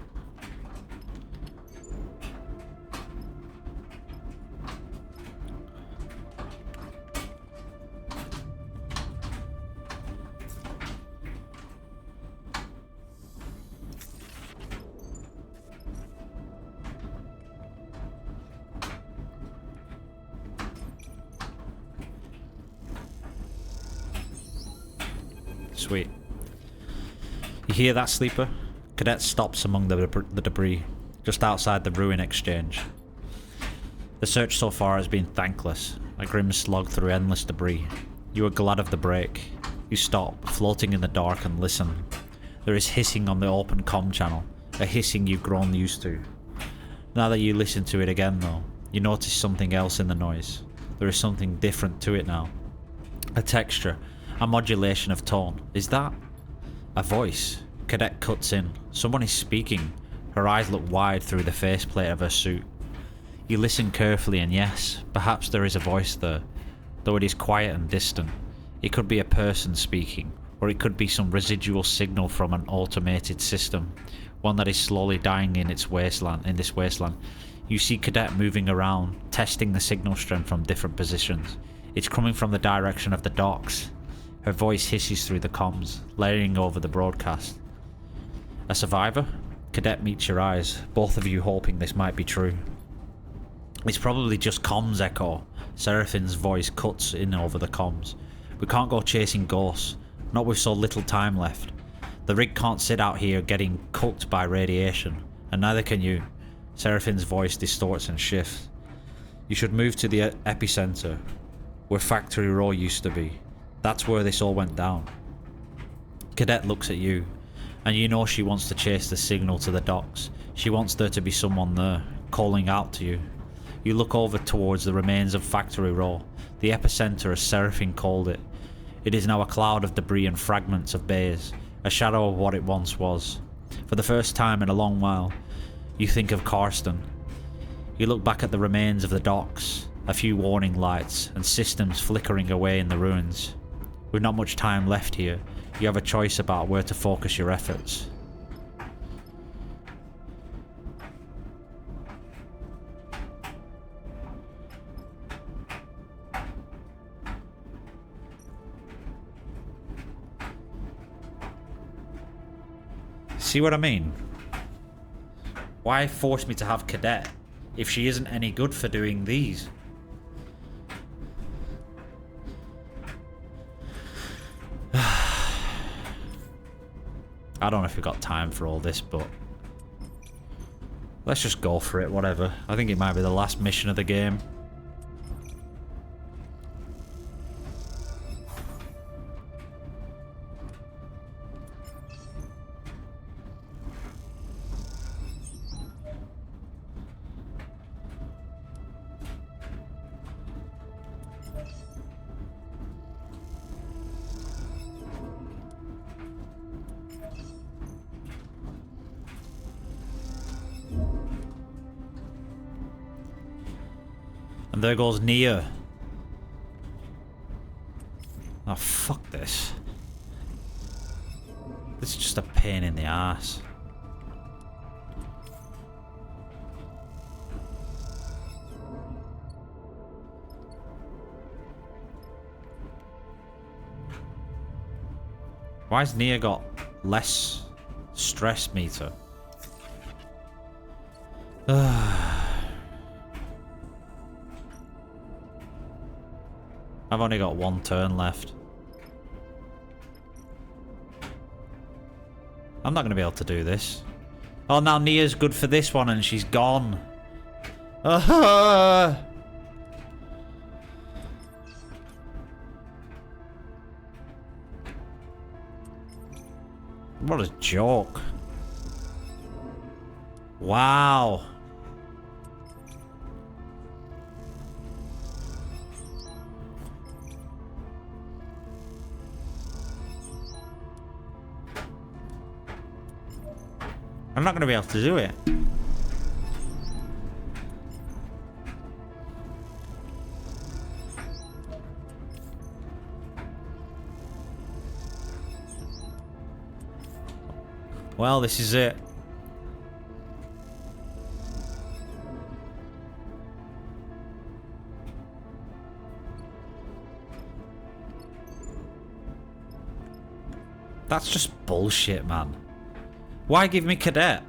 Sweet. You hear that, Sleeper? Cadet stops among the debris, just outside the ruin exchange. The search so far has been thankless, a grim slog through endless debris. You are glad of the break. You stop, floating in the dark, and listen. There is hissing on the open comm channel, a hissing you've grown used to. Now that you listen to it again though, you notice something else in the noise. There is something different to it now. A texture. A modulation of tone. Is that a voice? Cadet cuts in. Someone is speaking. Her eyes look wide through the faceplate of her suit. You listen carefully, and yes, perhaps there is a voice there, though it is quiet and distant. It could be a person speaking, or it could be some residual signal from an automated system, one that is slowly dying in this wasteland. You see Cadet moving around, testing the signal strength from different positions. It's coming from the direction of the docks. Her voice hisses through the comms, layering over the broadcast. A survivor? Cadet meets your eyes, both of you hoping this might be true. It's probably just comms echo. Seraphine's voice cuts in over the comms. We can't go chasing ghosts, not with so little time left. The rig can't sit out here getting cooked by radiation, and neither can you. Seraphine's voice distorts and shifts. You should move to the epicenter, where Factory Row used to be. That's where this all went down. Cadet looks at you, and you know she wants to chase the signal to the docks. She wants there to be someone there, calling out to you. You look over towards the remains of Factory Row, the epicenter as Seraphine called it. It is now a cloud of debris and fragments of bays, a shadow of what it once was. For the first time in a long while, you think of Karsten. You look back at the remains of the docks, a few warning lights, and systems flickering away in the ruins. With not much time left here, you have a choice about where to focus your efforts. See what I mean? Why force me to have Cadet if she isn't any good for doing these? I don't know if we've got time for all this, but let's just go for it, whatever. I think it might be the last mission of the game. there goes Nia. Oh, fuck this. This is just a pain in the ass. Why's Nia got less stress meter? I've only got one turn left. I'm not going to be able to do this. Oh, now Nia's good for this one and she's gone. What a joke. Wow. I'm not going to be able to do it. Well, this is it. That's just bullshit, man. Why give me Cadet?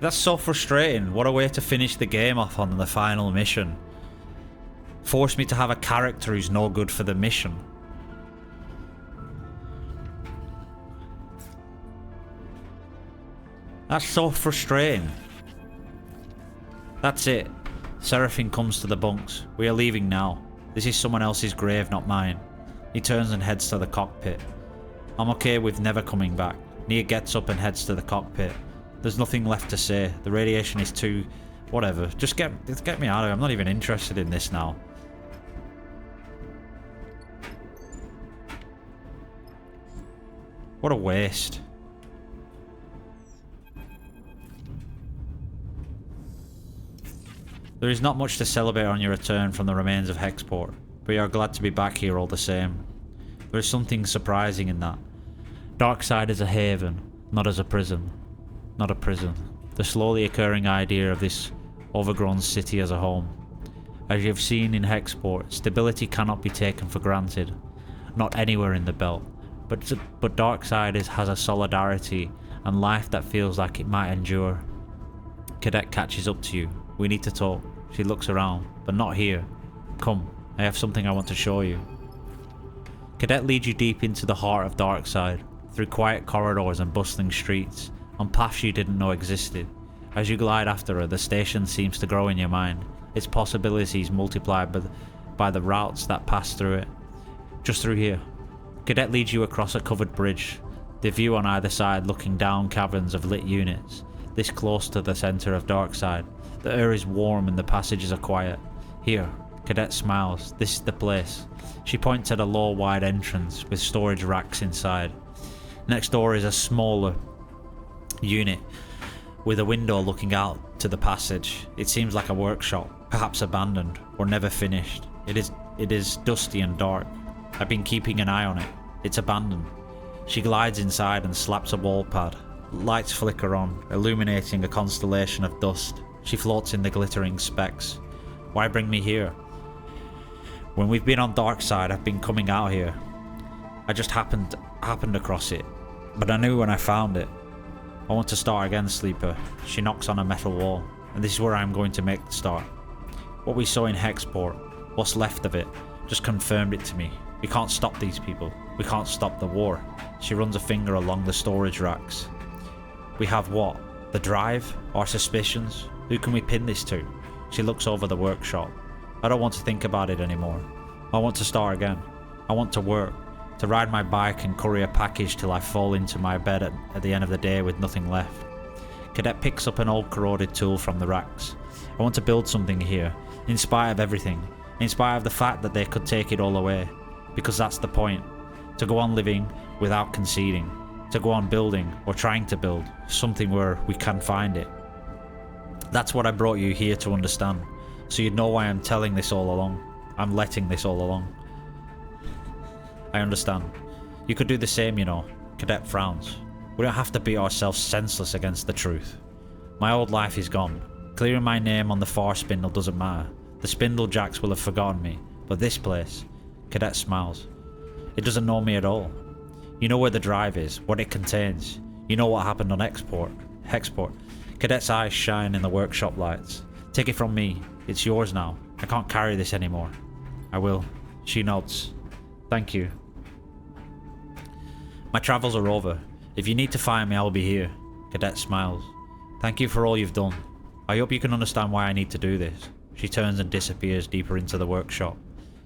That's so frustrating. What a way to finish the game off on the final mission. Force me to have a character who's no good for the mission. That's so frustrating. That's it. Seraphine comes to the bunks. We are leaving now. This is someone else's grave, not mine. He turns and heads to the cockpit. I'm okay with never coming back. Nia gets up and heads to the cockpit. There's nothing left to say. The radiation is too... whatever. Just get me out of here. I'm not even interested in this now. What a waste. There is not much to celebrate on your return from the remains of Hexport, but you are glad to be back here all the same. There is something surprising in that. Darkside is a haven, not as a prison. Not a prison. The slowly occurring idea of this overgrown city as a home. As you have seen in Hexport, stability cannot be taken for granted. Not anywhere in the belt. But Darkside has a solidarity and life that feels like it might endure. Cadet catches up to you. We need to talk. She looks around, but not here. Come, I have something I want to show you. Cadet leads you deep into the heart of Darkside, through quiet corridors and bustling streets, on paths you didn't know existed. As you glide after her, the station seems to grow in your mind, its possibilities multiplied by the routes that pass through it. Just through here. Cadet leads you across a covered bridge, the view on either side looking down caverns of lit units, this close to the centre of Darkside. The air is warm and the passages are quiet. Here, Cadet smiles. This is the place. She points at a low, wide entrance with storage racks inside. Next door is a smaller unit with a window looking out to the passage. It seems like a workshop, perhaps abandoned or never finished. It is dusty and dark. I've been keeping an eye on it. It's abandoned. She glides inside and slaps a wall pad. Lights flicker on, illuminating a constellation of dust. She floats in the glittering specks. Why bring me here? When we've been on Darkside, I've been coming out here. I just happened across it, but I knew when I found it. I want to start again, Sleeper. She knocks on a metal wall, and this is where I'm going to make the start. What we saw in Hexport, what's left of it, just confirmed it to me. We can't stop these people. We can't stop the war. She runs a finger along the storage racks. We have what? The drive? Our suspicions? Who can we pin this to? She looks over the workshop. I don't want to think about it anymore. I want to start again. I want to work. To ride my bike and curry a package till I fall into my bed at the end of the day with nothing left. Cadet picks up an old corroded tool from the racks. I want to build something here, in spite of everything. In spite of the fact that they could take it all away. Because that's the point. To go on living without conceding. To go on building, or trying to build, something where we can find it. That's what I brought you here to understand. So you'd know why I'm telling this all along. I'm letting this all along. I understand. You could do the same, you know. Cadet frowns. We don't have to beat ourselves senseless against the truth. My old life is gone. Clearing my name on the far spindle doesn't matter. The spindle jacks will have forgotten me. But this place... Cadet smiles. It doesn't know me at all. You know where the drive is, what it contains. You know what happened on Hexport. Cadet's eyes shine in the workshop lights. Take it from me. It's yours now. I can't carry this anymore. I will. She nods. Thank you. My travels are over. If you need to find me, I will be here. Cadet smiles. Thank you for all you've done. I hope you can understand why I need to do this. She turns and disappears deeper into the workshop.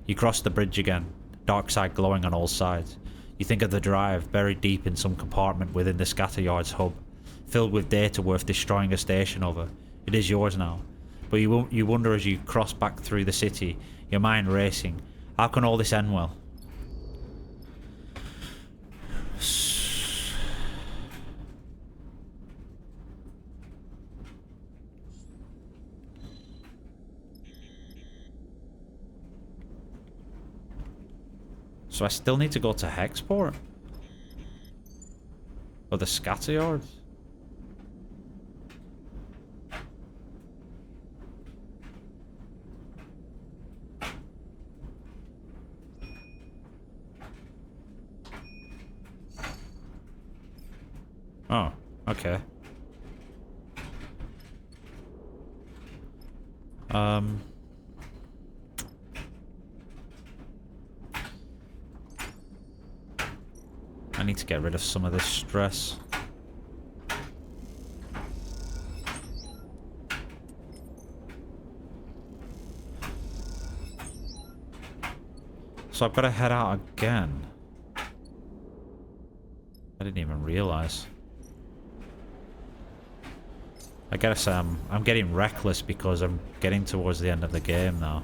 You cross the bridge again, dark side glowing on all sides. You think of the drive, buried deep in some compartment within the Scatteryard's hub, filled with data worth destroying a station over. It is yours now. But you wonder as you cross back through the city, your mind racing. How can all this end well? So I still need to go to Hexport? Or the Scatteryards? Oh, okay. I need to get rid of some of this stress. So I've got to head out again. I didn't even realize. I guess I'm getting reckless because I'm getting towards the end of the game now.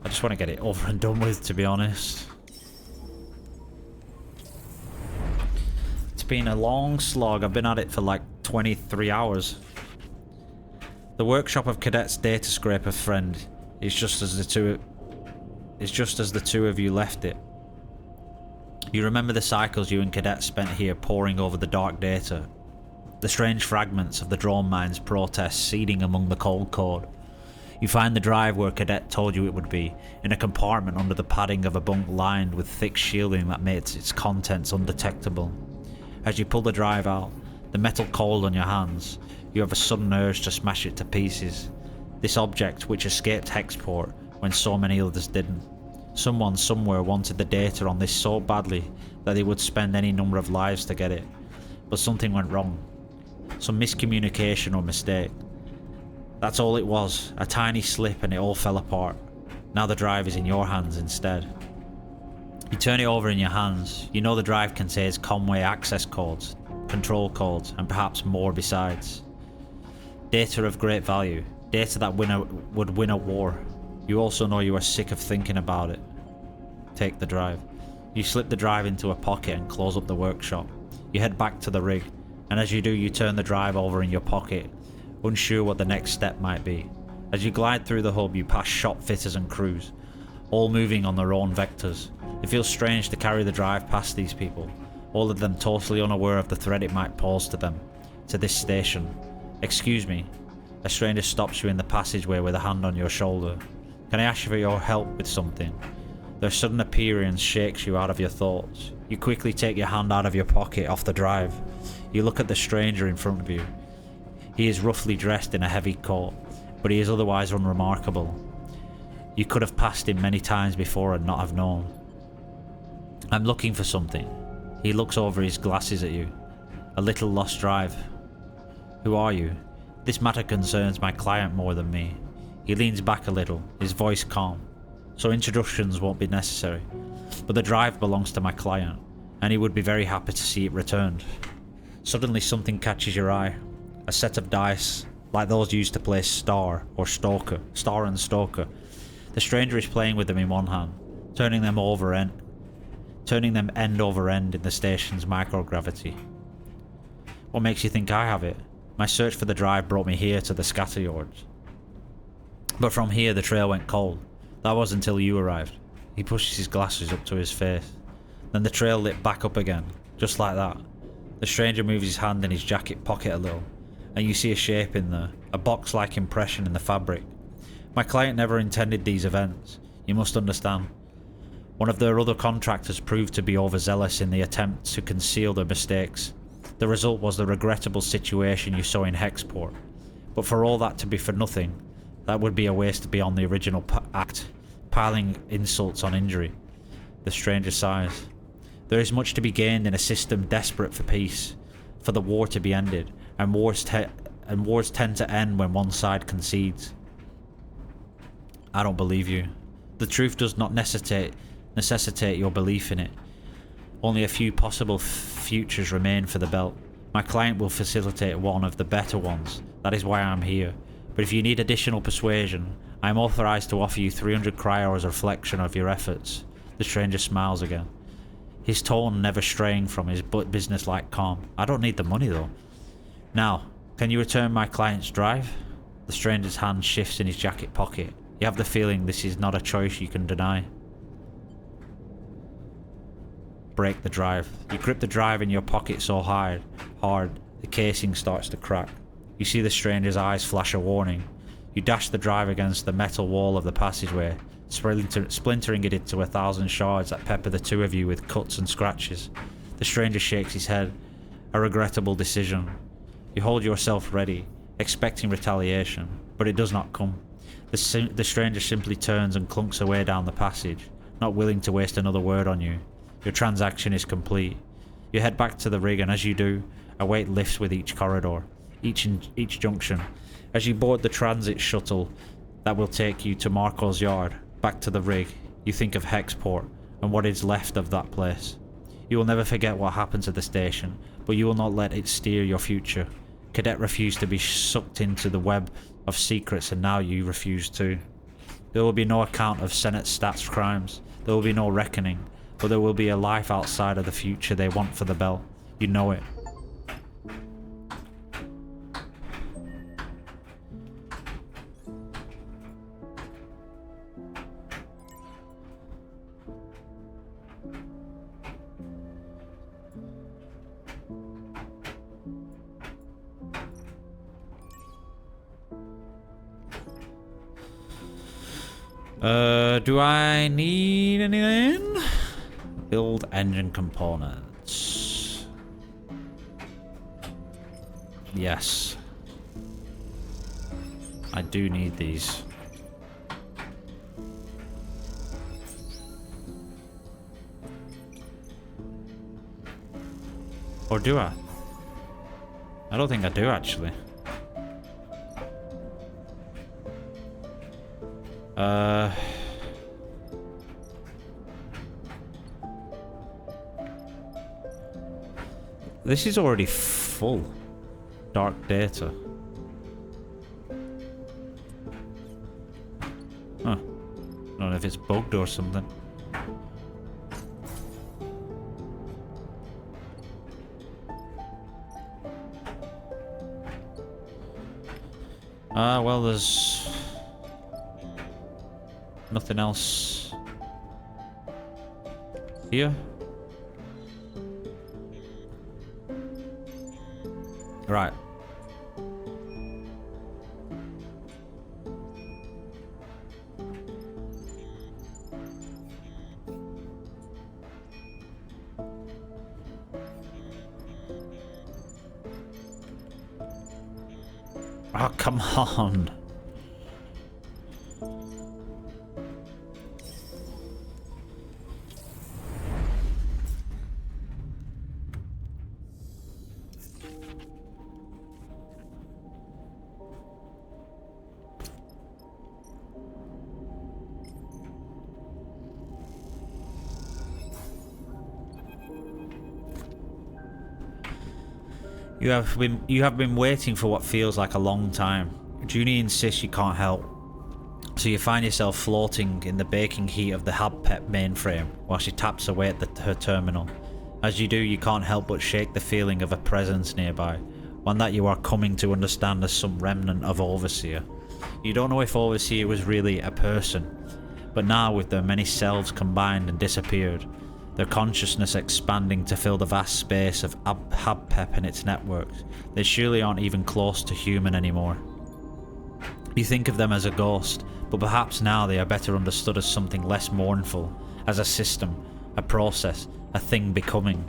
I just want to get it over and done with, to be honest. It's been a long slog. I've been at it for like 23 hours. The workshop of Cadet's data scraper friend is just as the two of you left it. You remember the cycles you and Cadet spent here poring over the dark data. The strange fragments of the drone mine's protests seeding among the cold code. You find the drive where Cadet told you it would be, in a compartment under the padding of a bunk lined with thick shielding that makes its contents undetectable. As you pull the drive out, the metal cold on your hands, you have a sudden urge to smash it to pieces. This object which escaped Hexport when so many others didn't. Someone somewhere wanted the data on this so badly that they would spend any number of lives to get it. But something went wrong. Some miscommunication or mistake. That's all it was, a tiny slip and it all fell apart. Now the drive is in your hands instead. You turn it over in your hands. You know the drive contains Conway access codes, control codes, and perhaps more besides. Data of great value, data that would win a war. You also know you are sick of thinking about it. Take the drive. You slip the drive into a pocket and close up the workshop. You head back to the rig, and as you do you turn the drive over in your pocket, unsure what the next step might be. As you glide through the hub you pass shop fitters and crews, all moving on their own vectors. It feels strange to carry the drive past these people, all of them totally unaware of the threat it might pose to them, to this station. Excuse me. A stranger stops you in the passageway with a hand on your shoulder. Can I ask you for your help with something? Their sudden appearance shakes you out of your thoughts. You quickly take your hand out of your pocket off the drive. You look at the stranger in front of you. He is roughly dressed in a heavy coat, but he is otherwise unremarkable. You could have passed him many times before and not have known. I'm looking for something. He looks over his glasses at you. A little lost drive. Who are you? This matter concerns my client more than me. He leans back a little, his voice calm. So introductions won't be necessary. But the drive belongs to my client, and he would be very happy to see it returned. Suddenly something catches your eye. A set of dice, like those used to play Star and Stoker. The stranger is playing with them in one hand, turning them end over end in the station's microgravity. What makes you think I have it? My search for the drive brought me here to the scatter yards. But from here the trail went cold. That was until you arrived. He pushes his glasses up to his face. Then the trail lit back up again, just like that. The stranger moves his hand in his jacket pocket a little, and you see a shape in there, a box-like impression in the fabric. My client never intended these events, you must understand. One of their other contractors proved to be overzealous in the attempt to conceal their mistakes. The result was the regrettable situation you saw in Hexport. But for all that to be for nothing, that would be a waste beyond the original act, piling insults on injury. The stranger sighs. There is much to be gained in a system desperate for peace, for the war to be ended, and wars tend to end when one side concedes. I don't believe you. The truth does not necessitate your belief in it. Only a few possible futures remain for the belt. My client will facilitate one of the better ones. That is why I am here. But if you need additional persuasion, I am authorized to offer you 300 cryo as a reflection of your efforts. The stranger smiles again, his tone never straying from his business-like calm. I don't need the money though. Now, can you return my client's drive? The stranger's hand shifts in his jacket pocket. You have the feeling this is not a choice you can deny. Break the drive. You grip the drive in your pocket so hard, the casing starts to crack. You see the stranger's eyes flash a warning. You dash the drive against the metal wall of the passageway, splintering it into 1,000 shards that pepper the two of you with cuts and scratches. The stranger shakes his head. A regrettable decision. You hold yourself ready, expecting retaliation, but it does not come. The stranger simply turns and clunks away down the passage, not willing to waste another word on you. Your transaction is complete. You head back to the rig, and as you do, a weight lifts with each corridor, each junction. As you board the transit shuttle that will take you to Marco's yard, back to the rig, you think of Hexport and what is left of that place. You will never forget what happened to the station, but you will not let it steer your future. Cadet refused to be sucked into the web of secrets, and now you refuse too. There will be no account of Senate stats crimes. There will be no reckoning, but there will be a life outside of the future they want for the belt. You know it. Do I need anything? Build engine components. Yes. I do need these. Or do I? I don't think I do actually. This is already full. Dark data. Huh. I don't know if it's bugged or something. Well, there's nothing else here. Right. Oh, come on. You have been waiting for what feels like a long time. Junie insists you can't help, so you find yourself floating in the baking heat of the HabPep mainframe while she taps away at her terminal. As you do, you can't help but shake the feeling of a presence nearby, one that you are coming to understand as some remnant of Overseer. You don't know if Overseer was really a person, but now with their many selves combined and disappeared, their consciousness expanding to fill the vast space of Habpep and its networks, they surely aren't even close to human anymore. You think of them as a ghost, but perhaps now they are better understood as something less mournful, as a system, a process, a thing becoming.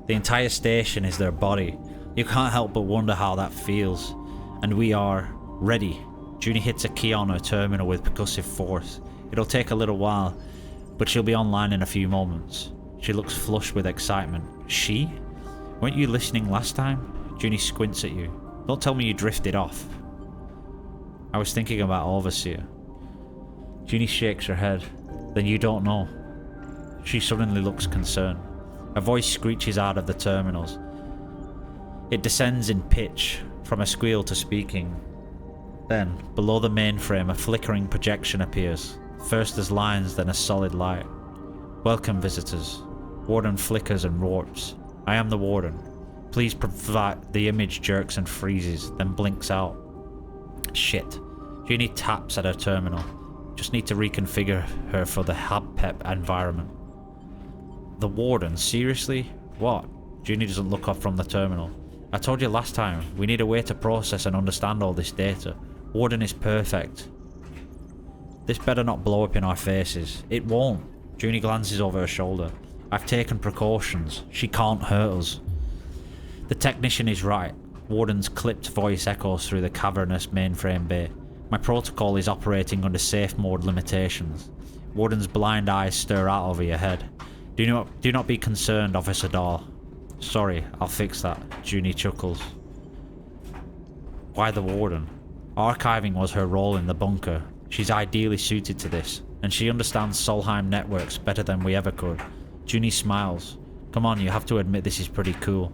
The entire station is their body. You can't help but wonder how that feels. And we are ready. Junie hits a key on her terminal with percussive force. It'll take a little while, but she'll be online in a few moments. She looks flushed with excitement. She? Weren't you listening last time? Junie squints at you. Don't tell me you drifted off. I was thinking about Overseer. Junie shakes her head. Then you don't know. She suddenly looks concerned. A voice screeches out of the terminals. It descends in pitch, from a squeal to speaking. Then, below the mainframe, a flickering projection appears, first as lines, then as solid light. Welcome, visitors. Warden flickers and warps. I am the Warden. Please provide. The image jerks and freezes, then blinks out. Shit. Junie taps at her terminal. Just need to reconfigure her for the Habpep environment. The Warden? Seriously? What? Junie doesn't look up from the terminal. I told you last time, we need a way to process and understand all this data. Warden is perfect. This better not blow up in our faces. It won't. Junie glances over her shoulder. I've taken precautions. She can't hurt us. The technician is right. Warden's clipped voice echoes through the cavernous mainframe bay. My protocol is operating under safe mode limitations. Warden's blind eyes stare out over your head. Do not be concerned, Officer Dahl. Sorry, I'll fix that. Junie chuckles. Why the Warden? Archiving was her role in the bunker. She's ideally suited to this, and she understands Solheim networks better than we ever could. Junie smiles. Come on, you have to admit this is pretty cool.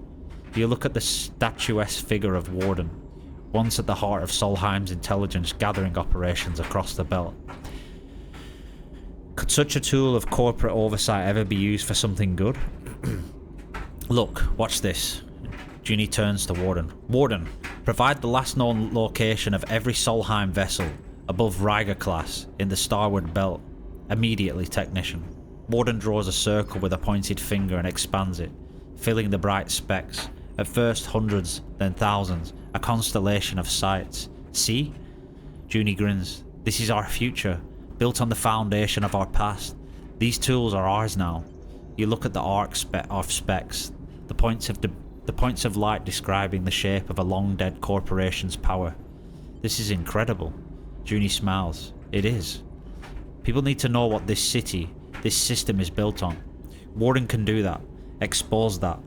You look at the statuesque figure of Warden, once at the heart of Solheim's intelligence gathering operations across the belt. Could such a tool of corporate oversight ever be used for something good? Look, watch this. Junie turns to Warden. Warden, provide the last known location of every Solheim vessel above Riga class in the starward belt. Immediately, technician. Warden draws a circle with a pointed finger and expands it, filling the bright specks. At first hundreds, then thousands, a constellation of sites. See? Junie grins. This is our future, built on the foundation of our past. These tools are ours now. You look at the arc of specks, the points of light describing the shape of a long-dead corporation's power. This is incredible. Junie smiles. It is. People need to know what this city, this system is built on. Warden can do that. Expose that.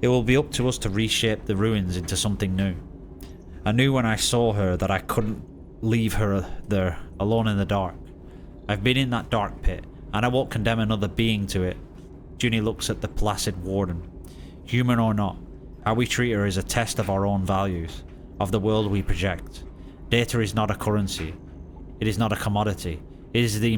It will be up to us to reshape the ruins into something new. I knew when I saw her that I couldn't leave her there, alone in the dark. I've been in that dark pit, and I won't condemn another being to it. Junie looks at the placid Warden. Human or not, how we treat her is a test of our own values, of the world we project. Data is not a currency. It is not a commodity. It is the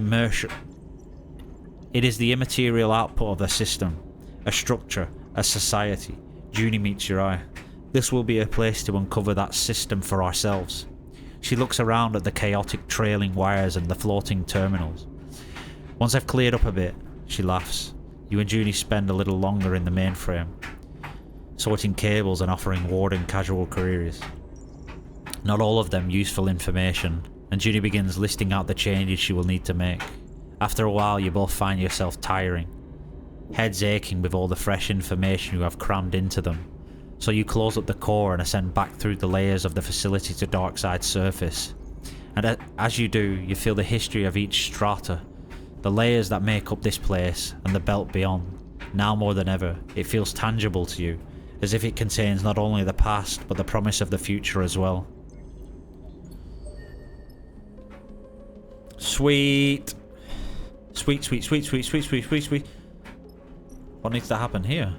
immaterial output of a system, a structure, a society. Junie meets your eye. This will be a place to uncover that system for ourselves. She looks around at the chaotic trailing wires and the floating terminals. Once I've cleared up a bit, she laughs. You and Junie spend a little longer in the mainframe, sorting cables and offering Warden casual queries. Not all of them useful information, and Junie begins listing out the changes she will need to make. After a while, you both find yourself tiring, heads aching with all the fresh information you have crammed into them. So you close up the core and ascend back through the layers of the facility to Darkseid's surface. And as you do, you feel the history of each strata, the layers that make up this place and the belt beyond. Now more than ever, it feels tangible to you, as if it contains not only the past, but the promise of the future as well. Sweet. Sweet, sweet, sweet, sweet, sweet, sweet, sweet, sweet. What needs to happen here?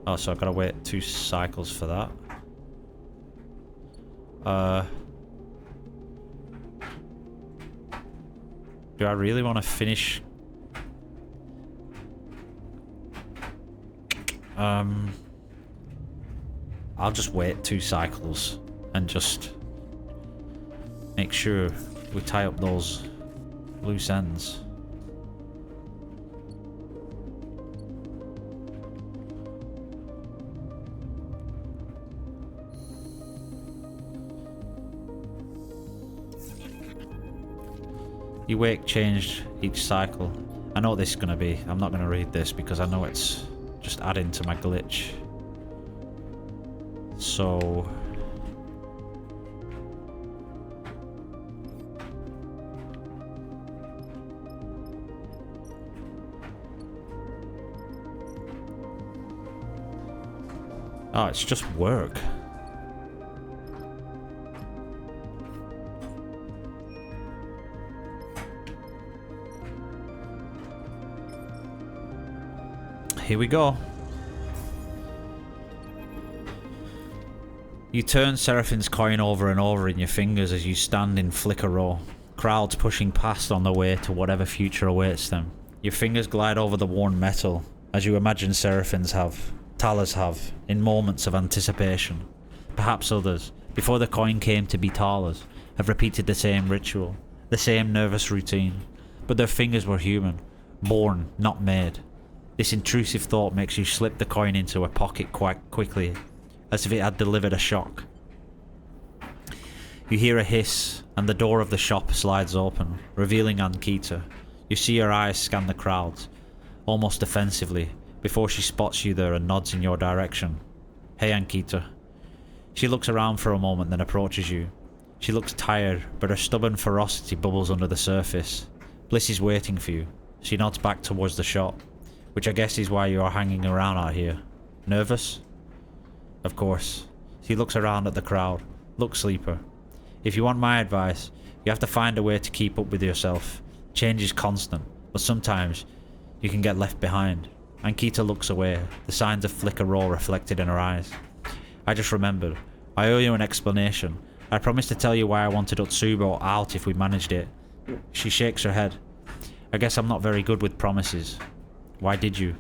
Oh, so I've got to wait 2 cycles for that. Do I really want to finish? I'll just wait 2 cycles and just make sure we tie up those loose ends. Your wake changed each cycle. I know what this is going to be. I'm not going to read this because I know it's just adding to my glitch. So... oh, it's just work. Here we go. You turn Seraphine's coin over and over in your fingers as you stand in Flicker Row, crowds pushing past on their way to whatever future awaits them. Your fingers glide over the worn metal, as you imagine Seraphine's have, Tala's have, in moments of anticipation. Perhaps others, before the coin came to be Tala's, have repeated the same ritual, the same nervous routine, but their fingers were human, born, not made. This intrusive thought makes you slip the coin into a pocket quite quickly, as if it had delivered a shock. You hear a hiss, and the door of the shop slides open, revealing Ankita. You see her eyes scan the crowds, almost defensively, before she spots you there and nods in your direction. Hey, Ankita. She looks around for a moment, then approaches you. She looks tired, but her stubborn ferocity bubbles under the surface. Bliss is waiting for you. She nods back towards the shop, which I guess is why you are hanging around out here. Nervous? Of course. She looks around at the crowd. Look, Sleeper. If you want my advice, you have to find a way to keep up with yourself. Change is constant, but sometimes you can get left behind. Ankita looks away, the signs of Flicker Row reflected in her eyes. I just remembered. I owe you an explanation. I promised to tell you why I wanted Utsubo out if we managed it. She shakes her head. I guess I'm not very good with promises. Why did you?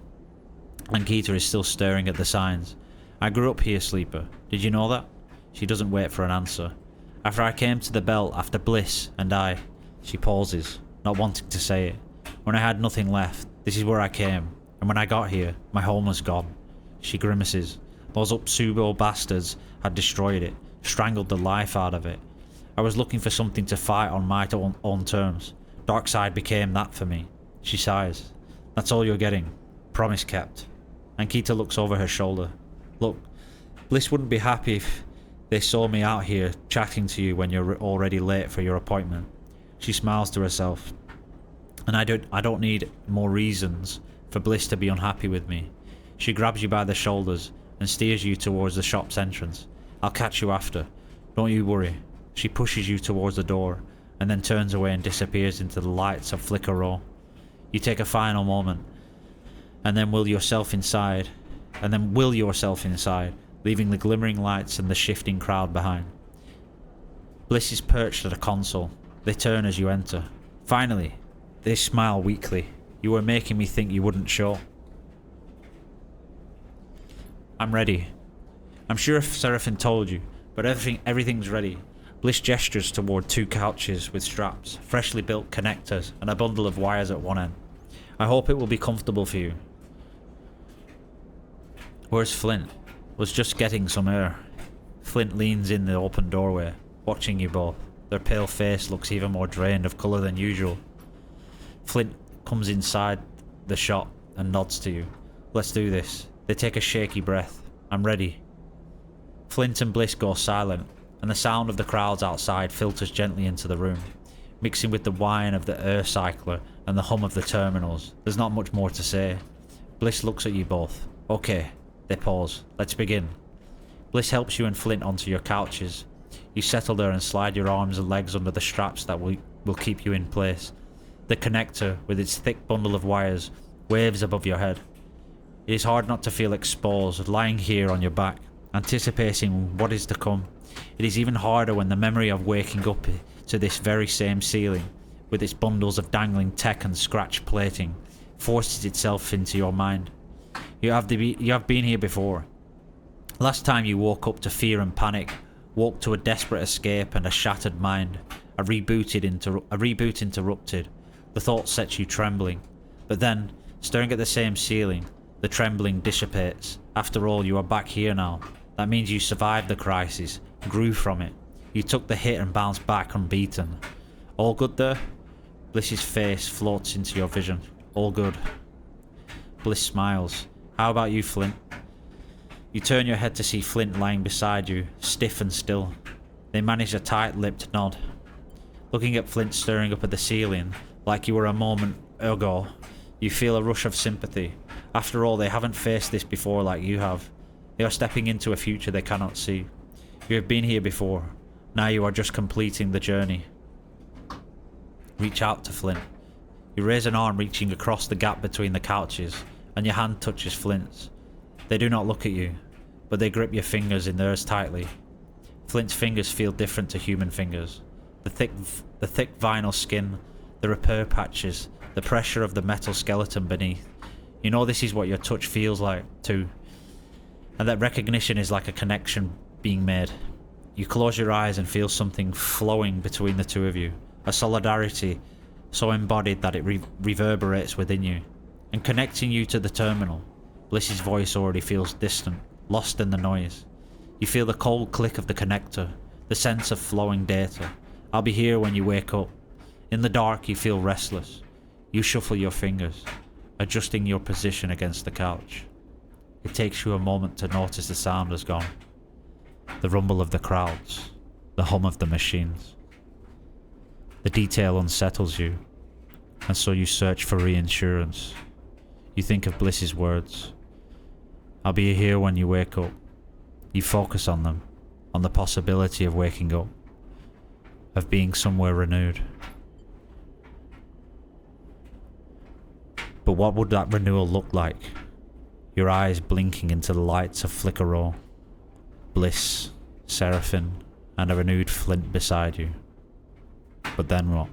Ankita is still staring at the signs. I grew up here, Sleeper. Did you know that? She doesn't wait for an answer. After I came to the belt, after Bliss and I... She pauses, not wanting to say it. When I had nothing left, this is where I came. And when I got here, my home was gone. She grimaces. Those Utsubo bastards had destroyed it, strangled the life out of it. I was looking for something to fight on my own terms. Darkseid became that for me. She sighs. That's all you're getting. Promise kept. Ankita looks over her shoulder. Look, Bliss wouldn't be happy if they saw me out here chatting to you when you're already late for your appointment. She smiles to herself. And I don't need more reasons for Bliss to be unhappy with me. She grabs you by the shoulders and steers you towards the shop's entrance. I'll catch you after. Don't you worry. She pushes you towards the door and then turns away and disappears into the lights of Flicker Row. You take a final moment and then will yourself inside, leaving the glimmering lights and the shifting crowd behind. Bliss is perched at a console. They turn as you enter. Finally, they smile weakly. You were making me think you wouldn't show. I'm ready. I'm sure if Seraphine told you, but everything's ready. Bliss gestures toward 2 couches with straps, freshly built connectors, and a bundle of wires at one end. I hope it will be comfortable for you. Where's Flint? Was just getting some air. Flint leans in the open doorway, watching you both. Their pale face looks even more drained of colour than usual. Flint comes inside the shop and nods to you. Let's do this. They take a shaky breath. I'm ready. Flint and Bliss go silent, and the sound of the crowds outside filters gently into the room, mixing with the whine of the air cycler and the hum of the terminals. There's not much more to say. Bliss looks at you both. Okay. They pause. Let's begin. Bliss helps you and Flint onto your couches. You settle there and slide your arms and legs under the straps that will keep you in place. The connector, with its thick bundle of wires, waves above your head. It is hard not to feel exposed, lying here on your back, anticipating what is to come. It is even harder when the memory of waking up to this very same ceiling, with its bundles of dangling tech and scratch plating, forces itself into your mind. You have been here before. Last time you woke up to fear and panic, woke to a desperate escape and a shattered mind. A reboot interrupted. The thought sets you trembling. But then, staring at the same ceiling, the trembling dissipates. After all, you are back here now. That means you survived the crisis, grew from it. You took the hit and bounced back unbeaten. All good there? Bliss's face floats into your vision. All good. Bliss smiles. How about you, Flint? You turn your head to see Flint lying beside you, stiff and still. They manage a tight-lipped nod. Looking at Flint staring up at the ceiling, like you were a moment ago, you feel a rush of sympathy. After all, they haven't faced this before like you have. They are stepping into a future they cannot see. You have been here before. Now you are just completing the journey. Reach out to Flint. You raise an arm reaching across the gap between the couches, and your hand touches Flint's. They do not look at you, but they grip your fingers in theirs tightly. Flint's fingers feel different to human fingers. The thick vinyl skin, the repair patches, the pressure of the metal skeleton beneath. You know this is what your touch feels like, too. And that recognition is like a connection being made. You close your eyes and feel something flowing between the two of you. A solidarity so embodied that it reverberates within you. And connecting you to the terminal. Bliss's voice already feels distant, lost in the noise. You feel the cold click of the connector, the sense of flowing data. I'll be here when you wake up. In the dark, you feel restless. You shuffle your fingers, adjusting your position against the couch. It takes you a moment to notice the sound has gone. The rumble of the crowds, the hum of the machines. The detail unsettles you, and so you search for reassurance. You think of Bliss's words. I'll be here when you wake up. You focus on them, on the possibility of waking up, of being somewhere renewed. But what would that renewal look like? Your eyes blinking into the lights of Flicker Row. Bliss, Seraphine, and a renewed Flint beside you. But then what?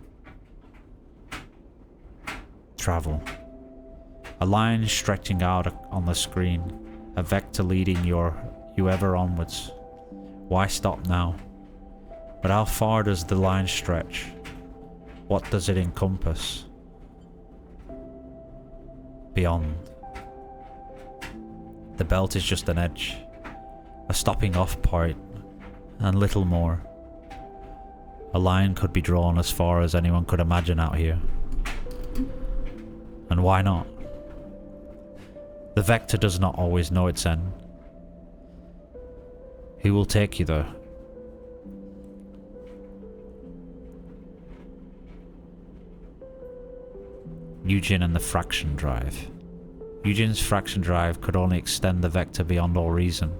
Travel. A line stretching out on the screen, a vector leading you ever onwards. Why stop now? But how far does the line stretch? What does it encompass? Beyond. The belt is just an edge, a stopping off point, and little more. A line could be drawn as far as anyone could imagine out here. And why not? The vector does not always know its end. Who will take you there? Eugen and the fraction drive. Eugen's fraction drive could only extend the vector beyond all reason.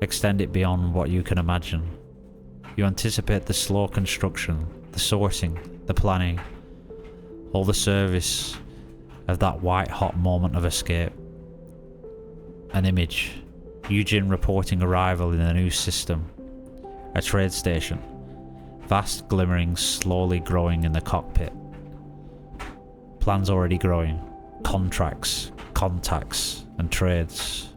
Extend it beyond what you can imagine. You anticipate the slow construction, the sourcing, the planning, all the service of that white-hot moment of escape. An image. Eugen reporting arrival in a new system. A trade station. Vast glimmerings slowly growing in the cockpit. Plans already growing. Contracts, contacts, and trades.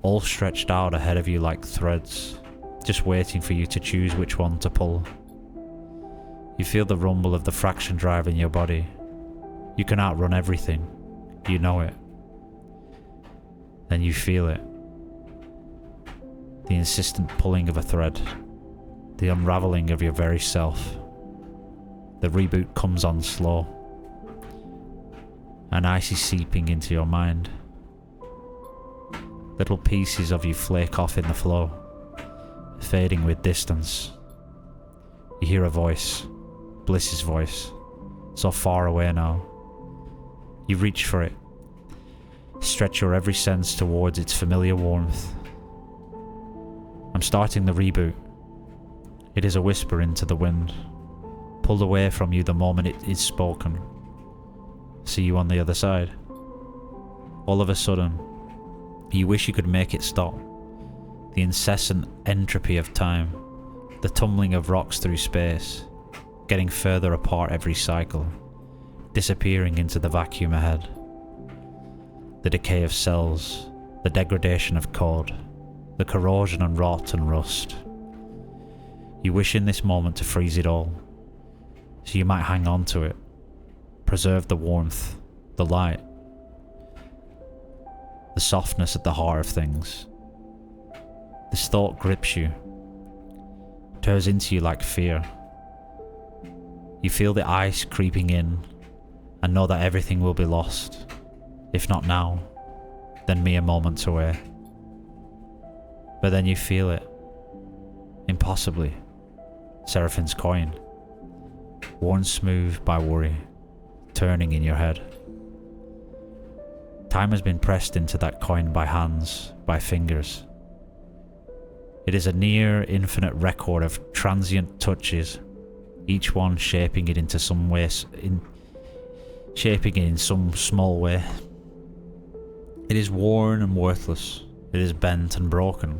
All stretched out ahead of you like threads. Just waiting for you to choose which one to pull. You feel the rumble of the fraction drive in your body. You can outrun everything. You know it. Then you feel it. The insistent pulling of a thread. The unravelling of your very self. The reboot comes on slow. An icy seeping into your mind. Little pieces of you flake off in the flow, fading with distance. You hear a voice, Bliss's voice, so far away now. You reach for it, stretch your every sense towards its familiar warmth. I'm starting the reboot. It is a whisper into the wind, pulled away from you the moment it is spoken. See you on the other side. All of a sudden, you wish you could make it stop. The incessant entropy of time, the tumbling of rocks through space, getting further apart every cycle, disappearing into the vacuum ahead. the decay of cells, the degradation of code, the corrosion and rot and rust. You wish in this moment to freeze it all, so you might hang on to it, preserve the warmth, the light, the softness at the heart of things. This thought grips you, tears into you like fear. You feel the ice creeping in and know that everything will be lost, if not now, then mere moments away. But then you feel it, impossibly, Seraphine's coin, worn smooth by worry, turning in your head. Time has been pressed into that coin by hands, by fingers. It is a near infinite record of transient touches, each one shaping it into some way, shaping it in some small way. It is worn and worthless, it is bent and broken,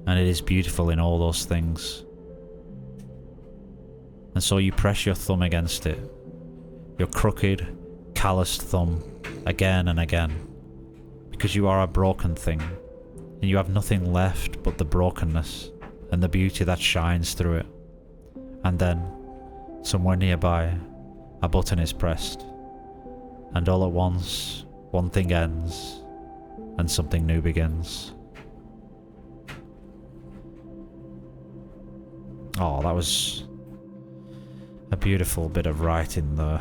and it is beautiful in all those things. And so you press your thumb against it, your crooked, calloused thumb, again and again, because you are a broken thing, and you have nothing left but the brokenness and the beauty that shines through it. And then, somewhere nearby, a button is pressed, and all at once, one thing ends, and something new begins. Oh, that was a beautiful bit of writing there.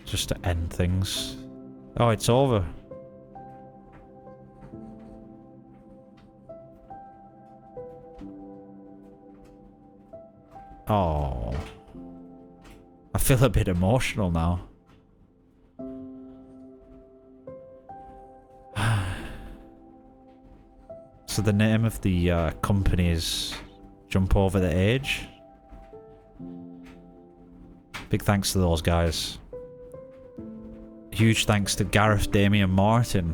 Just to end things. Oh, it's over. Oh. I feel a bit emotional now. So the name of the company is Jump Over the Age. Big thanks to those guys. Huge thanks to Gareth, Damian Martin,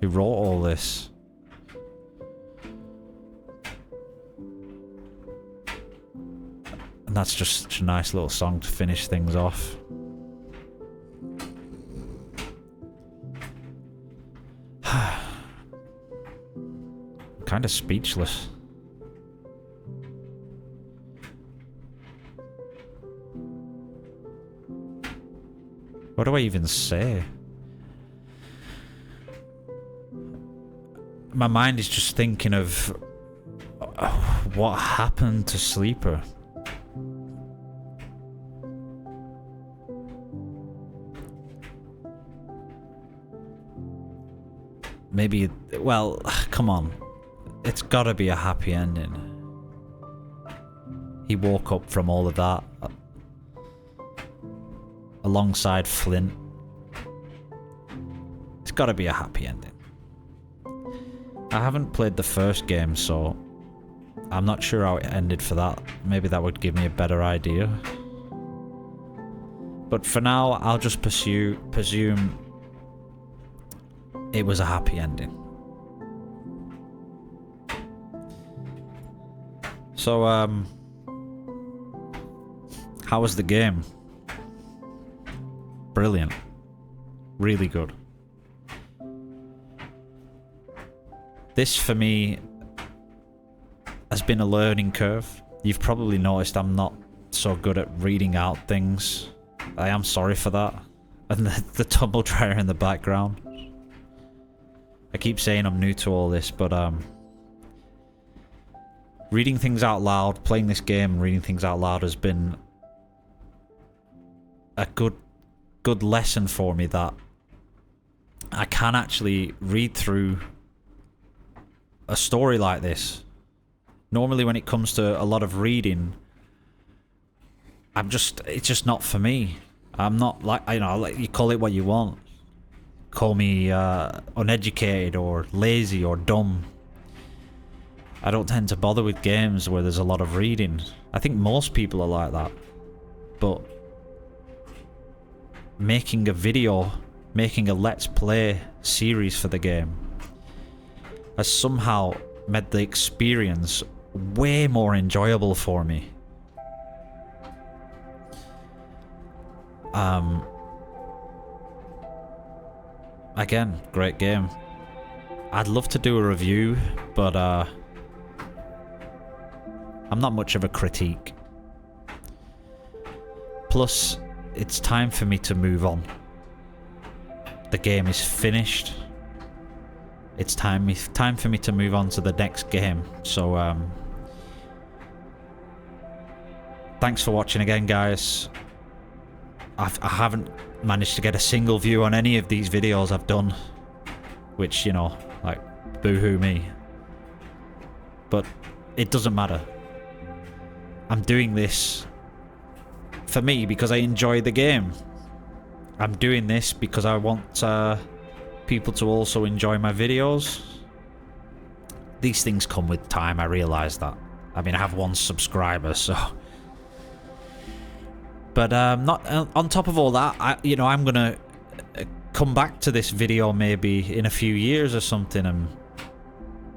who wrote all this. And that's just such a nice little song to finish things off. I'm kind of speechless. What do I even say? My mind is just thinking of what happened to Sleeper. Maybe, well, come on. It's gotta be a happy ending. He woke up from all of that alongside Flint. It's gotta be a happy ending. I haven't played the first game, so I'm not sure how it ended for that. Maybe that would give me a better idea. But for now, I'll just presume it was a happy ending. So, how was the game? Brilliant. Really good. This, for me, has been a learning curve. You've probably noticed I'm not so good at reading out things. I am sorry for that. And the tumble dryer in the background. I keep saying I'm new to all this, but reading things out loud, playing this game and reading things out loud has been a good lesson for me, that I can actually read through a story like this. Normally when it comes to a lot of reading, it's just not for me. I'm not like, you call it what you want. Call me uneducated or lazy or dumb. I don't tend to bother with games where there's a lot of reading. I think most people are like that. But making a video, making a Let's Play series for the game has somehow made the experience way more enjoyable for me. again, great game. I'd love to do a review, but I'm not much of a critique. Plus, it's time for me to move on. The game is finished. It's time for me to move on to the next game. So, thanks for watching again, guys. I haven't managed to get a single view on any of these videos I've done, which, you know, like, boo-hoo me. But it doesn't matter. I'm doing this for me because I enjoy the game. I'm doing this because I want people to also enjoy my videos. These things come with time, I realise that. I mean, I have 1 subscriber, so... But not on top of all that, I'm gonna come back to this video maybe in a few years or something and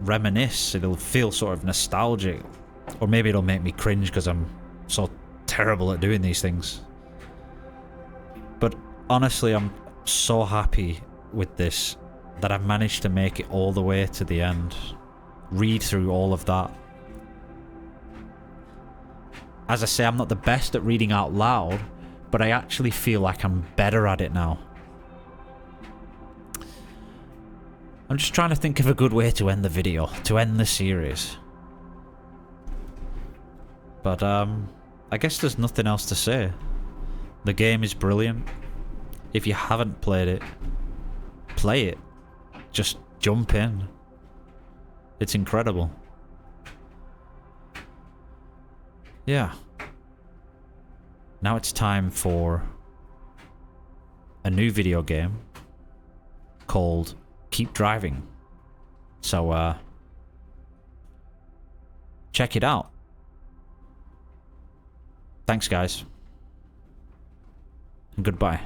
reminisce. It'll feel sort of nostalgic, or maybe it'll make me cringe because I'm so terrible at doing these things. But honestly, I'm so happy with this that I've managed to make it all the way to the end. Read through all of that. As I say, I'm not the best at reading out loud, but I actually feel like I'm better at it now. I'm just trying to think of a good way to end the video, to end the series. But, I guess there's nothing else to say. The game is brilliant. If you haven't played it, play it. Just jump in. It's incredible. Yeah. Now it's time for a new video game called Keep Driving. So, check it out. Thanks, guys. And goodbye.